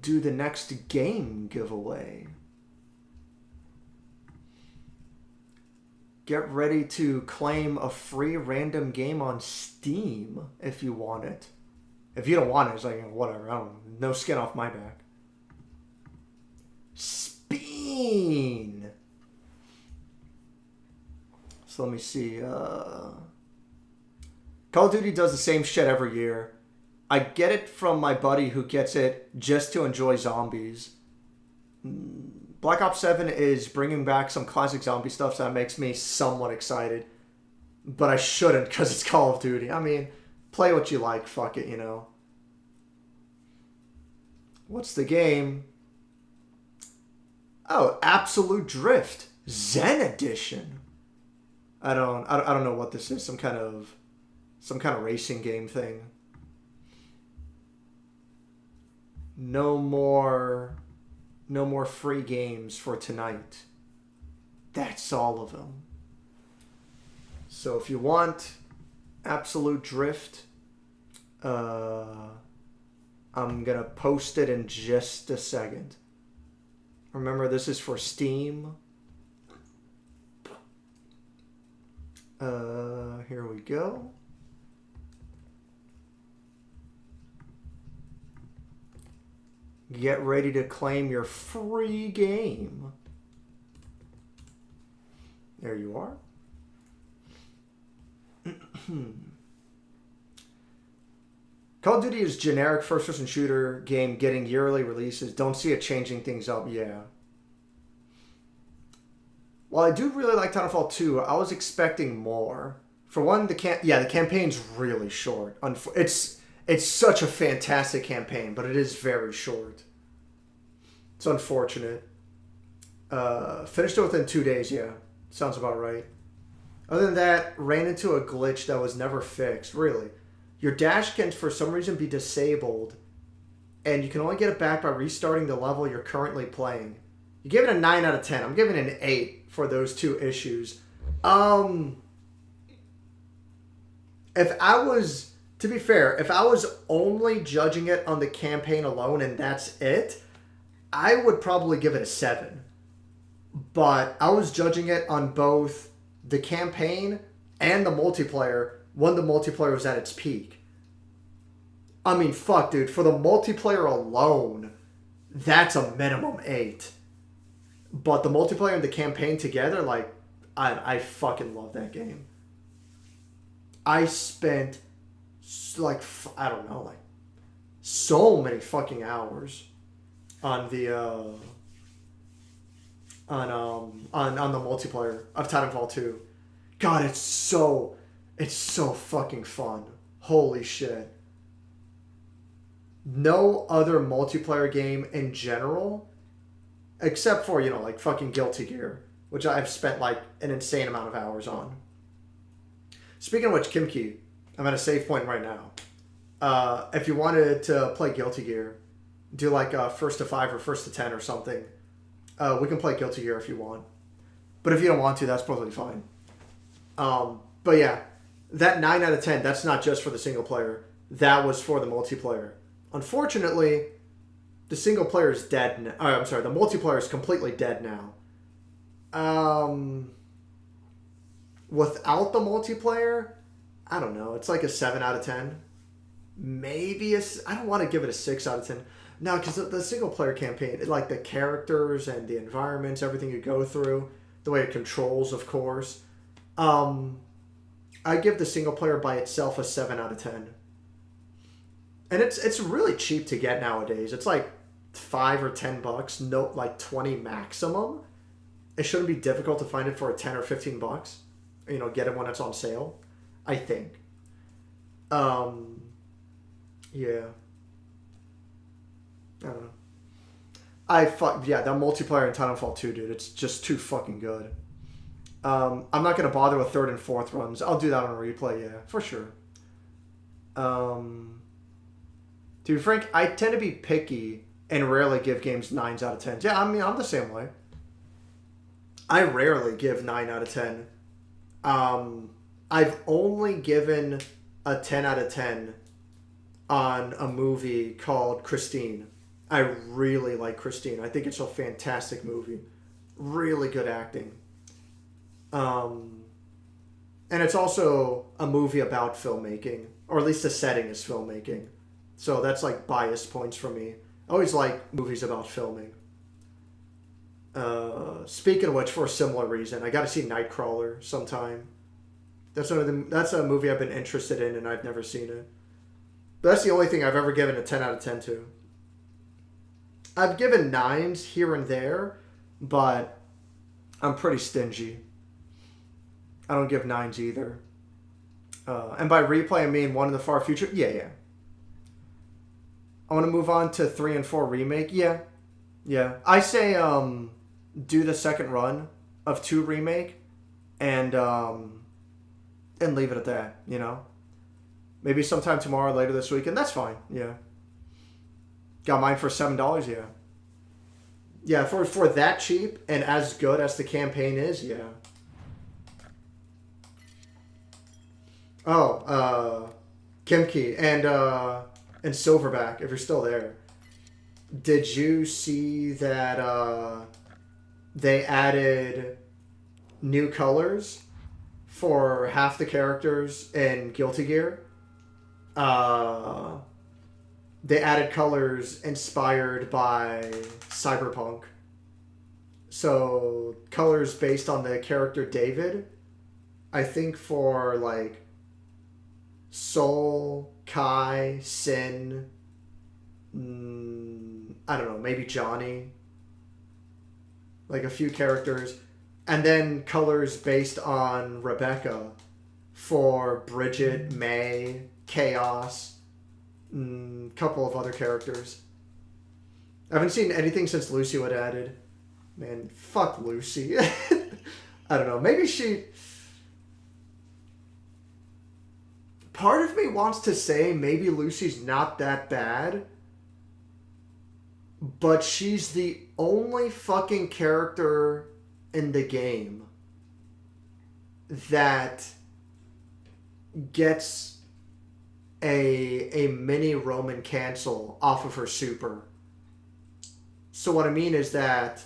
do the next game giveaway. Get ready to claim a free random game on Steam if you want it. If you don't want it, it's like, whatever. I don't know. No skin off my back. Speen! So let me see. Call of Duty does the same shit every year. I get it from my buddy who gets it just to enjoy zombies. Black Ops 7 is bringing back some classic zombie stuff, so that makes me somewhat excited. But I shouldn't, because it's Call of Duty. I mean, play what you like, fuck it, you know. What's the game? Oh, Absolute Drift. Zen Edition. I don't know what this is. Some kind of racing game thing. No more free games for tonight. That's all of them. So if you want Absolute Drift, I'm gonna post it in just a second. Remember, this is for Steam. Here we go. Get ready to claim your free game. There you are. Call of Duty is generic first-person shooter game getting yearly releases. Don't see it changing things up, yeah. While I do really like Titanfall 2, I was expecting more. For one, the campaign's really short. It's such a fantastic campaign, but it is very short. It's unfortunate. Finished it within 2 days, yeah. Sounds about right. Other than that, ran into a glitch that was never fixed, really. Your dash can, for some reason, be disabled, and you can only get it back by restarting the level you're currently playing. You give it a 9 out of 10. I'm giving it an 8 for those two issues. If I was, to be fair, if I was only judging it on the campaign alone and that's it, I would probably give it a 7. But I was judging it on both the campaign and the multiplayer when the multiplayer was at its peak. I mean, fuck, dude. For the multiplayer alone, that's a minimum 8. But the multiplayer and the campaign together, like, I fucking love that game. I spent like I don't know, like so many fucking hours on the on the multiplayer of Titanfall 2. God, it's so fucking fun. Holy shit. No other multiplayer game in general, except for, you know, like fucking Guilty Gear, which I've spent like an insane amount of hours on. Speaking of which, Kimki, I'm at a save point right now. If you wanted to play Guilty Gear, do like first to 5 or first to 10 or something, we can play Guilty Gear if you want. But if you don't want to, that's perfectly fine. But yeah, that 9 out of 10, that's not just for the single player. That was for the multiplayer. Unfortunately, the single player is dead now. I'm sorry, the multiplayer is completely dead now. Without the multiplayer, I don't know. It's like a 7 out of 10. Maybe I don't want to give it a 6 out of 10. No, because the single player campaign, like the characters and the environments, everything you go through, the way it controls, of course. I give the single player by itself a 7 out of 10. And it's really cheap to get nowadays. It's like $5 or $10, no, like 20 maximum. It shouldn't be difficult to find it for 10 or $15. You know, get it when it's on sale, I think. Yeah. I don't know. Yeah, that multiplayer in Titanfall 2, dude, it's just too fucking good. I'm not going to bother with 3rd and 4th runs. I'll do that on a replay, yeah, for sure. To be frank, I tend to be picky and rarely give games 9s out of 10s. Yeah, I mean, I'm the same way. I rarely give 9 out of 10. I've only given a 10 out of 10 on a movie called Christine. I really like Christine. I think it's a fantastic movie. Really good acting. And it's also a movie about filmmaking, or at least the setting is filmmaking. So that's like bias points for me. I always like movies about filming. Speaking of which, for a similar reason, I got to see Nightcrawler sometime. That's a movie I've been interested in, and I've never seen it. But that's the only thing I've ever given a 10 out of 10 to. I've given 9s here and there, but I'm pretty stingy. I don't give 9s either. And by replay, I mean one in the far future. Yeah. I want to move on to 3 and 4 remake. Yeah. I say do the second run of 2 remake and leave it at that, you know? Maybe sometime tomorrow, later this week, and that's fine, yeah. Got mine for $7, yeah. Yeah, for that cheap and as good as the campaign is, yeah. Oh, Kimki and Silverback, if you're still there. Did you see that they added new colors for half the characters in Guilty Gear? They added colors inspired by Cyberpunk. So, colors based on the character David. I think for, like, Soul, Kai, Sin, I don't know, maybe Johnny. Like, a few characters. And then colors based on Rebecca for Bridget, May, Chaos, couple of other characters. I haven't seen anything since Lucy was added. Man, fuck Lucy. I don't know. Maybe she... Part of me wants to say maybe Lucy's not that bad, but she's the only fucking character in the game that gets a mini Roman cancel off of her super. So what I mean is that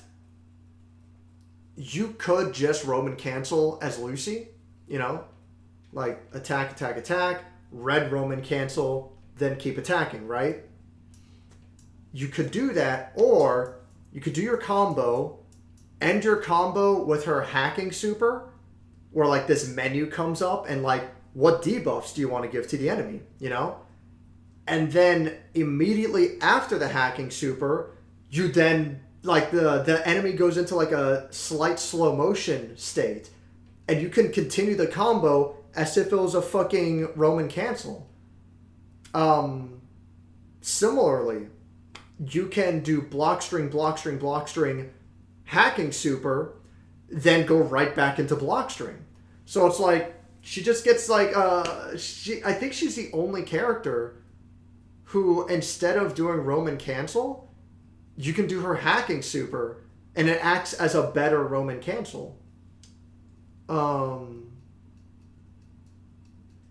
you could just Roman cancel as Lucy, you know? Like, attack, red Roman cancel, then keep attacking, right? You could do that, or you could do your combo, end your combo with her hacking super, where, like, this menu comes up, and, like, what debuffs do you want to give to the enemy, you know? And then immediately after the hacking super, you then, like, the enemy goes into like a slight slow motion state. And you can continue the combo as if it was a fucking Roman cancel. Similarly, you can do block string, hacking super, then go right back into block string. So it's like, she just gets like, I think she's the only character who, instead of doing Roman cancel, you can do her hacking super, and it acts as a better Roman cancel.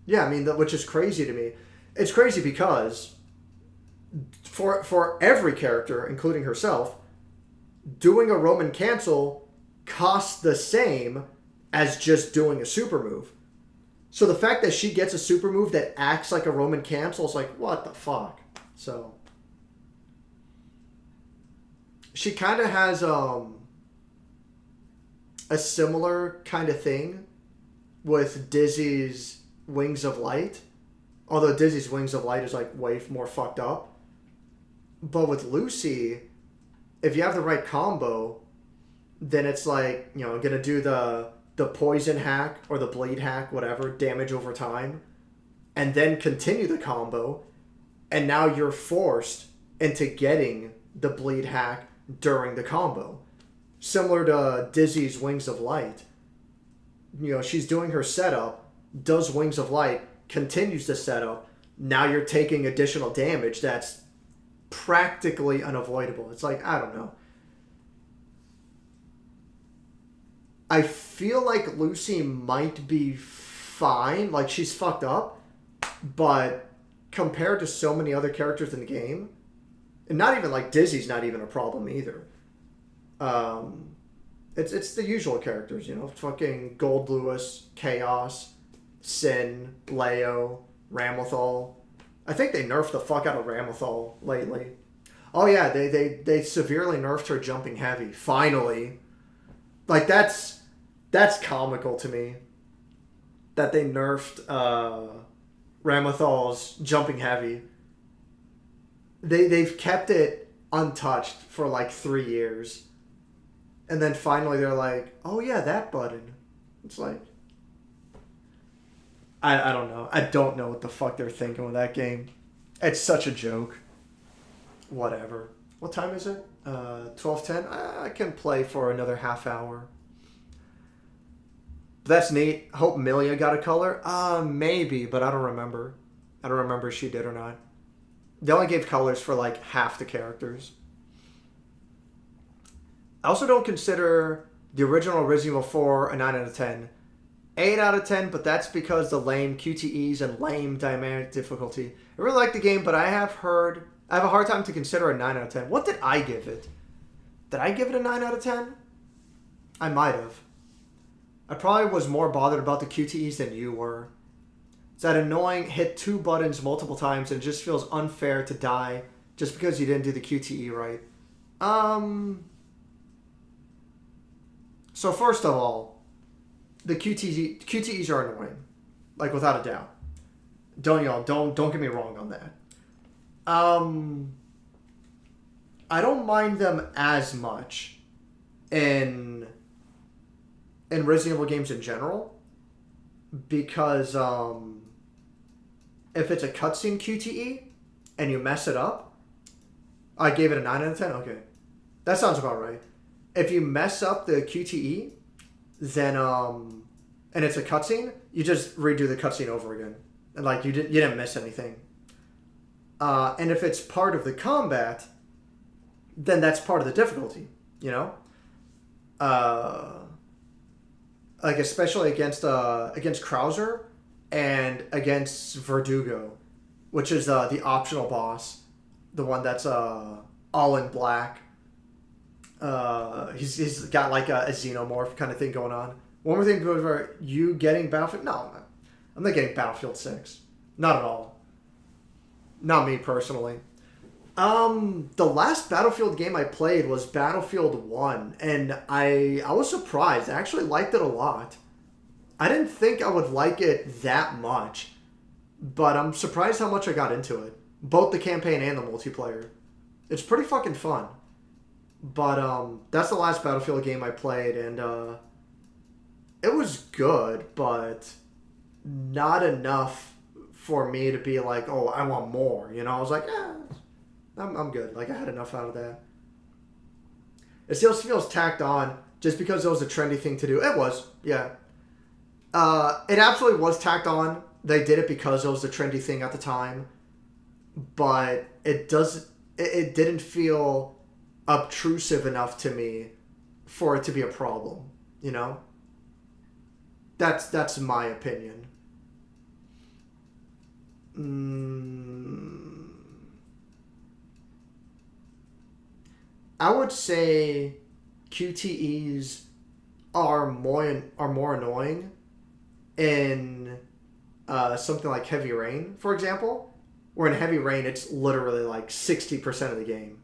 Yeah, I mean, which is crazy to me. It's crazy because for every character, including herself, doing a Roman cancel costs the same as just doing a super move. So the fact that she gets a super move that acts like a Roman cancel is like, what the fuck? So she kind of has a similar kind of thing with Dizzy's Wings of Light. Although Dizzy's Wings of Light is like way more fucked up. But with Lucy, if you have the right combo, then it's like, you know, gonna do the poison hack or the bleed hack, whatever, damage over time, and then continue the combo, and now you're forced into getting the bleed hack during the combo. Similar to Dizzy's Wings of Light. You know, she's doing her setup, does Wings of Light, continues the setup, now you're taking additional damage that's practically unavoidable. It's like, I don't know. I feel like Lucy might be fine. Like, she's fucked up. But compared to so many other characters in the game, and not even, like, Dizzy's not even a problem either. It's the usual characters, you know? Fucking Gold Lewis, Chaos, Sin, Leo, Ramlethal. I think they nerfed the fuck out of Ramlethal lately. Oh yeah, they severely nerfed her jumping heavy. Finally. Like, that's comical to me. That they nerfed Ramathal's jumping heavy. They've kept it untouched for like 3 years. And then finally they're like, oh yeah, that button. It's like, I don't know. I don't know what the fuck they're thinking with that game. It's such a joke. Whatever. What time is it? 12:10? I can play for another half hour. That's neat. Hope Milia got a color. Maybe, but I don't remember. I don't remember if she did or not. They only gave colors for like half the characters. I also don't consider the original Resident Evil 4 a 9 out of 10. 8 out of 10, but that's because the lame QTEs and lame dynamic difficulty. I really like the game, but I have a hard time to consider a 9 out of 10. What did I give it? Did I give it a 9 out of 10? I might have. I probably was more bothered about the QTEs than you were. It's that annoying hit 2 buttons multiple times and it just feels unfair to die just because you didn't do the QTE right. So first of all, the QTEs are annoying. Like, without a doubt. Don't get me wrong on that. I don't mind them as much in Resident Evil games in general, because if it's a cutscene QTE and you mess it up, I gave it a 9 out of 10? Okay. That sounds about right. If you mess up the QTE, then, and it's a cutscene, you just redo the cutscene over again. And, like, you didn't miss anything. And if it's part of the combat, then that's part of the difficulty, you know? Like, especially against Krauser and against Verdugo, which is the optional boss, the one that's all in black. He's got like a xenomorph kind of thing going on. One more thing, are you getting Battlefield? No, I'm not getting Battlefield 6. Not at all. Not me personally. The last Battlefield game I played was Battlefield 1, and I was surprised. I actually liked it a lot. I didn't think I would like it that much, but I'm surprised how much I got into it. Both the campaign and the multiplayer. It's pretty fucking fun. But that's the last Battlefield game I played, and it was good, but not enough for me to be like, oh, I want more. You know, I was like, I'm good. Like, I had enough out of that. It still feels tacked on just because it was a trendy thing to do. It was, yeah. It absolutely was tacked on. They did it because it was a trendy thing at the time. But it didn't feel obtrusive enough to me for it to be a problem, you know? That's my opinion. I would say QTEs are more annoying in something like Heavy Rain, for example. Where in Heavy Rain, it's literally like 60% of the game.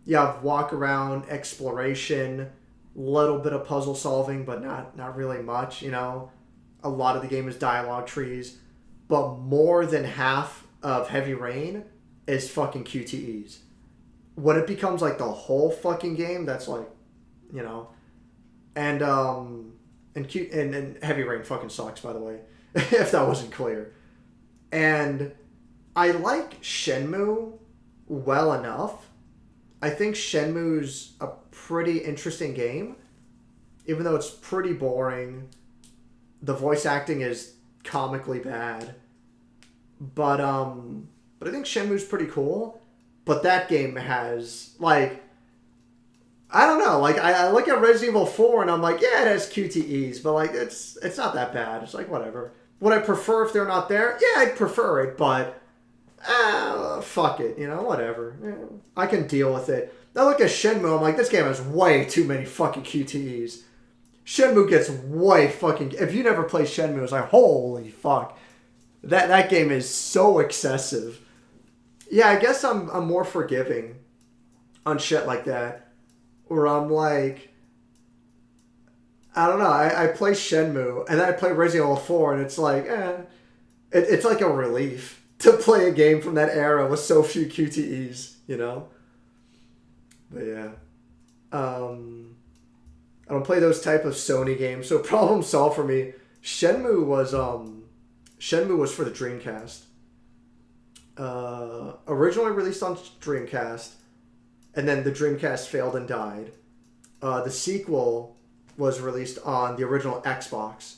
You have walk around, exploration, little bit of puzzle solving, but not really much, you know. A lot of the game is dialogue trees. But more than half of Heavy Rain is fucking QTEs. When it becomes like the whole fucking game, that's like, you know. And Heavy Rain fucking sucks, by the way. If that wasn't clear. And I like Shenmue well enough. I think Shenmue's a pretty interesting game. Even though it's pretty boring. The voice acting is comically bad. But I think Shenmue's pretty cool. But that game has, like, I don't know. Like, I look at Resident Evil 4 and I'm like, yeah, it has QTEs. But, like, it's not that bad. It's like, whatever. Would I prefer if they're not there? Yeah, I'd prefer it, but fuck it, you know, whatever. Yeah, I can deal with it. I look at Shenmue, I'm like, this game has way too many fucking QTEs. Shenmue gets way fucking... If you never play Shenmue, it's like, holy fuck. That game is so excessive. Yeah, I guess I'm more forgiving on shit like that. Where I'm like... I don't know, I play Shenmue, and then I play Resident Evil 4, and it's like, it's like a relief to play a game from that era with so few QTEs, you know? But yeah. I don't play those type of Sony games, so problem solved for me. Shenmue was for the Dreamcast. Originally released on Dreamcast, and then the Dreamcast failed and died. The sequel was released on the original Xbox.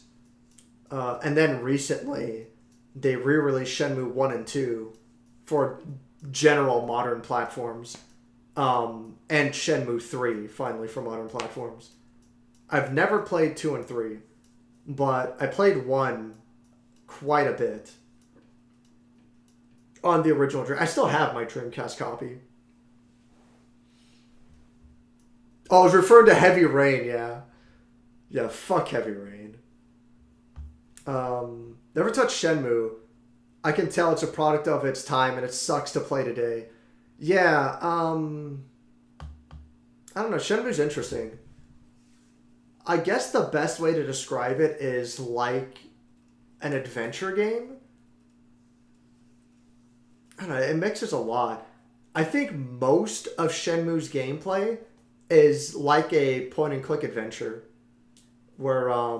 And then recently, they re-released Shenmue 1 and 2 for general modern platforms. And Shenmue 3, finally, for modern platforms. I've never played 2 and 3, but I played 1 quite a bit on the original Dream. I still have my Dreamcast copy. Oh, I was referring to Heavy Rain, yeah. Yeah, fuck Heavy Rain. Never touched Shenmue. I can tell it's a product of its time and it sucks to play today. Yeah, I don't know. Shenmue's interesting. I guess the best way to describe it is like an adventure game. I don't know. It mixes a lot. I think most of Shenmue's gameplay is like a point-and-click adventure. Where a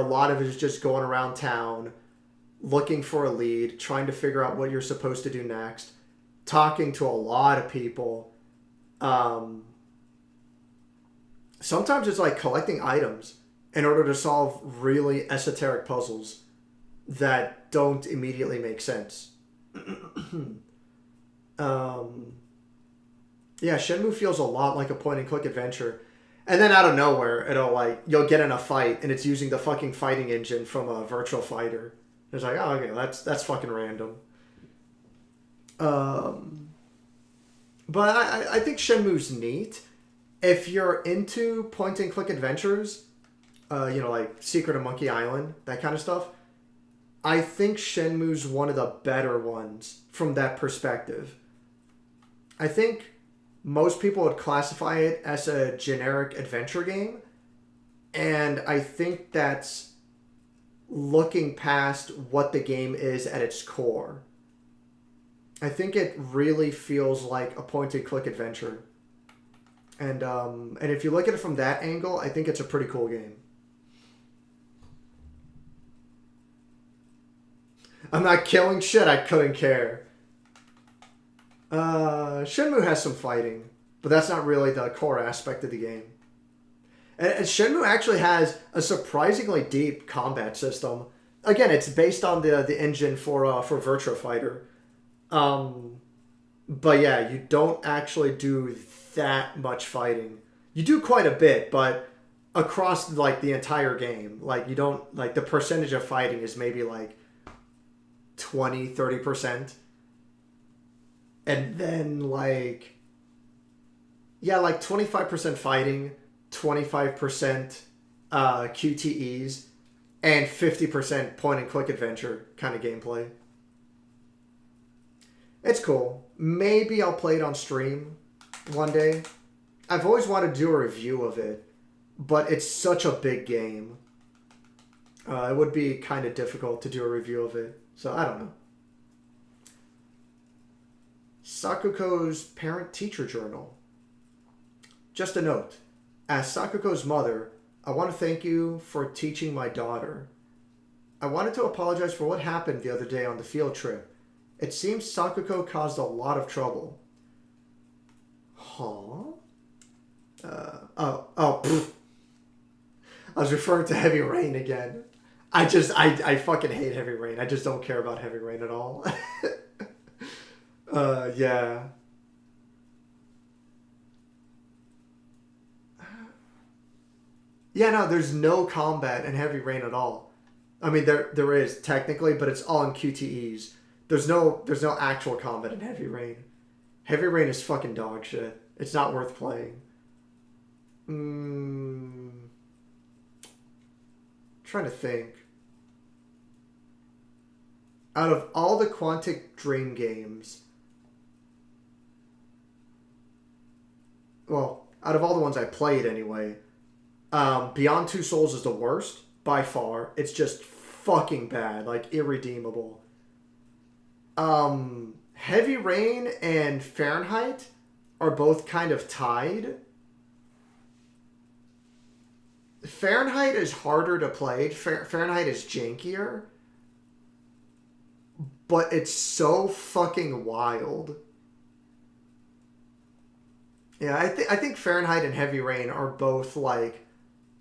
lot of it is just going around town, looking for a lead, trying to figure out what you're supposed to do next, talking to a lot of people. Sometimes it's like collecting items in order to solve really esoteric puzzles that don't immediately make sense. Yeah, Shenmue feels a lot like a point-and-click adventure. And then out of nowhere, you'll get in a fight, and it's using the fucking fighting engine from a Virtual Fighter. It's like, oh, okay, that's fucking random. But I think Shenmue's neat. If you're into point-and-click adventures, like Secret of Monkey Island, that kind of stuff, I think Shenmue's one of the better ones from that perspective. I think most people would classify it as a generic adventure game, And I think that's looking past what the game is at its core. I think it really feels like a point-and-click adventure. And if you look at it from that angle, I think it's a pretty cool game. I'm not killing shit, I couldn't care. Shenmue has some fighting, but that's not really the core aspect of the game. And Shenmue actually has a surprisingly deep combat system. Again, it's based on the engine for Virtua Fighter. But yeah, you don't actually do that much fighting. You do quite a bit, but across like the entire game, like you don't, like the percentage of fighting is maybe like 20-30%. And then like, yeah, like 25% fighting, 25% QTEs, and 50% point-and-click adventure kind of gameplay. It's cool. Maybe I'll play it on stream one day. I've always wanted to do a review of it, but it's such a big game. It would be kind of difficult to do a review of it, so I don't know. Sakuko's parent-teacher journal. Just a note. As Sakuko's mother, I want to thank you for teaching my daughter. I wanted to apologize for what happened the other day on the field trip. It seems Sakuko caused a lot of trouble. Huh? Pfft. I was referring to Heavy Rain again. I fucking hate Heavy Rain. I just don't care about Heavy Rain at all. Yeah. Yeah, no, there's no combat in Heavy Rain at all. I mean, there is technically, but it's all in QTEs. There's no actual combat in Heavy Rain. Heavy Rain is fucking dog shit. It's not worth playing. Trying to think. Out of all the Quantic Dream games, well, out of all the ones I played anyway, Beyond Two Souls is the worst by far. It's just fucking bad, like irredeemable. Heavy Rain and Fahrenheit are both kind of tied. Fahrenheit is harder to play. Fahrenheit is jankier. But it's so fucking wild. Yeah, I think Fahrenheit and Heavy Rain are both like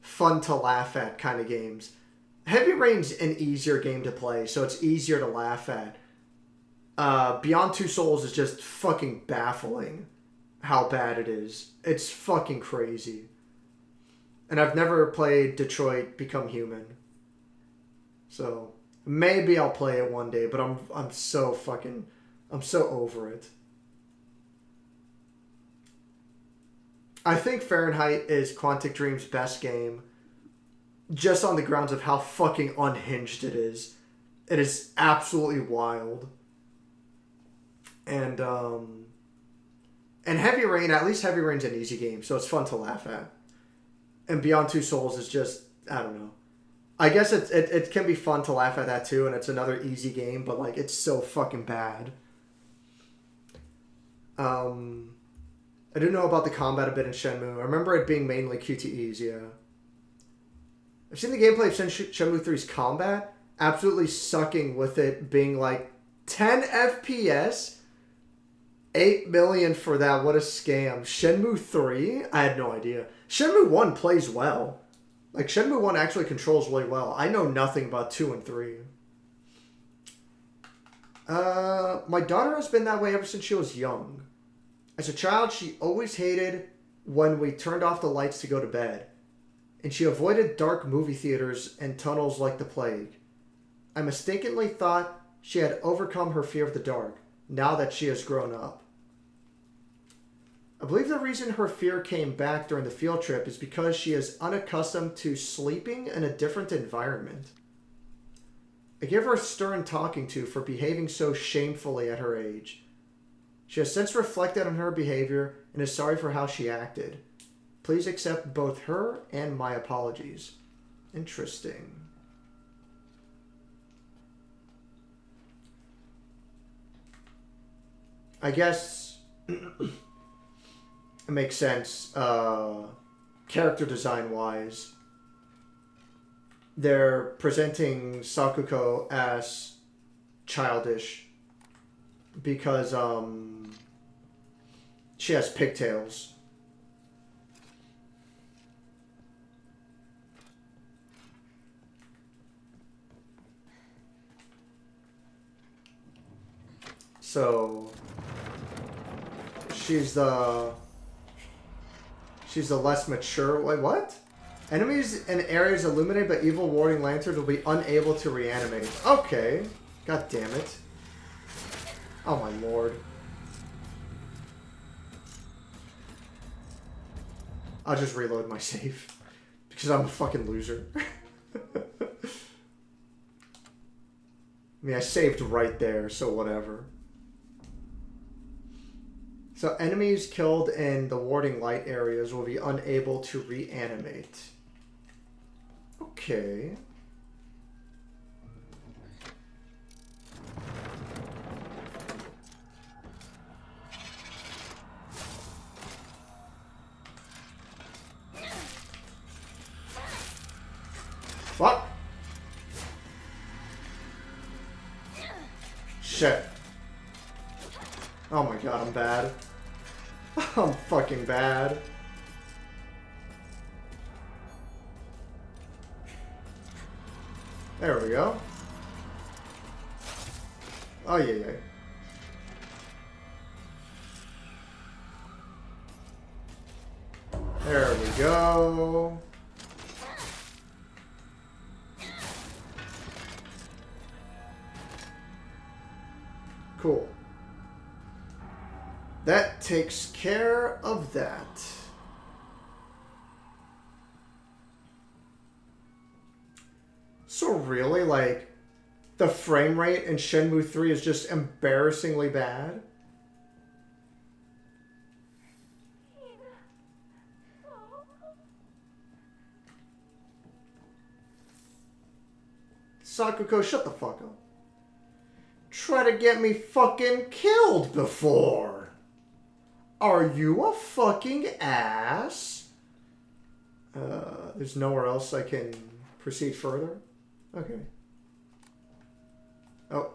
fun to laugh at kind of games. Heavy Rain's an easier game to play, so it's easier to laugh at. Beyond Two Souls is just fucking baffling how bad it is. It's fucking crazy. And I've never played Detroit Become Human. So maybe I'll play it one day, but I'm so over it. I think Fahrenheit is Quantic Dream's best game, just on the grounds of how fucking unhinged it is. It is absolutely wild. And Heavy Rain, at least Heavy Rain's an easy game, so it's fun to laugh at. And Beyond Two Souls is just, I don't know. I guess it can be fun to laugh at that too, and it's another easy game, but like it's so fucking bad. I do know about the combat a bit in Shenmue. I remember it being mainly QTEs, yeah. I've seen the gameplay of Shenmue 3's combat, absolutely sucking with it being like 10 FPS. 8 million for that, what a scam. Shenmue 3? I had no idea. Shenmue 1 plays well. Like, Shenmue 1 actually controls really well. I know nothing about 2 and 3. My daughter has been that way ever since she was young. As a child, she always hated when we turned off the lights to go to bed. And she avoided dark movie theaters and tunnels like the plague. I mistakenly thought she had overcome her fear of the dark, now that she has grown up. I believe the reason her fear came back during the field trip is because she is unaccustomed to sleeping in a different environment. I give her a stern talking to for behaving so shamefully at her age. She has since reflected on her behavior and is sorry for how she acted. Please accept both her and my apologies. Interesting. I guess it makes sense, character design wise. They're presenting Sakuko as childish because she has pigtails. So she's the less mature. Wait, what? Enemies in areas illuminated by evil warding lanterns will be unable to reanimate. Okay. God damn it. Oh my lord. I'll just reload my save. Because I'm a fucking loser. I mean, I saved right there, so whatever. So enemies killed in the warding light areas will be unable to reanimate. Okay. Fuck. Shit. Oh my god, I'm bad. I'm fucking bad. There we go. Oh yeah, yeah. There we go. Cool. That takes care of that. So really, like, the frame rate in Shenmue 3 is just embarrassingly bad? Sakuko, shut the fuck up. Try to get me fucking killed before. Are you a fucking ass? There's nowhere else I can proceed further? Okay. Oh.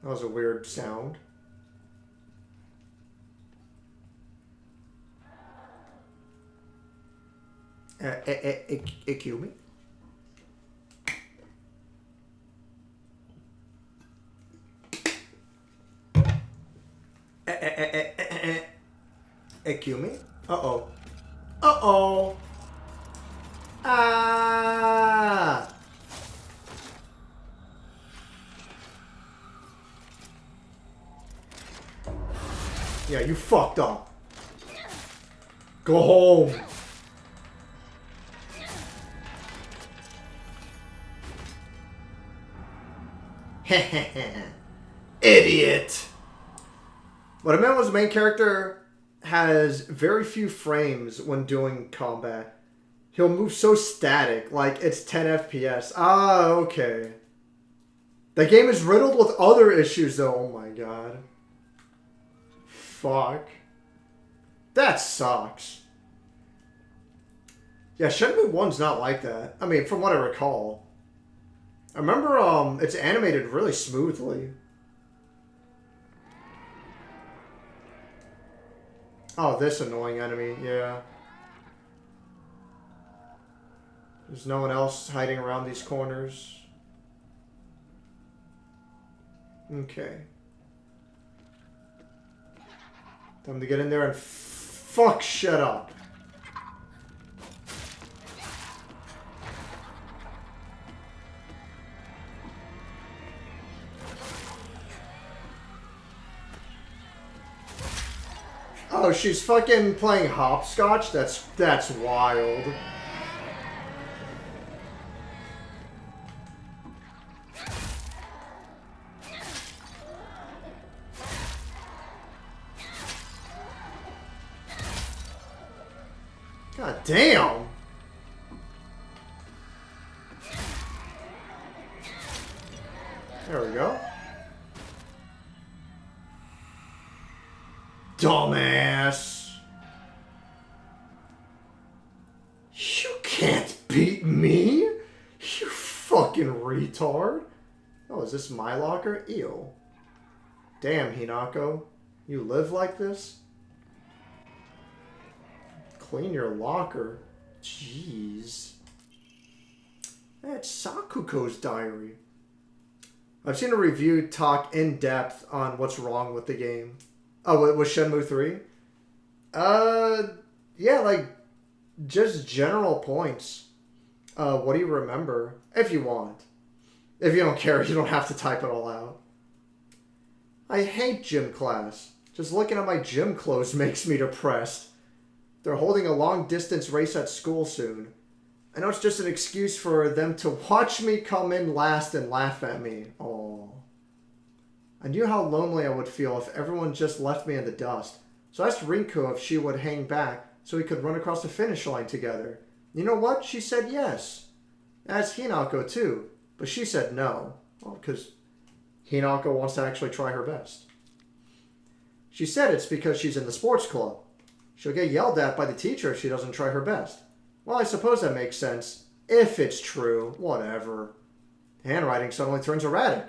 That was a weird sound. Ikumi? Ikumi? Uh-oh. Uh-oh. Ah! Yeah, you fucked up. Go home. Idiot. What I meant was the main character has very few frames when doing combat. He'll move so static, like it's 10 FPS. Ah, okay. The game is riddled with other issues though. Oh my god. Fuck. That sucks. Yeah, Shenmue 1's not like that. I mean, from what I recall. I remember it's animated really smoothly. Oh, this annoying enemy, yeah. There's no one else hiding around these corners. Okay. Time to get in there and fuck shit up. Oh, she's fucking playing hopscotch? That's wild. God damn. There we go. Dumbass. You can't beat me, you fucking retard. Oh, is this my locker? Ew. Damn, Hinako. You live like this? Clean your locker? Jeez. That's Sakuko's diary. I've seen a review talk in depth on what's wrong with the game. Oh, with Shenmue 3? Yeah, like, just general points. What do you remember? If you want. If you don't care, you don't have to type it all out. I hate gym class. Just looking at my gym clothes makes me depressed. They're holding a long-distance race at school soon. I know it's just an excuse for them to watch me come in last and laugh at me. Aww. I knew how lonely I would feel if everyone just left me in the dust. So I asked Rinku if she would hang back so we could run across the finish line together. You know what? She said yes. I asked Hinako too, but she said no. Well, because Hinako wants to actually try her best. She said it's because she's in the sports club. She'll get yelled at by the teacher if she doesn't try her best. Well, I suppose that makes sense. If it's true, whatever. The handwriting suddenly turns erratic.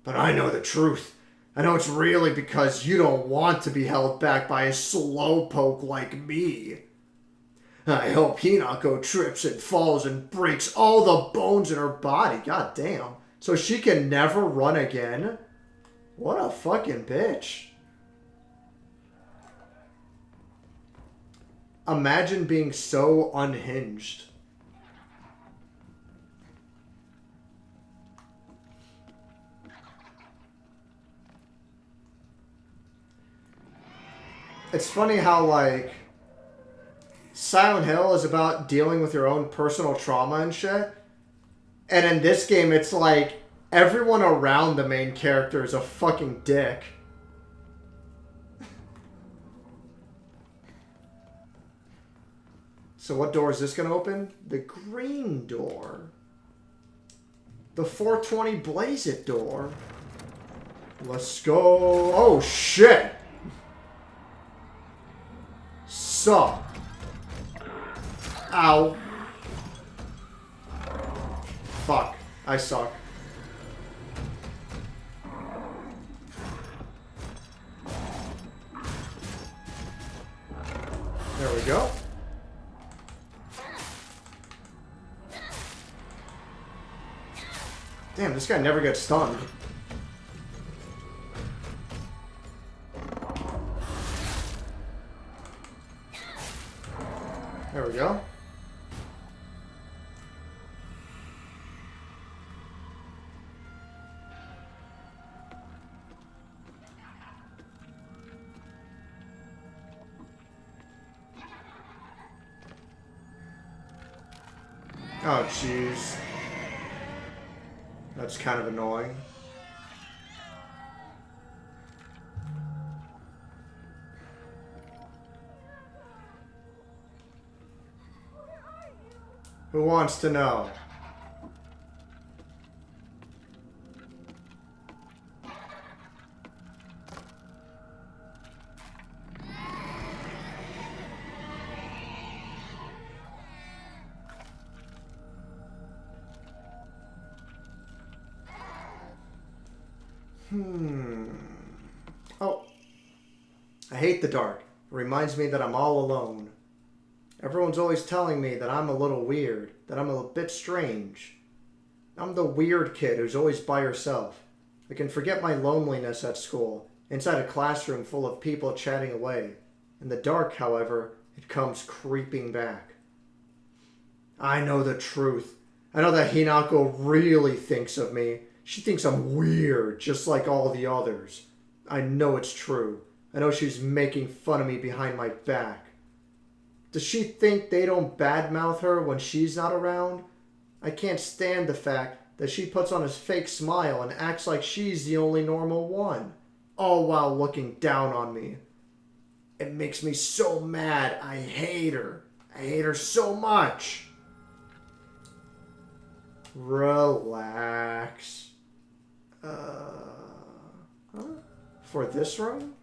But I know the truth. I know it's really because you don't want to be held back by a slowpoke like me. I hope Hinako trips and falls and breaks all the bones in her body. God damn. So she can never run again? What a fucking bitch. Imagine being so unhinged. It's funny how, like, Silent Hill is about dealing with your own personal trauma and shit. And in this game, it's like everyone around the main character is a fucking dick. So what door is this going to open? The green door. The 420 Blaze It door. Let's go. Oh, shit. Sup. Ow. Fuck. I suck. There we go. Damn, this guy never gets stunned. There we go. Oh, jeez. That's kind of annoying. Who wants to know? Oh. I hate the dark. It reminds me that I'm all alone. Everyone's always telling me that I'm a little weird, that I'm a bit strange. I'm the weird kid who's always by herself. I can forget my loneliness at school, inside a classroom full of people chatting away. In the dark, however, it comes creeping back. I know the truth. I know that Hinako really thinks of me. She thinks I'm weird, just like all the others. I know it's true. I know she's making fun of me behind my back. Does she think they don't badmouth her when she's not around? I can't stand the fact that she puts on a fake smile and acts like she's the only normal one, all while looking down on me. It makes me so mad. I hate her. I hate her so much. Relax. Huh? For this room?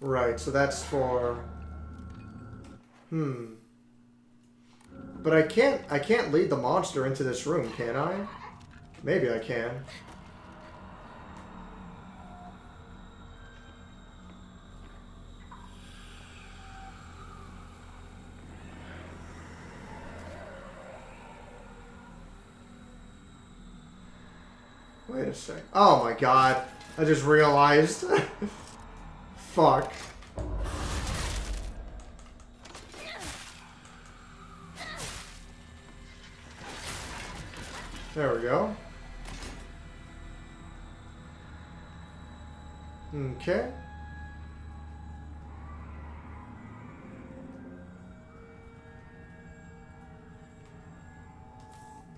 Right, so that's for... But I can't lead the monster into this room, can I? Maybe I can. Wait a sec. Oh my god. I just realized. Fuck. There we go. Okay.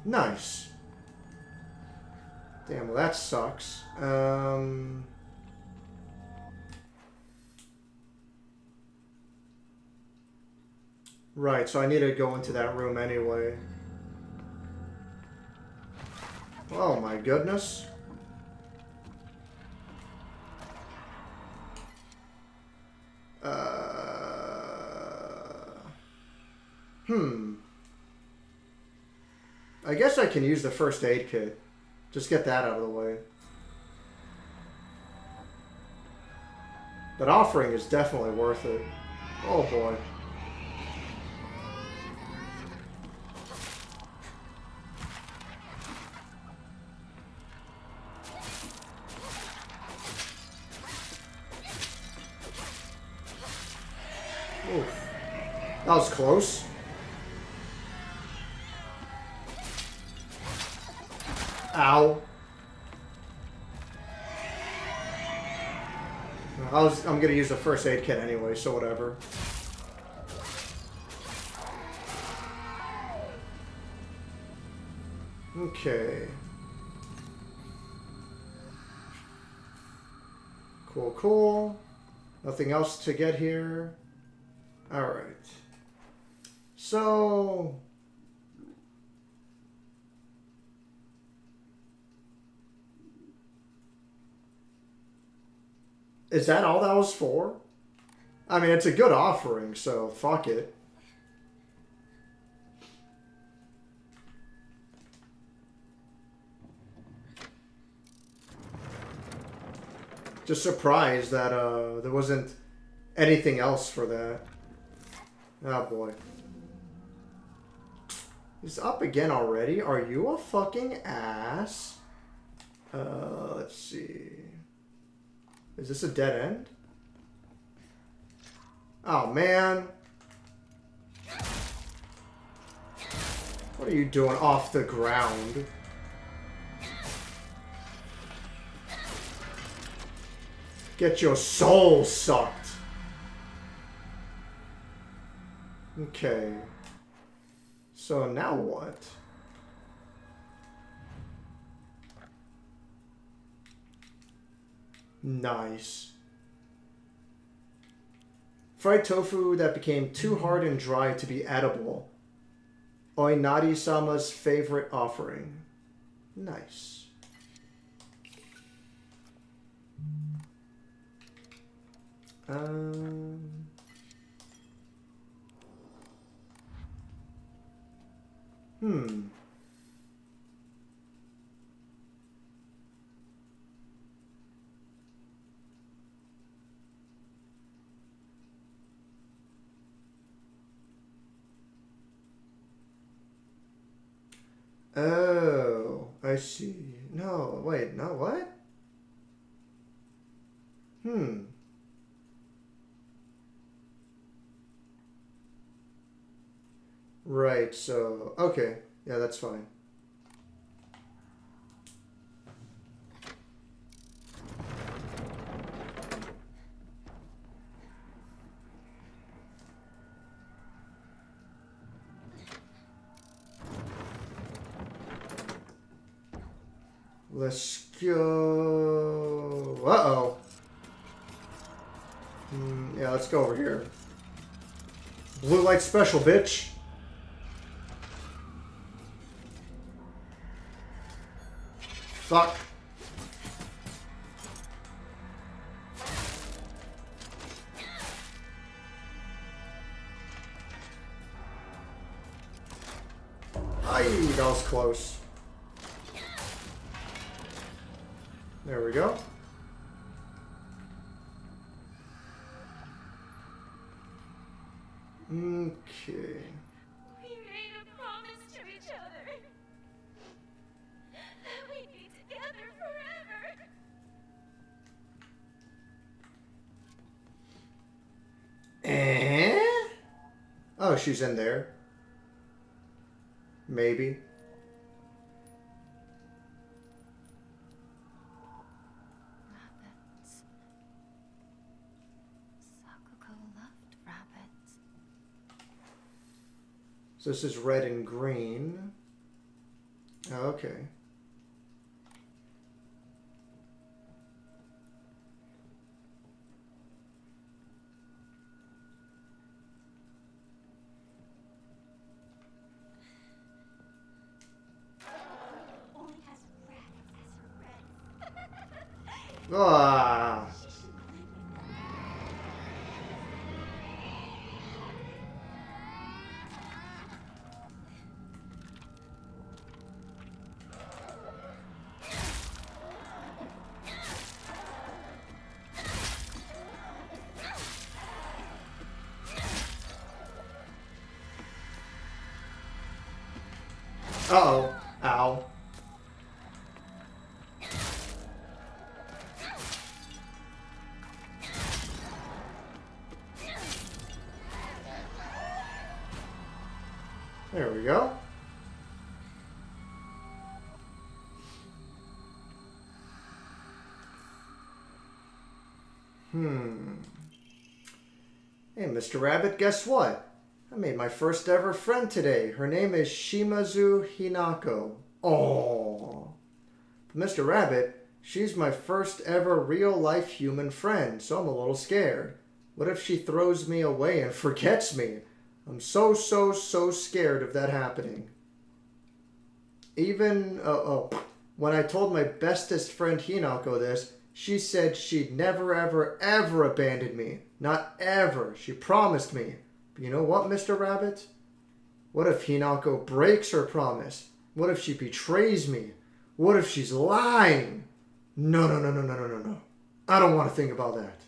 Nice. Damn, well that sucks. Right, so I need to go into that room anyway. Oh my goodness. I guess I can use the first aid kit. Just get that out of the way. That offering is definitely worth it. Oh boy. Oof. That was close. Ow. I'm gonna use the first aid kit anyway, so whatever. Okay. Cool, cool. Nothing else to get here. Alright. So... is that all that was for? I mean, it's a good offering, so fuck it. Just surprised that there wasn't anything else for that. Oh boy. He's up again already? Are you a fucking ass? Let's see. Is this a dead end? Oh, man. What are you doing off the ground? Get your soul sucked. Okay. So now what? Nice. Fried tofu that became too hard and dry to be edible. Oinari-sama's favorite offering. Nice. Oh, I see. No, wait, no, what? Right, so, okay. Yeah, that's fine. Let's go. Uh-oh. Yeah, let's go over here. Blue light special, bitch. Fuck. Aye, that was close. There we go. Okay. We made a promise to each other that we'd be together forever. Oh, she's in there. Maybe. Rabbits. Sakuko loved rabbits. So this is red and green. Oh, okay. Only has rabbits as her friends. Ah. Uh-oh. Ow. There we go. Hey, Mr. Rabbit, guess what? I made my first ever friend today. Her name is Shimazu Hinako. Oh. Mr. Rabbit, she's my first ever real-life human friend, so I'm a little scared. What if she throws me away and forgets me? I'm so scared of that happening. Even, when I told my bestest friend Hinako this, she said she'd never ever abandon me. Not ever. She promised me. But you know what, Mr. Rabbit? What if Hinako breaks her promise? What if she betrays me? What if she's lying? No. I don't want to think about that.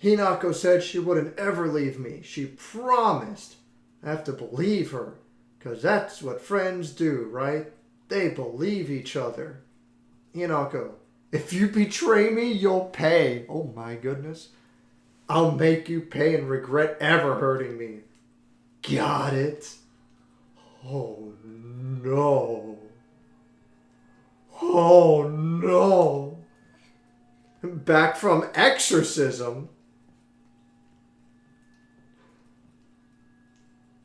Hinako said she wouldn't ever leave me. She promised. I have to believe her. Because that's what friends do, right? They believe each other. Hinako, if you betray me, you'll pay. Oh my goodness. I'll make you pay and regret ever hurting me. Got it? Oh no. Oh no. Back from exorcism.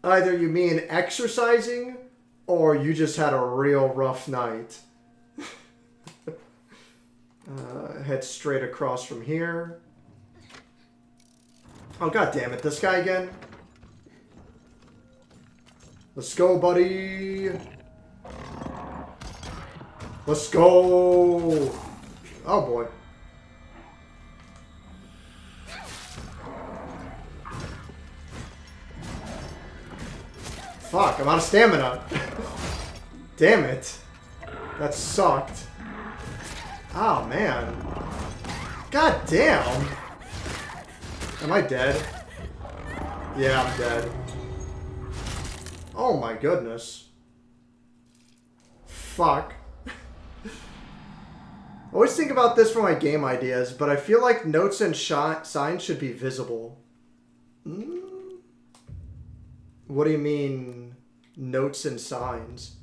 Either you mean exercising, or you just had a real rough night. Head straight across from here. Oh, god damn it, this guy again? Let's go, buddy. Let's go. Oh, boy. Fuck, I'm out of stamina. Damn it. That sucked. Oh, man. God damn. Am I dead? Yeah, I'm dead. Oh my goodness. Fuck. I always think about this for my game ideas, but I feel like notes and signs should be visible. What do you mean, notes and signs?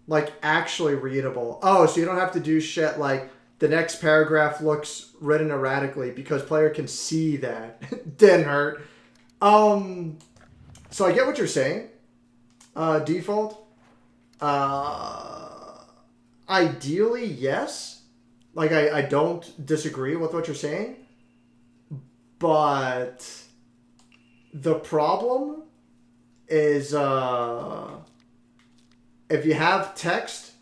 Like, actually readable. Oh, so you don't have to do shit like the next paragraph looks written erratically because player can see that. Didn't hurt. So I get what you're saying. Default. I ideally, yes. Like, I don't disagree with what you're saying. But the problem is if you have text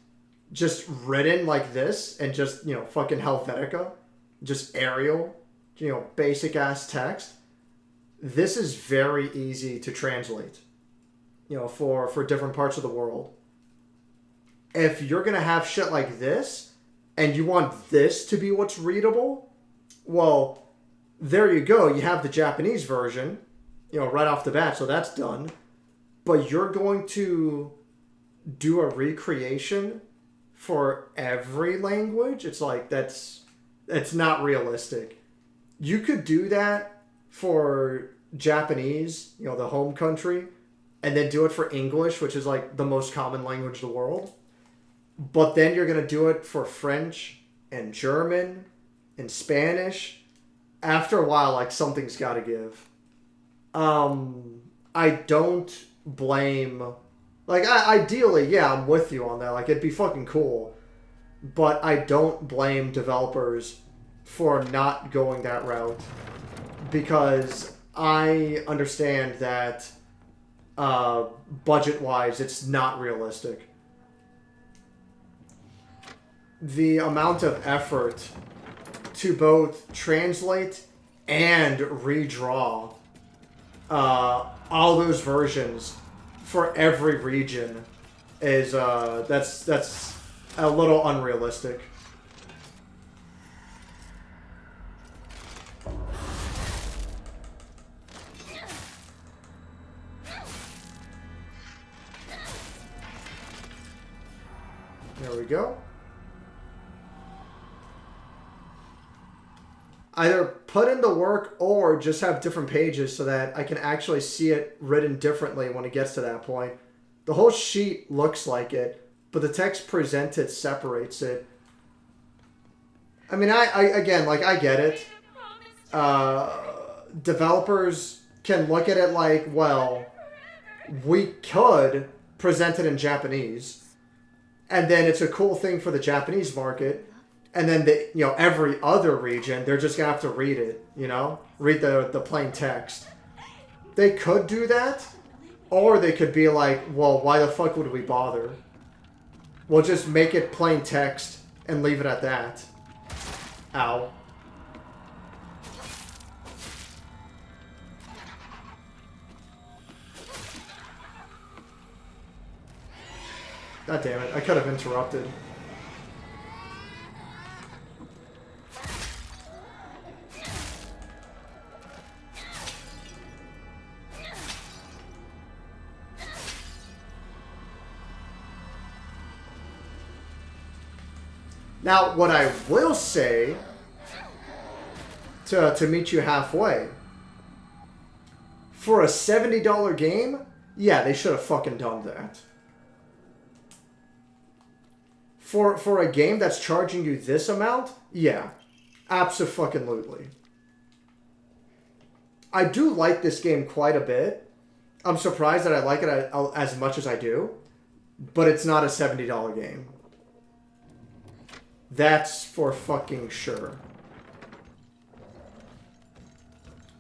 just written like this and just, you know, fucking Helvetica, just Arial, you know, basic ass text, this is very easy to translate, you know, for different parts of the world. If you're going to have shit like this and you want this to be what's readable, well, there you go. You have the Japanese version, you know, right off the bat, so that's done. But you're going to do a recreation for every language? It's like, it's not realistic. You could do that for Japanese, you know, the home country, and then do it for English, which is like the most common language in the world. But then you're going to do it for French and German and Spanish. After a while, like, something's got to give. I don't blame... Like, ideally, yeah, I'm with you on that. Like, it'd be fucking cool. But I don't blame developers for not going that route. Because I understand that, budget-wise, it's not realistic. The amount of effort to both translate and redraw all those versions for every region is that's a little unrealistic. There we go. Either put in the work or just have different pages so that I can actually see it written differently when it gets to that point. The whole sheet looks like it, but the text presented separates it. I mean, I again, like, I get it. Developers can look at it like, well, we could present it in Japanese, and then it's a cool thing for the Japanese market. And then, every other region, they're just going to have to read it, you know? Read the plain text. They could do that. Or they could be like, well, why the fuck would we bother? We'll just make it plain text and leave it at that. Ow. God damn it. I could have interrupted. Now, what I will say, to meet you halfway, for a $70 game, yeah, they should have fucking done that. For a game that's charging you this amount, yeah, abso-fucking-lutely. I do like this game quite a bit. I'm surprised that I like it as much as I do, but it's not a $70 game. That's for fucking sure.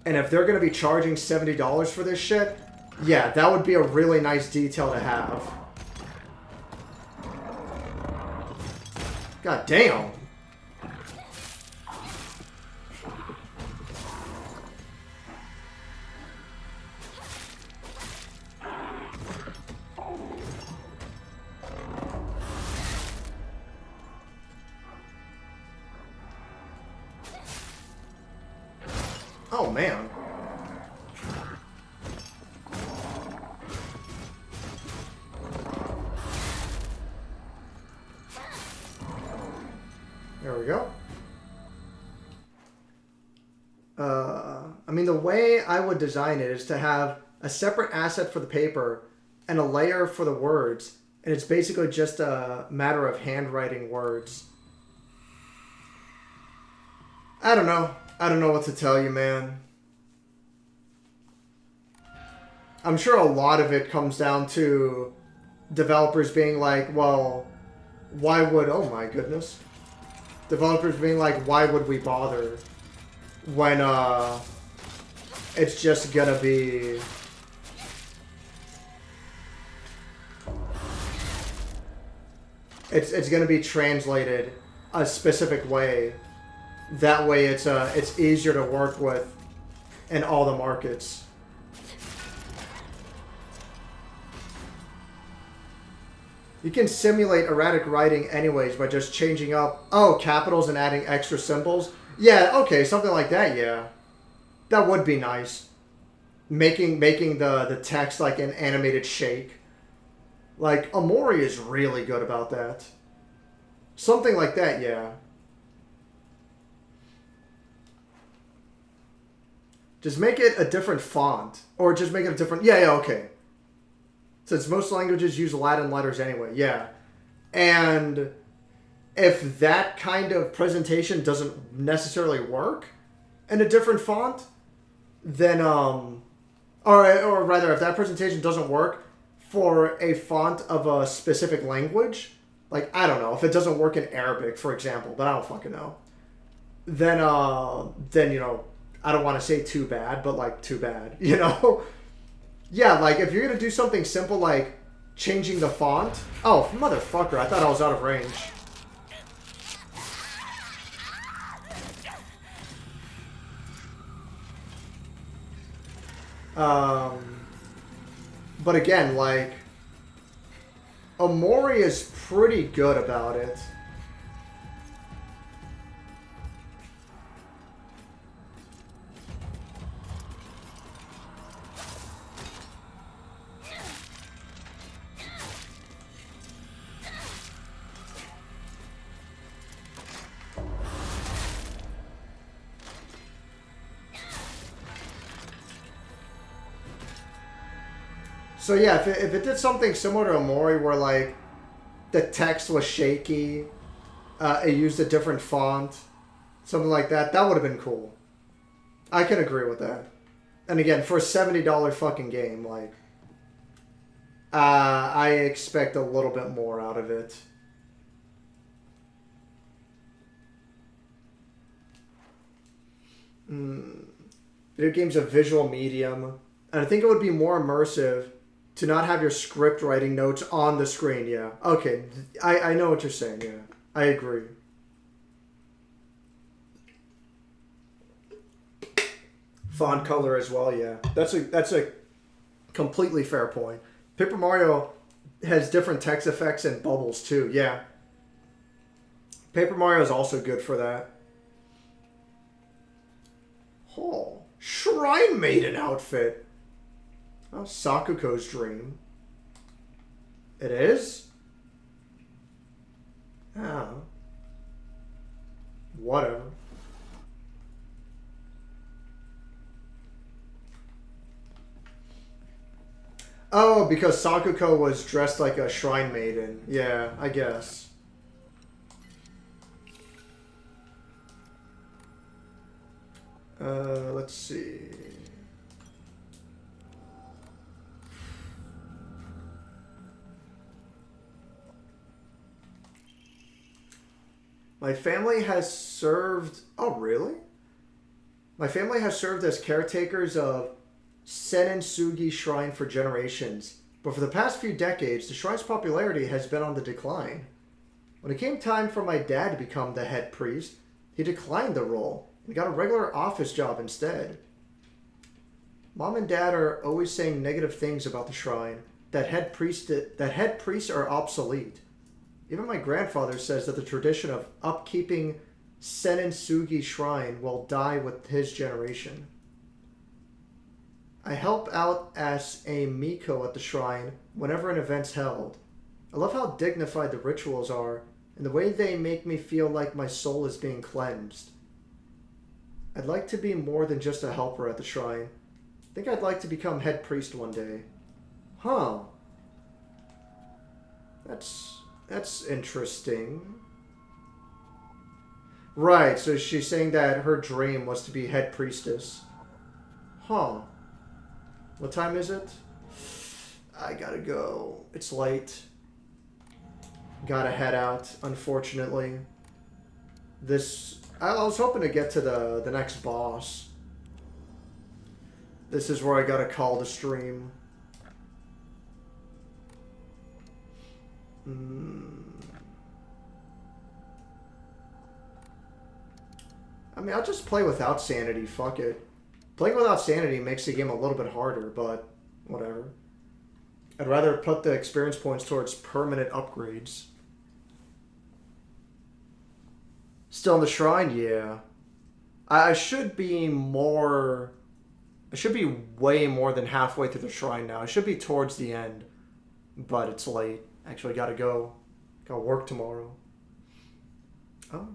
And if they're going to be charging $70 for this shit, yeah, that would be a really nice detail to have. God damn. Oh, man. There we go. I mean, the way I would design it is to have a separate asset for the paper and a layer for the words, and it's basically just a matter of handwriting words. I don't know. I don't know what to tell you, man. I'm sure a lot of it comes down to developers being like, well, why would, oh my goodness. Developers being like, why would we bother when it's just gonna be it's gonna be translated a specific way. That way it's easier to work with in all the markets. You can simulate erratic writing anyways by just changing up, capitals and adding extra symbols. Yeah, okay, something like that, yeah. That would be nice. Making the text like an animated shake. Like, Omori is really good about that. Something like that, yeah. Just make it a different font. Or just make it a different... Yeah, okay. Since most languages use Latin letters anyway, yeah. And if that kind of presentation doesn't necessarily work in a different font, then, or rather, if that presentation doesn't work for a font of a specific language, like, I don't know, if it doesn't work in Arabic, for example, but I don't fucking know, then, you know, I don't want to say too bad, but, like, too bad, you know? Yeah, like, if you're going to do something simple like changing the font... Oh, motherfucker, I thought I was out of range. But again, like, Omori is pretty good about it. So yeah, if it did something similar to Omori where like the text was shaky, it used a different font, something like that, that would have been cool. I can agree with that. And again, for a $70 fucking game, like, I expect a little bit more out of it. Video game's a visual medium, and I think it would be more immersive to not have your script writing notes on the screen, yeah. Okay, I know what you're saying, yeah. I agree. Font color as well, yeah. That's a completely fair point. Paper Mario has different text effects and bubbles too, yeah. Paper Mario is also good for that. Oh, Shrine Maiden outfit. Oh, Sakuko's dream. It is? Oh. Whatever. Oh, because Sakuko was dressed like a shrine maiden. Yeah, I guess. Let's see. My family has served... Oh, really? My family has served as caretakers of Senensugi Shrine for generations, but for the past few decades, the shrine's popularity has been on the decline. When it came time for my dad to become the head priest, he declined the role and got a regular office job instead. Mom and Dad are always saying negative things about the shrine, that head priests are obsolete. Even my grandfather says that the tradition of upkeeping Senensugi Shrine will die with his generation. I help out as a Miko at the shrine whenever an event's held. I love how dignified the rituals are and the way they make me feel like my soul is being cleansed. I'd like to be more than just a helper at the shrine. I think I'd like to become head priest one day. Huh. That's interesting. Right, so she's saying that her dream was to be head priestess. Huh. What time is it? I gotta go. It's late. Gotta head out, unfortunately. I was hoping to get to the next boss. This is where I gotta call the stream. I mean, I'll just play without sanity, fuck it. Playing without sanity makes the game a little bit harder, but whatever. I'd rather put the experience points towards permanent upgrades. Still in the shrine? Yeah. I should be more... I should be way more than halfway through the shrine now. I should be towards the end. But it's late. Actually, gotta go. Gotta work tomorrow. Oh.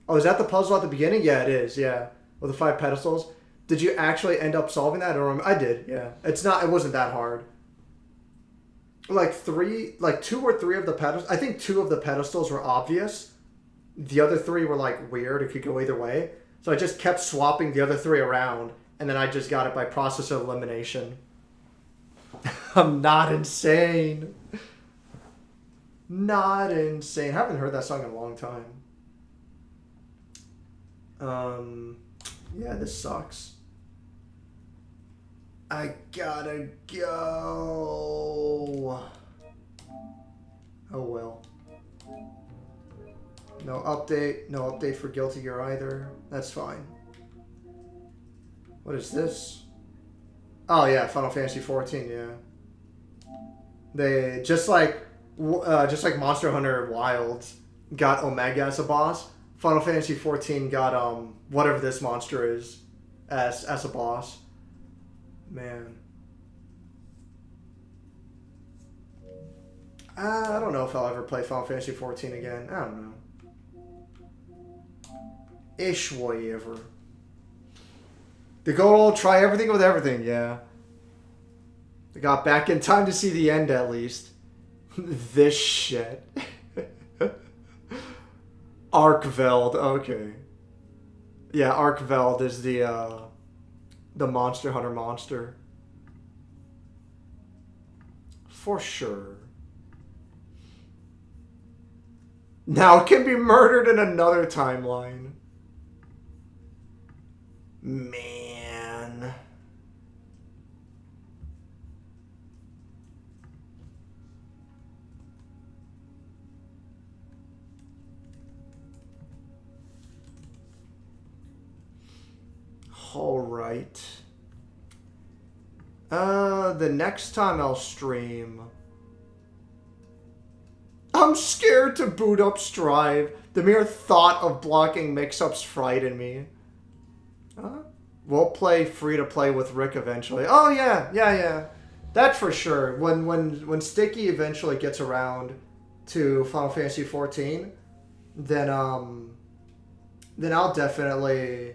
Oh, is that the puzzle at the beginning? Yeah, it is, yeah. With the 5 pedestals. Did you actually end up solving that? I did, yeah. It wasn't that hard. Like 2 or 3 of the pedestals. I think 2 of the pedestals were obvious. The other 3 were like weird. It could go either way. So I just kept swapping the other 3 around. And then I just got it by process of elimination. I'm not insane. Not insane. I haven't heard that song in a long time. Yeah, this sucks. I gotta go. Oh well. No update. No update for Guilty Gear either. That's fine. What is this? Oh yeah, Final Fantasy 14. Yeah. They just like Monster Hunter Wilds got Omega as a boss. Final Fantasy 14 got whatever this monster is as a boss. Man. I don't know if I'll ever play Final Fantasy 14 again. I don't know. Ish whatever. The goal, try everything with everything, yeah. I got back in time to see the end at least. This shit. Arkveld, okay. Yeah, Arkveld is the Monster Hunter monster. For sure. Now it can be murdered in another timeline. Man. All right. The next time I'll stream, I'm scared to boot up Strive. The mere thought of blocking mix-ups frighten me. We'll play free-to-play with Rick eventually. Oh yeah. That for sure. When Sticky eventually gets around to Final Fantasy 14, then I'll definitely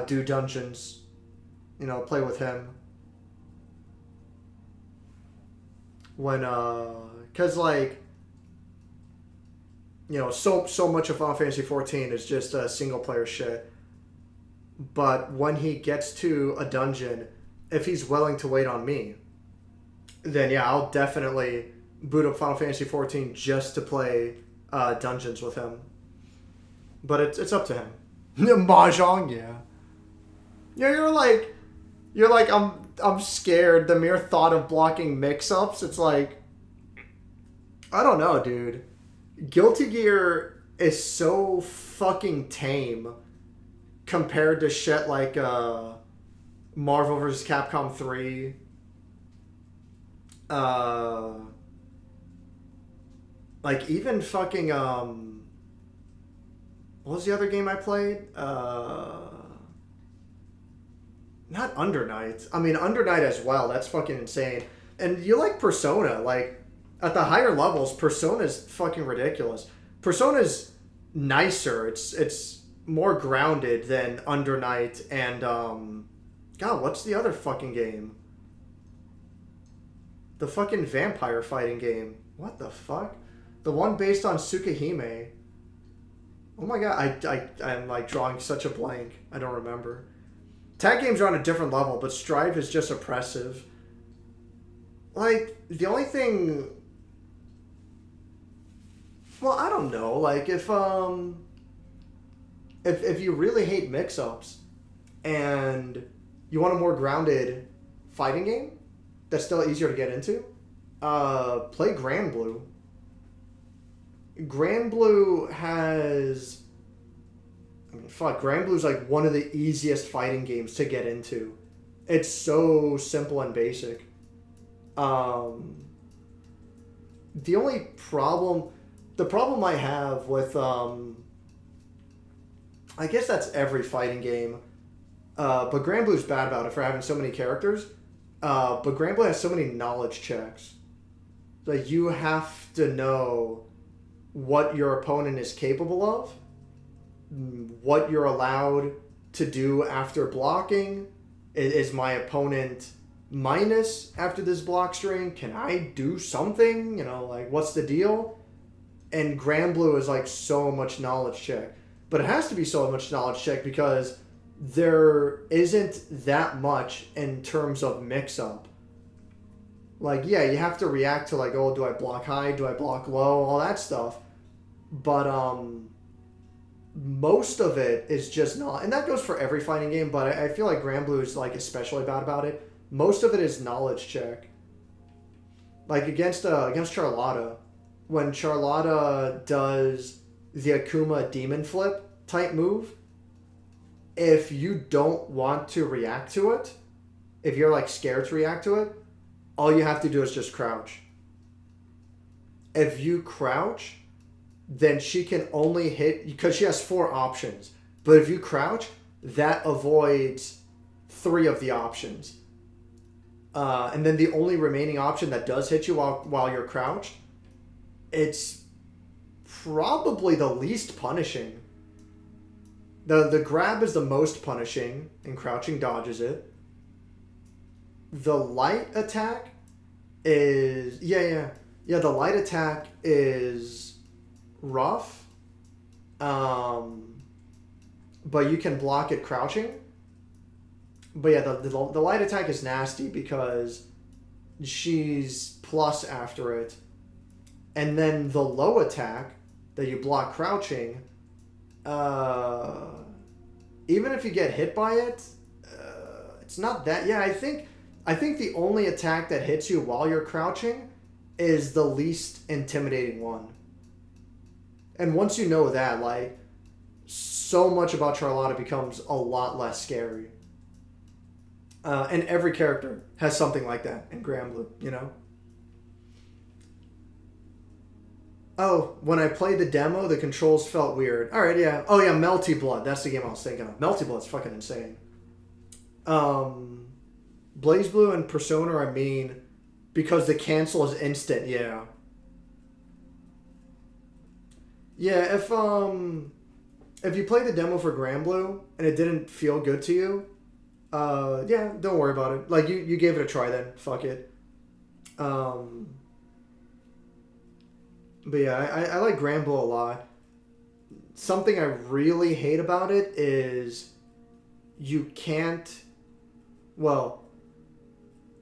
do dungeons. You know, play with him. Cause like, you know, so much of Final Fantasy 14 is just single player shit. But when he gets to a dungeon, if he's willing to wait on me, then yeah, I'll definitely boot up Final Fantasy 14 just to play dungeons with him. But it's up to him. Mahjong, yeah. Yeah, you're like I'm scared. The mere thought of blocking mix-ups, it's like, I don't know, dude. Guilty Gear is so fucking tame compared to shit like Marvel vs. Capcom 3. Like even fucking what was the other game I played? Not Under Night. I mean Under Night as well. That's fucking insane. And you like Persona, like at the higher levels, Persona's fucking ridiculous. Persona's nicer. It's more grounded than Under Night and God, what's the other fucking game? The fucking vampire fighting game. What the fuck? The one based on Tsukihime. Oh my god, I'm like drawing such a blank. I don't remember. Tag games are on a different level, but Strive is just oppressive. Like, the only thing Well, I don't know. Like, if you really hate mix-ups and you want a more grounded fighting game that's still easier to get into, play Grand Blue. Grand Blue has... I mean, fuck, Grand Blue's like one of the easiest fighting games to get into. It's so simple and basic. The only problem... The problem I have with... I guess that's every fighting game. But Grand Blue's bad about it for having so many characters. But Grand Blue has so many knowledge checks. Like, you have to know what your opponent is capable of, what you're allowed to do after blocking. Is my opponent minus after this block string? Can I do something? You know, like, what's the deal? And Grand Blue is like so much knowledge check. But it has to be so much knowledge check because there isn't that much in terms of mix-up. Like, yeah, you have to react to, like, oh, do I block high? Do I block low? All that stuff. But, most of it is just not... And that goes for every fighting game, but I feel like Grand Blue is, like, especially bad about it. Most of it is knowledge check. Like, against Charlotta, when Charlotta does the Akuma Demon Flip type move, if you don't want to react to it, if you're, like, scared to react to it, all you have to do is just crouch. If you crouch, then she can only hit... Because she has 4 options. But if you crouch, that avoids 3 of the options. And then the only remaining option that does hit you while you're crouched, it's probably the least punishing. The grab is the most punishing, and crouching dodges it. The light attack is... Yeah, the light attack is rough. But you can block it crouching. But yeah, the light attack is nasty because she's plus after it. And then the low attack that you block crouching, even if you get hit by it, it's not that... Yeah, I think the only attack that hits you while you're crouching is the least intimidating one. And once you know that, like, so much about Charlotta becomes a lot less scary. And every character has something like that in Grand Blue, you know? Oh, when I played the demo, the controls felt weird. Alright, yeah. Oh, yeah, Melty Blood. That's the game I was thinking of. Melty Blood's fucking insane. Blaze Blue and Persona are mean because the cancel is instant, yeah. Yeah, if you play the demo for Grand Blue and it didn't feel good to you, yeah, don't worry about it. Like, you gave it a try then. Fuck it. But yeah, I like Grand Blue a lot. Something I really hate about it is you can't... Well,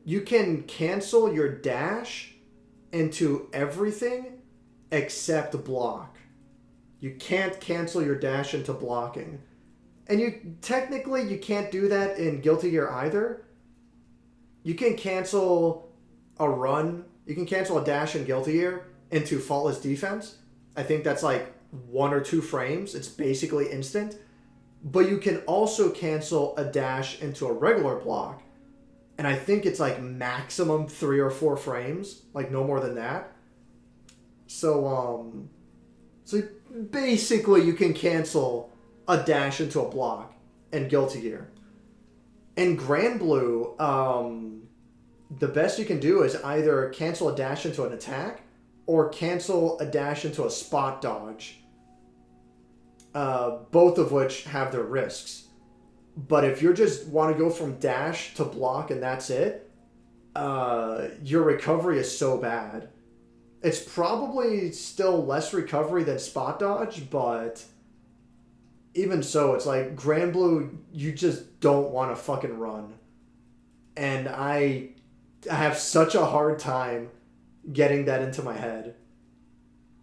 you can cancel your dash into everything except block. You can't cancel your dash into blocking. And you can't do that in Guilty Gear either. You can cancel a run. You can cancel a dash in Guilty Gear into Faultless Defense. I think that's like 1 or 2 frames. It's basically instant. But you can also cancel a dash into a regular block. And I think it's like maximum 3 or 4 frames. Like no more than that. So basically you can cancel a dash into a block in Guilty Gear. In Grand Blue, the best you can do is either cancel a dash into an attack or cancel a dash into a spot dodge. Both of which have their risks. But if you just want to go from dash to block and that's it, your recovery is so bad. It's probably still less recovery than spot dodge, but even so, it's like Grand Blue, you just don't want to fucking run. And I have such a hard time getting that into my head.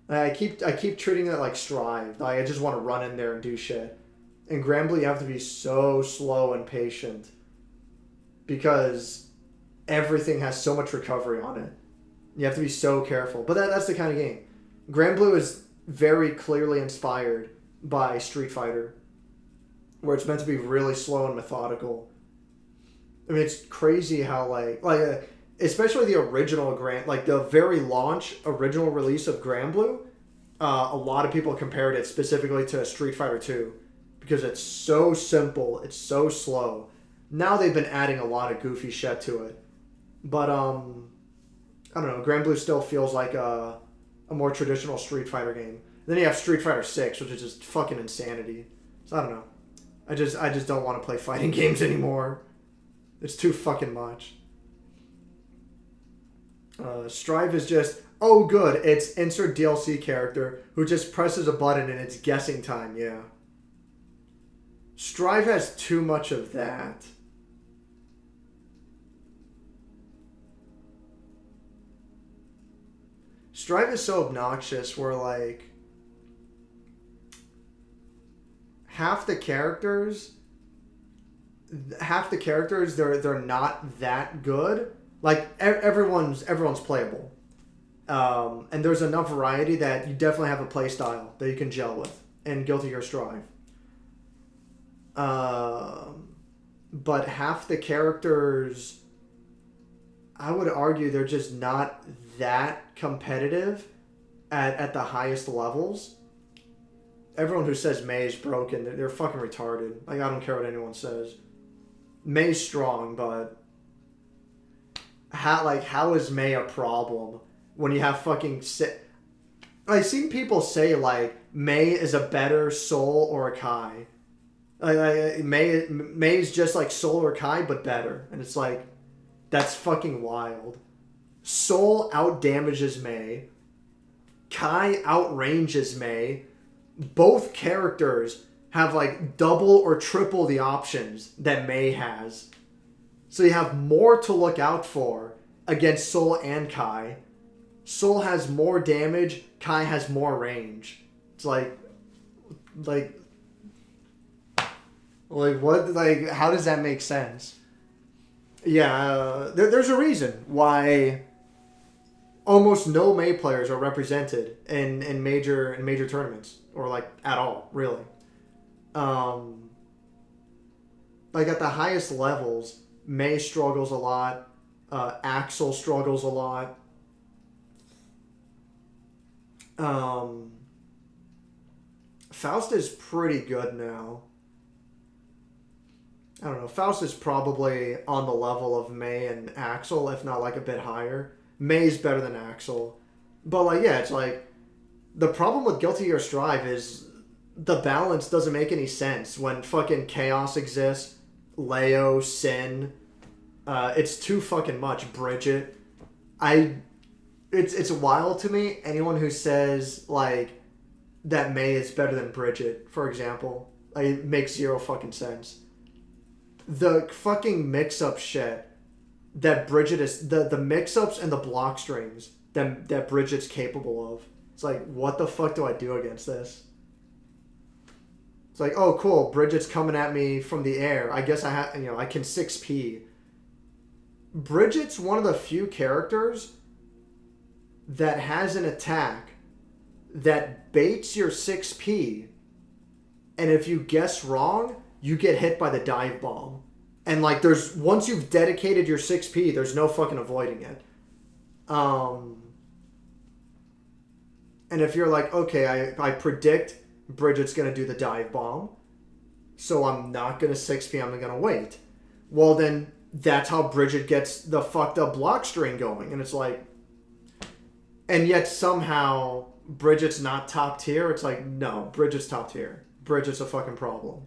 I keep treating it like Strive. Like I just want to run in there and do shit. In Granblue, you have to be so slow and patient because everything has so much recovery on it. You have to be so careful. But that's the kind of game. Granblue is very clearly inspired by Street Fighter, where it's meant to be really slow and methodical. I mean, it's crazy how especially the original the very launch original release of Granblue, a lot of people compared it specifically to Street Fighter 2 because it's so simple, it's so slow. Now they've been adding a lot of goofy shit to it, but I don't know. Granblue still feels like a more traditional Street Fighter game. Then you have Street Fighter 6, which is just fucking insanity. So I don't know. I just don't want to play fighting games anymore. It's too fucking much. Strive is just, oh good, it's insert DLC character who just presses a button and it's guessing time, yeah. Strive has too much of that. Strive is so obnoxious where like half the characters they're not that good. Like everyone's playable, and there's enough variety that you definitely have a play style that you can gel with in Guilty Gear Strive. But half the characters, I would argue, they're just not that competitive at the highest levels. Everyone who says Mei is broken, they're fucking retarded. Like, I don't care what anyone says. Mei's strong, but how is Mei a problem when you have fucking I've seen people say like Mei is a better Soul or a Kai. Mei's just like Soul or Kai but better, and it's like that's fucking wild. Soul outdamages Mei. Kai outranges Mei. Both characters have like double or triple the options that Mei has. So you have more to look out for against Soul and Kai. Soul has more damage, Kai has more range. It's like what? Like, how does that make sense? Yeah, there's a reason why almost no Mei players are represented in major tournaments, or like at all, really. Like at the highest levels, Mei struggles a lot. Axel struggles a lot. Faust is pretty good now. I don't know. Faust is probably on the level of Mei and Axel, if not like a bit higher. Mei's better than Axel. But like, yeah, it's like the problem with Guilty Gear Strive is the balance doesn't make any sense when fucking Chaos exists, Leo, Sin. It's too fucking much. Bridget. It's wild to me, anyone who says like that Mei is better than Bridget, for example. Like, it makes zero fucking sense. The fucking mix-up shit that Bridget is... The mix-ups and the block strings that Bridget's capable of. It's like, what the fuck do I do against this? It's like, oh, cool, Bridget's coming at me from the air. I guess I can 6P. Bridget's one of the few characters that has an attack that baits your 6P, and if you guess wrong, you get hit by the dive bomb. And like, once you've dedicated your 6P, there's no fucking avoiding it. And if you're like, okay, I predict Bridget's gonna do the dive bomb, so I'm not gonna 6P, I'm gonna wait. Well, then that's how Bridget gets the fucked up block string going, and it's like, and yet somehow Bridget's not top tier. It's like, no, Bridget's top tier. Bridget's a fucking problem.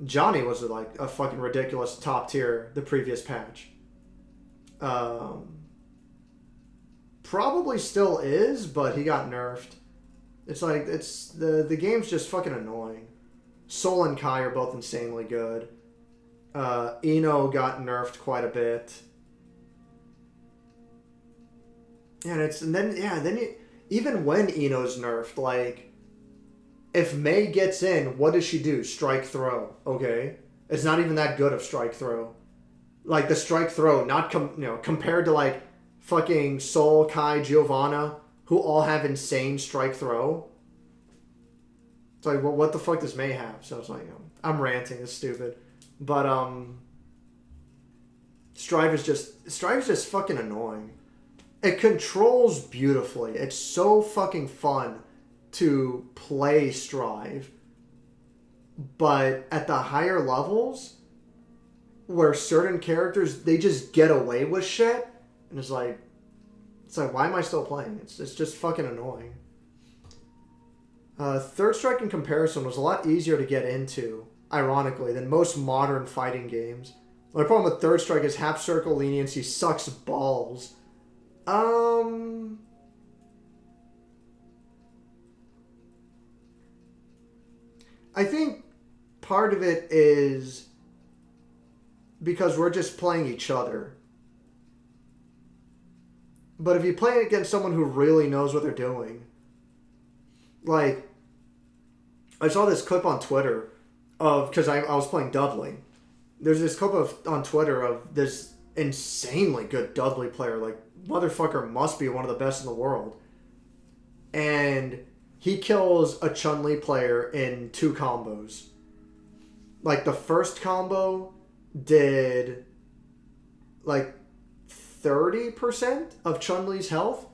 Johnny was like a fucking ridiculous top tier the previous patch. Probably still is, but he got nerfed. It's like, the game's just fucking annoying. Soul and Kai are both insanely good. Eno got nerfed quite a bit. And then even when Ino's nerfed, like, if Mei gets in, what does she do? Strike throw, okay? It's not even that good of strike throw. Like, the strike throw, not compared to, like, fucking Sol, Kai, Giovanna, who all have insane strike throw. It's like, well, what the fuck does Mei have? So it's like, I'm ranting, it's stupid. But, Strive is just fucking annoying. It controls beautifully. It's so fucking fun to play Strive. But at the higher levels, where certain characters, they just get away with shit, and it's like, why am I still playing? It's just fucking annoying. Third Strike in comparison was a lot easier to get into, ironically, than most modern fighting games. My problem with Third Strike is half circle leniency sucks balls. I think part of it is because we're just playing each other. But if you play against someone who really knows what they're doing, like, I saw this clip on Twitter of, because I was playing Dudley. There's this clip on Twitter of this insanely good Dudley player. Like, motherfucker must be one of the best in the world. And he kills a Chun-Li player in 2 combos. Like, the first combo did, like, 30% of Chun-Li's health.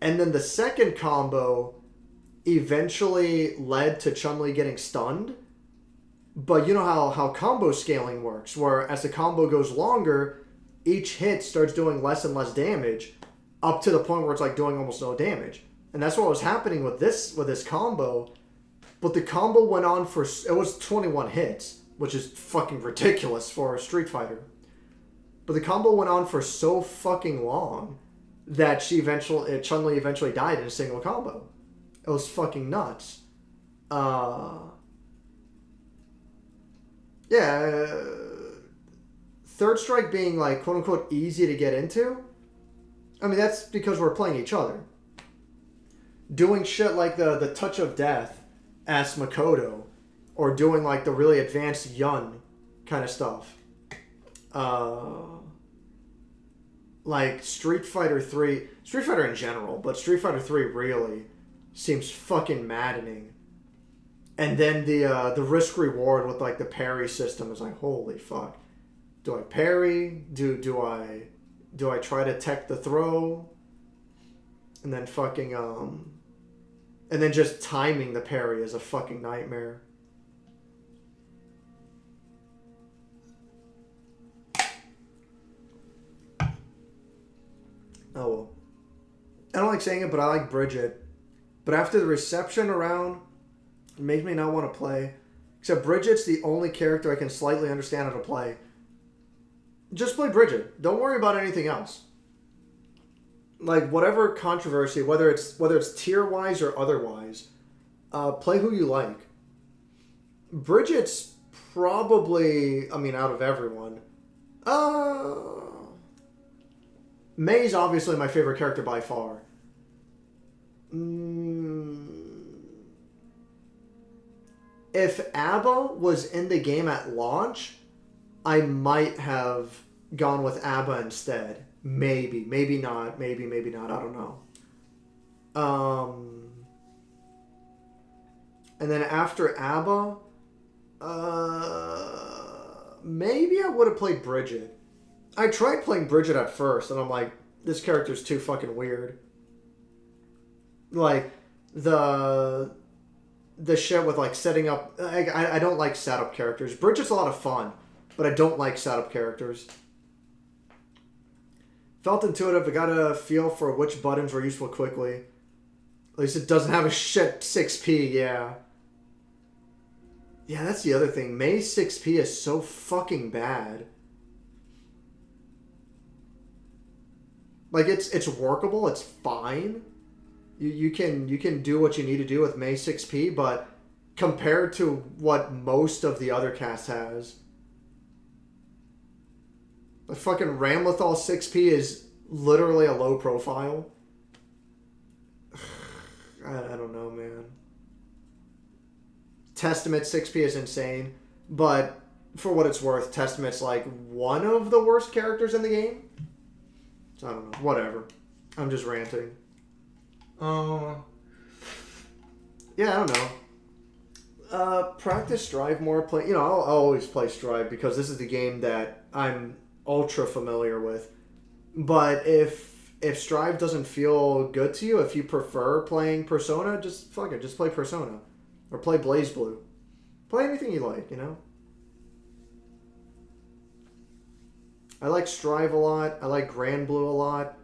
And then the second combo eventually led to Chun-Li getting stunned. But you know how combo scaling works, where as the combo goes longer, each hit starts doing less and less damage, up to the point where it's like doing almost no damage. And that's what was happening with this combo. But the combo went on for, it was 21 hits, which is fucking ridiculous for a Street Fighter. But the combo went on for so fucking long that Chun-Li eventually died in a single combo. It was fucking nuts. Yeah, Third Strike being, like, quote-unquote easy to get into, I mean, that's because we're playing each other. Doing shit like the Touch of Death as Makoto, or doing, like, the really advanced Yun kind of stuff. Like, Street Fighter 3, Street Fighter in general, but Street Fighter 3 really seems fucking maddening. And then the risk-reward with, like, the parry system is like, holy fuck. Do I parry? Do I try to tech the throw? And then fucking, and then just timing the parry is a fucking nightmare. Oh well. I don't like saying it, but I like Bridget. But after the reception around, it makes me not want to play. Except Bridget's the only character I can slightly understand how to play. Just play Bridget. Don't worry about anything else. Like, whatever controversy, whether it's tier-wise or otherwise, play who you like. Bridget's probably, I mean, out of everyone. Mei's obviously my favorite character by far. If ABBA was in the game at launch, I might have gone with ABBA instead. Maybe. Maybe not. Maybe not. I don't know. And then after ABBA, maybe I would have played Bridget. I tried playing Bridget at first, and I'm like, this character's too fucking weird. Like, the shit with, like, setting up... I don't like setup characters. Bridget's a lot of fun, but I don't like setup characters. Felt intuitive. I got a feel for which buttons were useful quickly. At least it doesn't have a shit 6P, yeah. Yeah, that's the other thing. Mei's 6P is so fucking bad. Like, it's workable, it's fine. You can do what you need to do with Mei 6P, but compared to what most of the other cast has, the fucking Ramlethal 6P is literally a low profile. I don't know, man. Testament 6P is insane, but for what it's worth, Testament's like one of the worst characters in the game. So I don't know. Whatever. I'm just ranting. Yeah, I don't know. Practice Strive more. Play. I'll always play Strive because this is the game that I'm ultra familiar with. But if Strive doesn't feel good to you, if you prefer playing Persona, just fuck it. Just play Persona. Or play BlazBlue. Play anything you like, I like Strive a lot. I like Grand Blue a lot.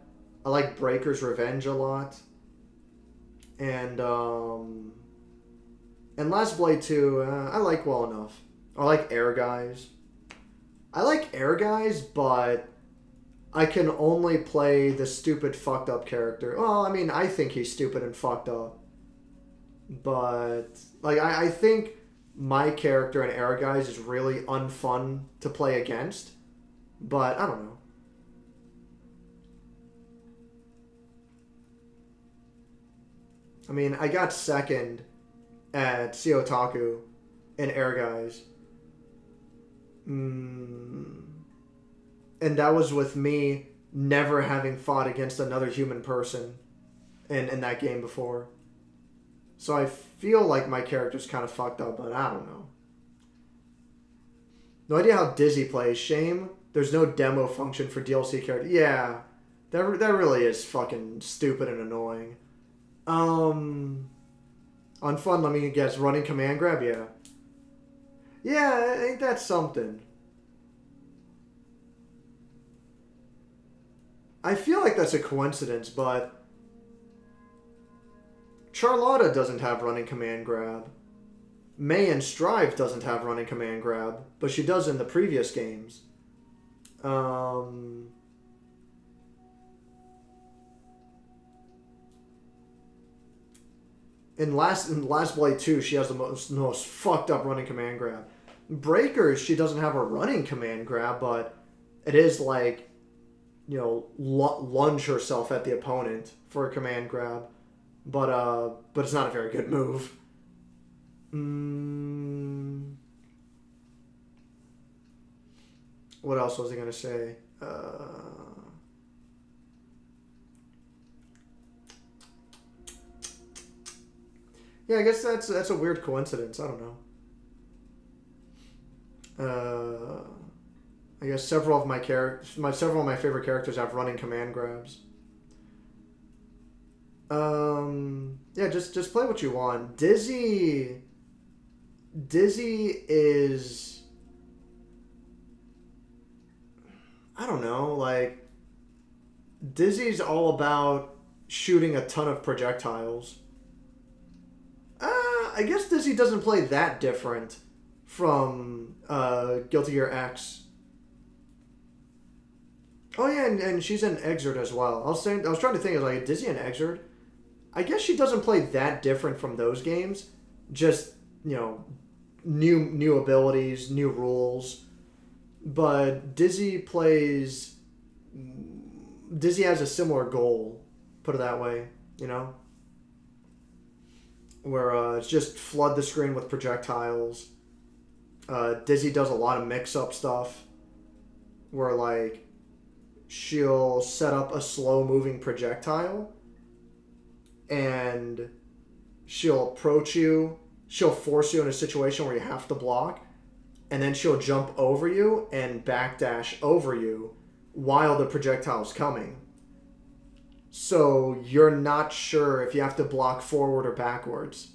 I like Breaker's Revenge a lot. And Last Blade 2, I like well enough. I like Air Guys. I like Air Guys, but I can only play the stupid, fucked up character. Well, I mean, I think he's stupid and fucked up. But, like, I think my character in Air Guys is really unfun to play against. But, I don't know. I mean, I got second at Seotaku in Air Guys. And that was with me never having fought against another human person in that game before. So I feel like my character's kind of fucked up, but I don't know. No idea how Dizzy plays. Shame there's no demo function for DLC characters. Yeah, that really is fucking stupid and annoying. On fun, let me guess, running command grab, yeah. Yeah, ain't that something? I feel like that's a coincidence, but Charlotta doesn't have running command grab. May in Strive doesn't have running command grab, but she does in the previous games. In Last Blade 2, she has the most fucked up running command grab. Breakers, she doesn't have a running command grab, but it is like, lunge herself at the opponent for a command grab. But it's not a very good move. What else was I gonna say? Yeah, I guess that's a weird coincidence. I don't know. I guess several of my favorite characters have running command grabs. Yeah, just play what you want. Dizzy is, I don't know, like, Dizzy's all about shooting a ton of projectiles. I guess Dizzy doesn't play that different from Guilty Gear X. Oh yeah, and she's in Exert as well. I was trying to think of like Dizzy and Exert. I guess she doesn't play that different from those games. Just, new abilities, new rules. But Dizzy has a similar goal, put it that way, Where it's just flood the screen with projectiles. Dizzy does a lot of mix-up stuff. Where, like, she'll set up a slow-moving projectile. And she'll approach you. She'll force you in a situation where you have to block. And then she'll jump over you and backdash over you while the projectile's coming. So you're not sure if you have to block forward or backwards,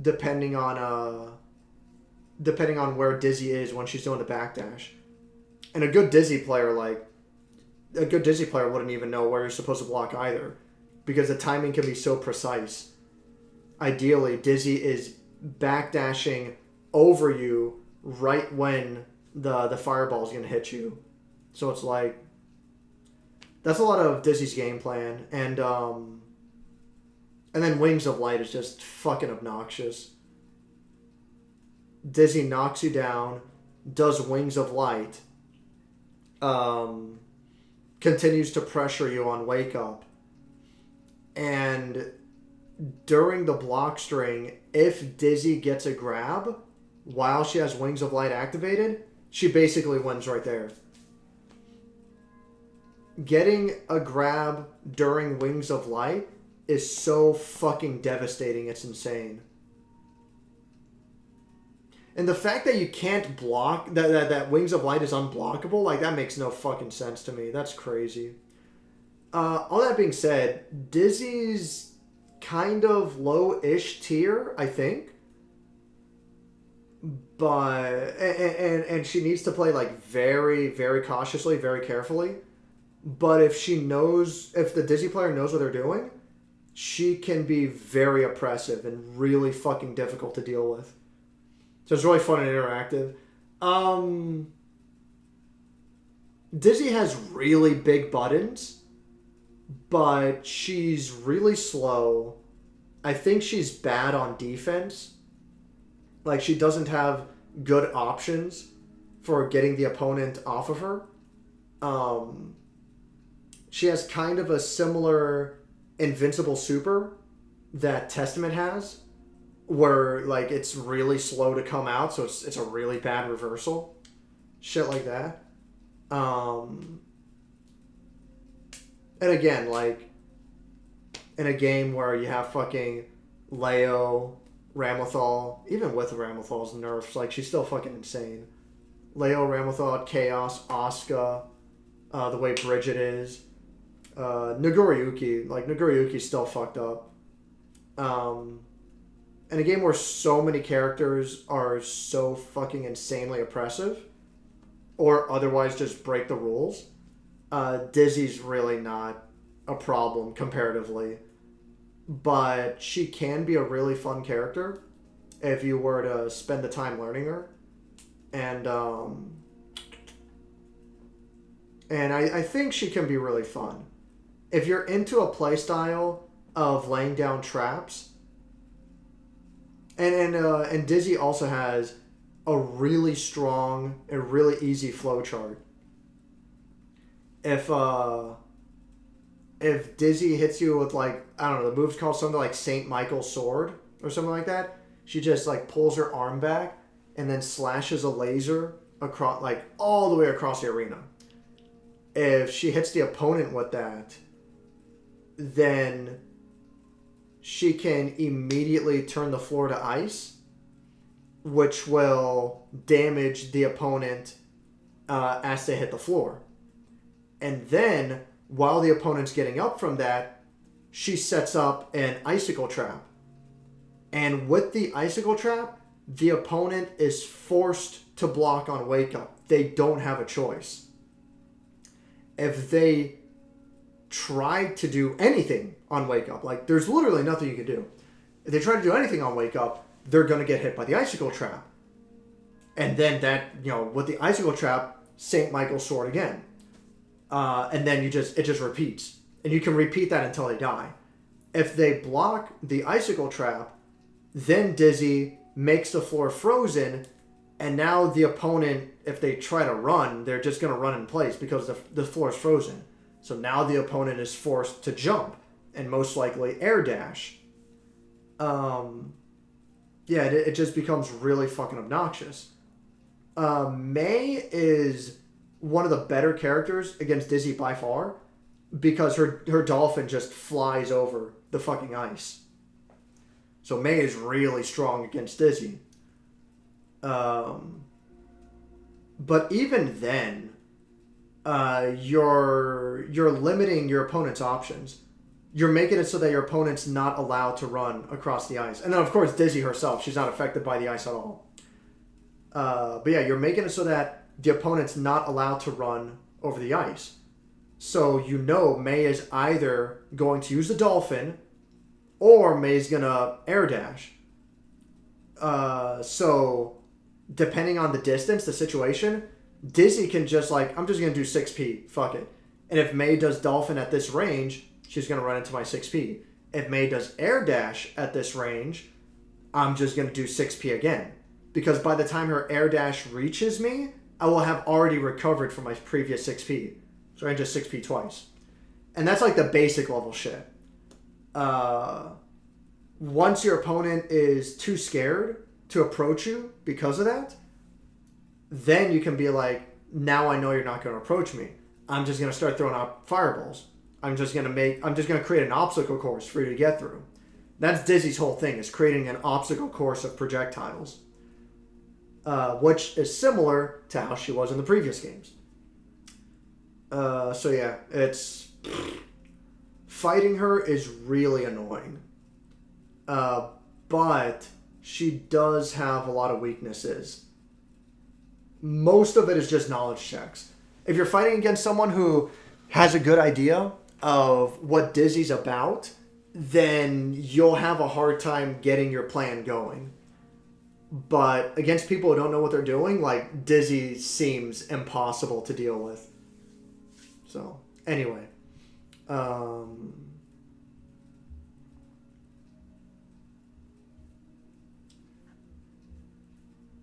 depending on where Dizzy is when she's doing the backdash. And a good Dizzy player wouldn't even know where you're supposed to block either, because the timing can be so precise. Ideally, Dizzy is backdashing over you right when the fireball's gonna hit you. So it's like, that's a lot of Dizzy's game plan. And then Wings of Light is just fucking obnoxious. Dizzy knocks you down, does Wings of Light, continues to pressure you on Wake Up, and during the block string, if Dizzy gets a grab while she has Wings of Light activated, she basically wins right there. Getting a grab during Wings of Light is so fucking devastating, it's insane. And the fact that you can't block, that Wings of Light is unblockable, like, that makes no fucking sense to me. That's crazy. All that being said, Dizzy's kind of low-ish tier, I think. But, and she needs to play, like, very, very cautiously, very carefully. But if the Dizzy player knows what they're doing, she can be very oppressive and really fucking difficult to deal with. So it's really fun and interactive. Dizzy has really big buttons, but she's really slow. I think she's bad on defense. Like, she doesn't have good options for getting the opponent off of her. She has kind of a similar invincible super that Testament has, where, like, it's really slow to come out, so it's a really bad reversal. Shit like that. And again, like, in a game where you have fucking Leo, Ramlethal, even with Ramlethal's nerfs, like, she's still fucking insane. Leo, Ramlethal, Chaos, Asuka, the way Bridget is. Nagoriyuki's still fucked up. In a game where so many characters are so fucking insanely oppressive, or otherwise just break the rules, Dizzy's really not a problem comparatively. But she can be a really fun character if you were to spend the time learning her. And I think she can be really fun. If you're into a playstyle of laying down traps, and Dizzy also has a really strong and really easy flowchart. If Dizzy hits you with, like, I don't know, the move's called something like St. Michael's Sword or something like that, she just, like, pulls her arm back and then slashes a laser across, like, all the way across the arena. If she hits the opponent with that, then she can immediately turn the floor to ice, which will damage the opponent as they hit the floor. And then, while the opponent's getting up from that, she sets up an icicle trap. And with the icicle trap, the opponent is forced to block on wake up. They don't have a choice. If they try to do anything on wake up, like, there's literally nothing you can do. If they try to do anything on wake up, they're going to get hit by the icicle trap. And then that, with the icicle trap, St. Michael's Sword again. And then it just repeats. And you can repeat that until they die. If they block the icicle trap, then Dizzy makes the floor frozen, and now the opponent, if they try to run, they're just going to run in place because the floor is frozen. So now the opponent is forced to jump and most likely air dash. It just becomes really fucking obnoxious. Mei is one of the better characters against Dizzy by far because her dolphin just flies over the fucking ice. So Mei is really strong against Dizzy. But even then, you're limiting your opponent's options. You're making it so that your opponent's not allowed to run across the ice. And then, of course, Dizzy herself, she's not affected by the ice at all. But yeah, you're making it so that the opponent's not allowed to run over the ice. So Mei is either going to use the dolphin or Mei's going to air dash. So depending on the distance, the situation, Dizzy can just I'm just going to do 6p, fuck it. And if Mei does dolphin at this range, she's going to run into my 6p. If Mei does air dash at this range, I'm just going to do 6p again. Because by the time her air dash reaches me, I will have already recovered from my previous 6p. So I just 6p twice. And that's like the basic level shit. once your opponent is too scared to approach you because of that, then you can be like, now I know you're not going to approach me. I'm just going to start throwing out fireballs. I'm just going to create an obstacle course for you to get through. That's Dizzy's whole thing, is creating an obstacle course of projectiles. Which is similar to how she was in the previous games. So yeah, fighting her is really annoying. But she does have a lot of weaknesses. Most of it is just knowledge checks. If you're fighting against someone who has a good idea of what Dizzy's about, then you'll have a hard time getting your plan going. But against people who don't know what they're doing, like, Dizzy seems impossible to deal with. So, anyway.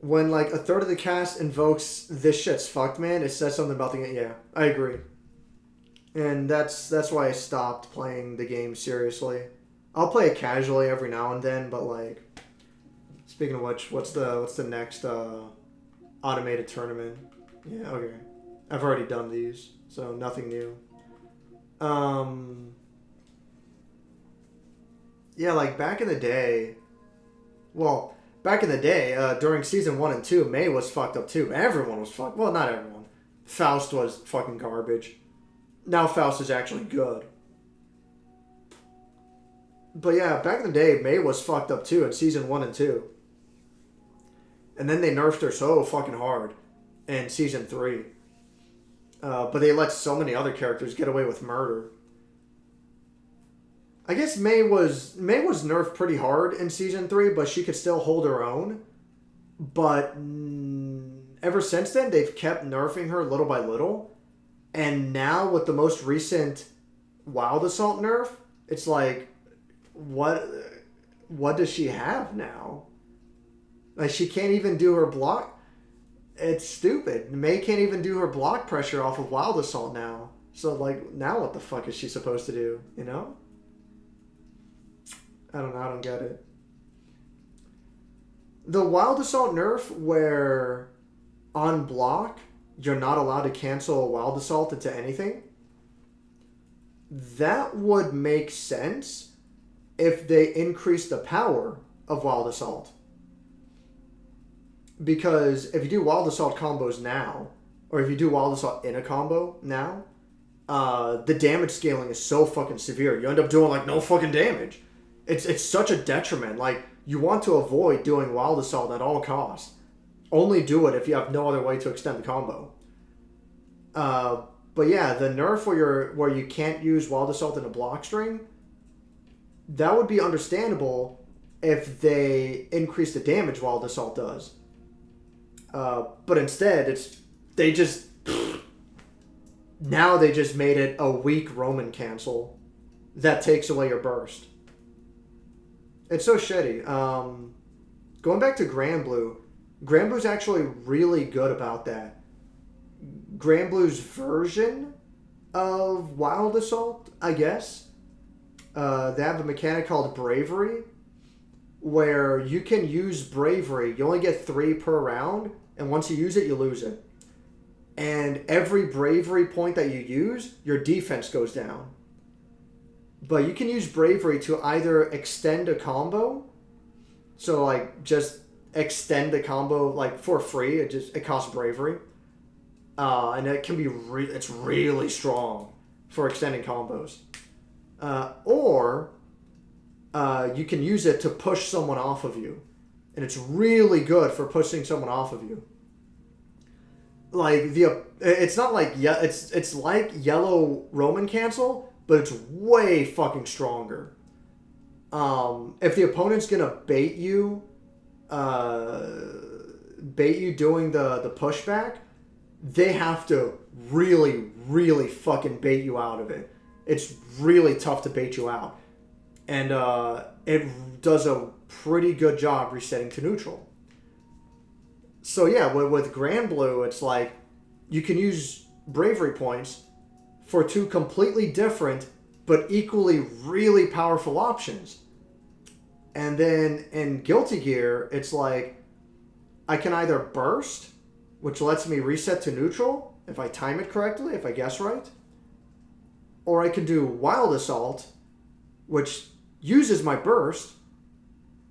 When, like, a third of the cast invokes "this shit's fucked, man," it says something about the game. Yeah, I agree. And that's why I stopped playing the game seriously. I'll play it casually every now and then, but, like... Speaking of which, what's the next automated tournament? Yeah, okay. I've already done these, so nothing new. Yeah, like back in the day, during season 1 and 2, May was fucked up too. Everyone was fucked. Well, not everyone. Faust was fucking garbage. Now Faust is actually good. But yeah, back in the day, May was fucked up too in season 1 and 2. And then they nerfed her so fucking hard in season 3. But they let so many other characters get away with murder. I guess May was nerfed pretty hard in season 3, but she could still hold her own. But ever since then, they've kept nerfing her little by little. And now with the most recent Wild Assault nerf, it's like, what does she have now? Like, she can't even do her block. It's stupid. May can't even do her block pressure off of Wild Assault now. So, like, now what the fuck is she supposed to do? You know? I don't get it. The Wild Assault nerf where on block you're not allowed to cancel a Wild Assault into anything, that would make sense if they increase the power of Wild Assault. Because if you do Wild Assault combos now, or if you do Wild Assault in a combo now, the damage scaling is so fucking severe. You end up doing, like, no fucking damage. It's such a detriment. Like, you want to avoid doing Wild Assault at all costs. Only do it if you have no other way to extend the combo. But yeah, the nerf where you can't use Wild Assault in a block string, that would be understandable if they increase the damage Wild Assault does. But instead, they just made it a weak Roman cancel that takes away your burst. It's so shitty. Going back to Granblue's actually really good about that. Granblue's version of Wild Assault, I guess, they have a mechanic called Bravery, where you can use Bravery. You only get 3 per round, and once you use it, you lose it. And every Bravery point that you use, your defense goes down. But you can use Bravery to either extend a combo, so like just extend the combo like for free. It costs Bravery, and it can be it's really strong for extending combos. Or you can use it to push someone off of you, and it's really good for pushing someone off of you. Like it's not like it's like yellow Roman cancel, but it's way fucking stronger. If the opponent's gonna bait you doing the pushback, they have to really, really fucking bait you out of it. It's really tough to bait you out. And it does a pretty good job resetting to neutral. So yeah, with Granblue, it's like you can use Bravery points for 2 completely different but equally really powerful options. And then in Guilty Gear, it's like I can either burst, which lets me reset to neutral if I time it correctly, if I guess right. Or I can do Wild Assault, which uses my burst,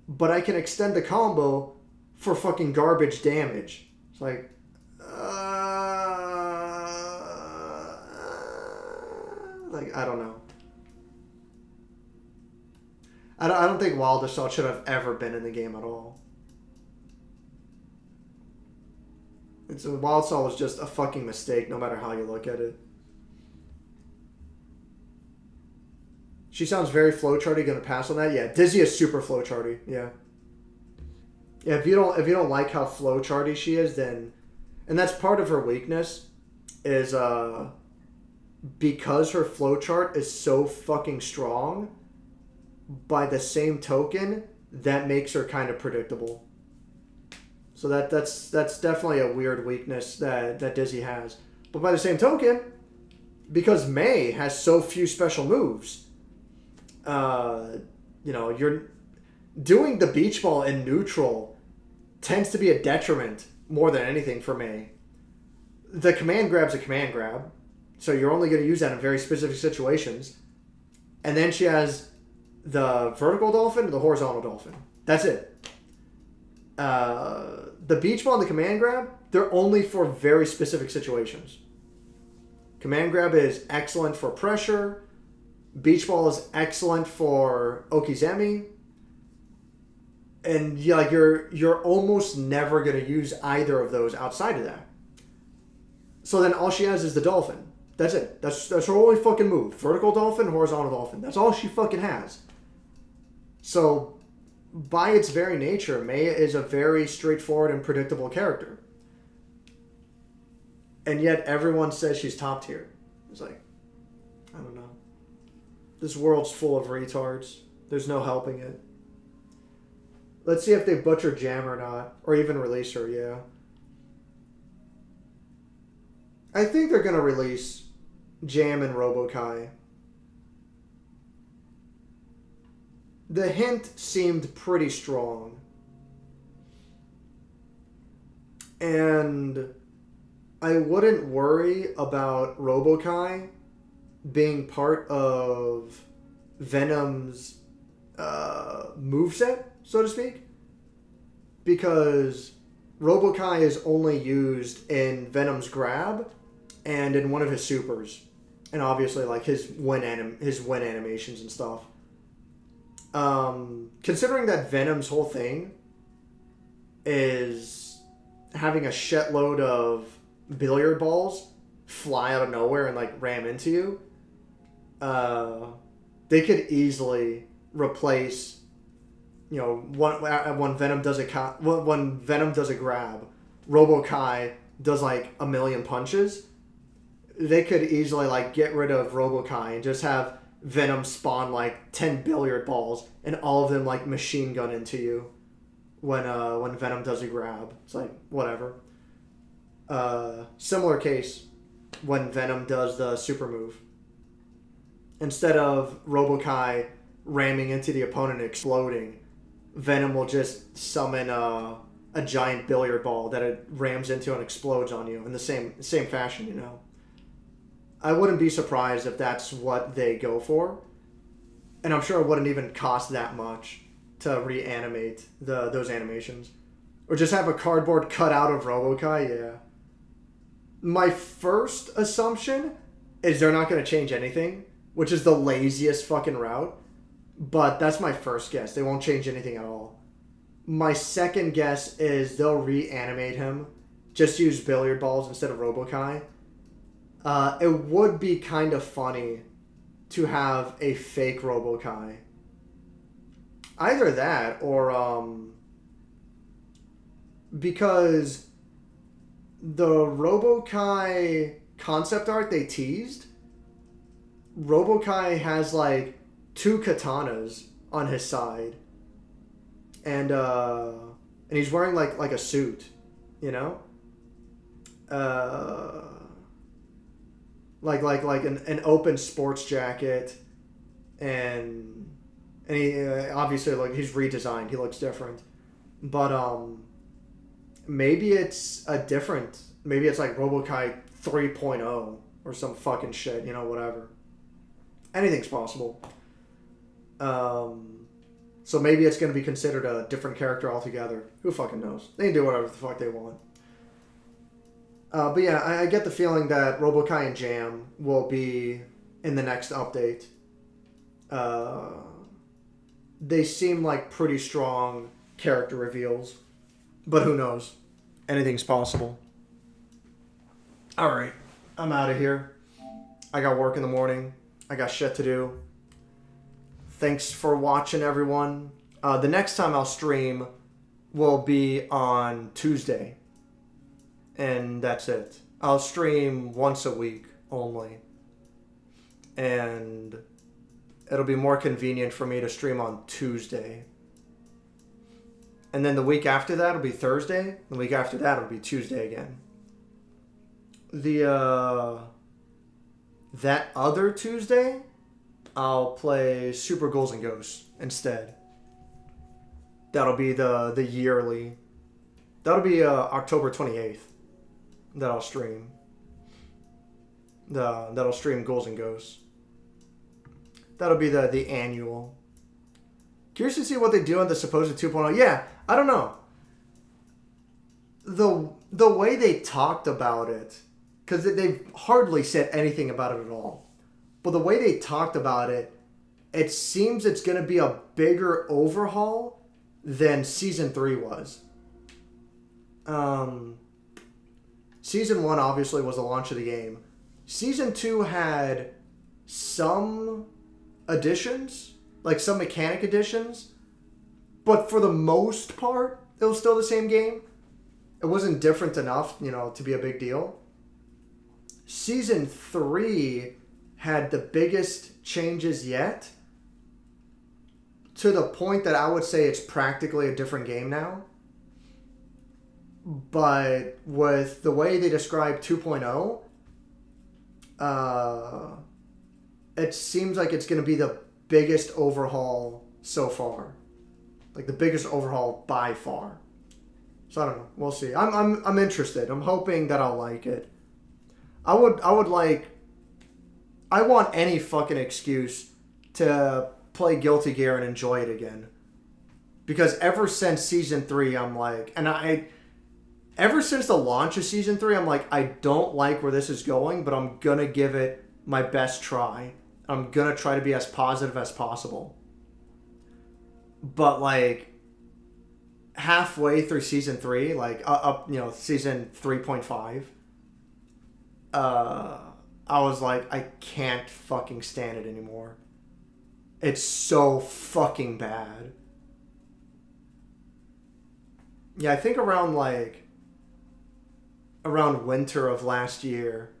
but I can extend the combo for fucking garbage damage. It's like, I don't know. I don't think Wild Assault should have ever been in the game at all. Wild Assault was just a fucking mistake, no matter how you look at it. She sounds very flowcharty. Gonna pass on that. Yeah, Dizzy is super flowcharty. Yeah. Yeah. If you don't like how flowcharty she is, then, and that's part of her weakness, is because her flowchart is so fucking strong. By the same token, that makes her kind of predictable. So that's definitely a weird weakness that Dizzy has. But by the same token, because Mei has so few special moves, you're doing the beach ball in neutral tends to be a detriment more than anything for Mei. The command grab's a command grab, so you're only going to use that in very specific situations. And then she has the vertical dolphin and the horizontal dolphin. That's it. The beach ball and the command grab, they're only for very specific situations. Command grab is excellent for pressure. Beach ball is excellent for Okizeme. And you're almost never going to use either of those outside of that. So then all she has is the dolphin. That's it. That's her only fucking move. Vertical dolphin, horizontal dolphin. That's all she fucking has. So, by its very nature, Mei is a very straightforward and predictable character. And yet everyone says she's top tier. It's like, I don't know. This world's full of retards. There's no helping it. Let's see if they butcher Jam or not. Or even release her, yeah. I think they're going to release Jam and Robo-Kai. The hint seemed pretty strong. And I wouldn't worry about Robo-Kai being part of Venom's moveset, so to speak. Because Robo-Kai is only used in Venom's grab and in one of his supers. And obviously like his win animations and stuff. Considering that Venom's whole thing is having a shitload of billiard balls fly out of nowhere and like ram into you, they could easily replace, when Venom does a grab, Robo-Kai does like a million punches. They could easily like get rid of Robo-Kai and just have Venom spawn like 10 billiard balls and all of them like machine gun into you when Venom does a grab. It's like, whatever. Similar case when Venom does the super move. Instead of Robo-Kai ramming into the opponent and exploding, Venom will just summon a giant billiard ball that it rams into and explodes on you in the same fashion, I wouldn't be surprised if that's what they go for. And I'm sure it wouldn't even cost that much to reanimate those animations. Or just have a cardboard cut out of Robo-Kai, yeah. My first assumption is they're not going to change anything, which is the laziest fucking route. But that's my first guess. They won't change anything at all. My second guess is they'll reanimate him. Just use billiard balls instead of Robo-Kai. It would be kind of funny to have a fake Robo-Kai. Either that or because the Robo-Kai concept art they teased, Robo-Kai has like 2 katanas on his side. And he's wearing like a suit, like an open sports jacket and And he obviously, like, he's redesigned. He looks different. But maybe it's a different... Maybe it's like RoboKai 3.0 or some fucking shit, you know, whatever. Anything's possible. So maybe it's going to be considered a different character altogether. Who fucking knows? They can do whatever the fuck they want. But yeah, I get the feeling that RoboKai and Jam will be in the next update. They seem like pretty strong character reveals. But who knows? Anything's possible. Alright, I'm out of here. I got work in the morning. I got shit to do. Thanks for watching, everyone. The next time I'll stream will be on Tuesday. And that's it. I'll stream once a week only. And it'll be more convenient for me to stream on Tuesday. And then the week after that will be Thursday. The week after that will be Tuesday again. That other Tuesday, I'll play Super Ghouls and Ghosts instead. That'll be the yearly. That'll be October 28th that I'll stream. That'll stream Ghouls and Ghosts. That'll be the annual. Curious to see what they do on the supposed 2.0. Yeah, I don't know. The way they talked about it, because they've hardly said anything about it at all. But the way they talked about it, it seems it's going to be a bigger overhaul than Season 3 was. Season 1 obviously was the launch of the game. Season 2 had some additions, like some mechanic additions, but for the most part, it was still the same game. It wasn't different enough, you know, to be a big deal. Season 3 had the biggest changes yet, to the point that I would say it's practically a different game now. But with the way they describe 2.0, it seems like it's going to be the biggest overhaul so far. Like the biggest overhaul by far. So I don't know. We'll see. I'm interested. I'm hoping that I'll like it. I want any fucking excuse to play Guilty Gear and enjoy it again. Because ever since Season 3, I'm like... Ever since the launch of Season 3, I'm like, I don't like where this is going, but I'm gonna give it my best try. I'm gonna try to be as positive as possible. But, like... halfway through Season 3, like, Season 3.5... I was like, I can't fucking stand it anymore. It's so fucking bad. Yeah, I think around winter of last year,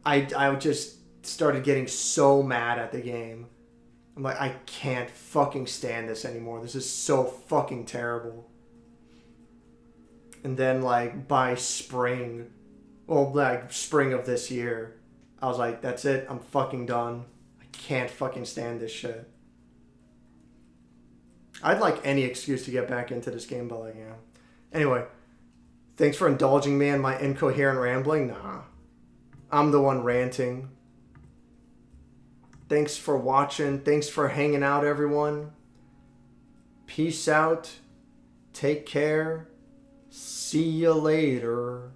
I just started getting so mad at the game. I'm like, I can't fucking stand this anymore. This is so fucking terrible. And then, like, by spring of this year, I was like, that's it. I'm fucking done. I can't fucking stand this shit. I'd like any excuse to get back into this game, but like, yeah. Anyway, thanks for indulging me in my incoherent rambling. Nah. I'm the one ranting. Thanks for watching. Thanks for hanging out, everyone. Peace out. Take care. See you later.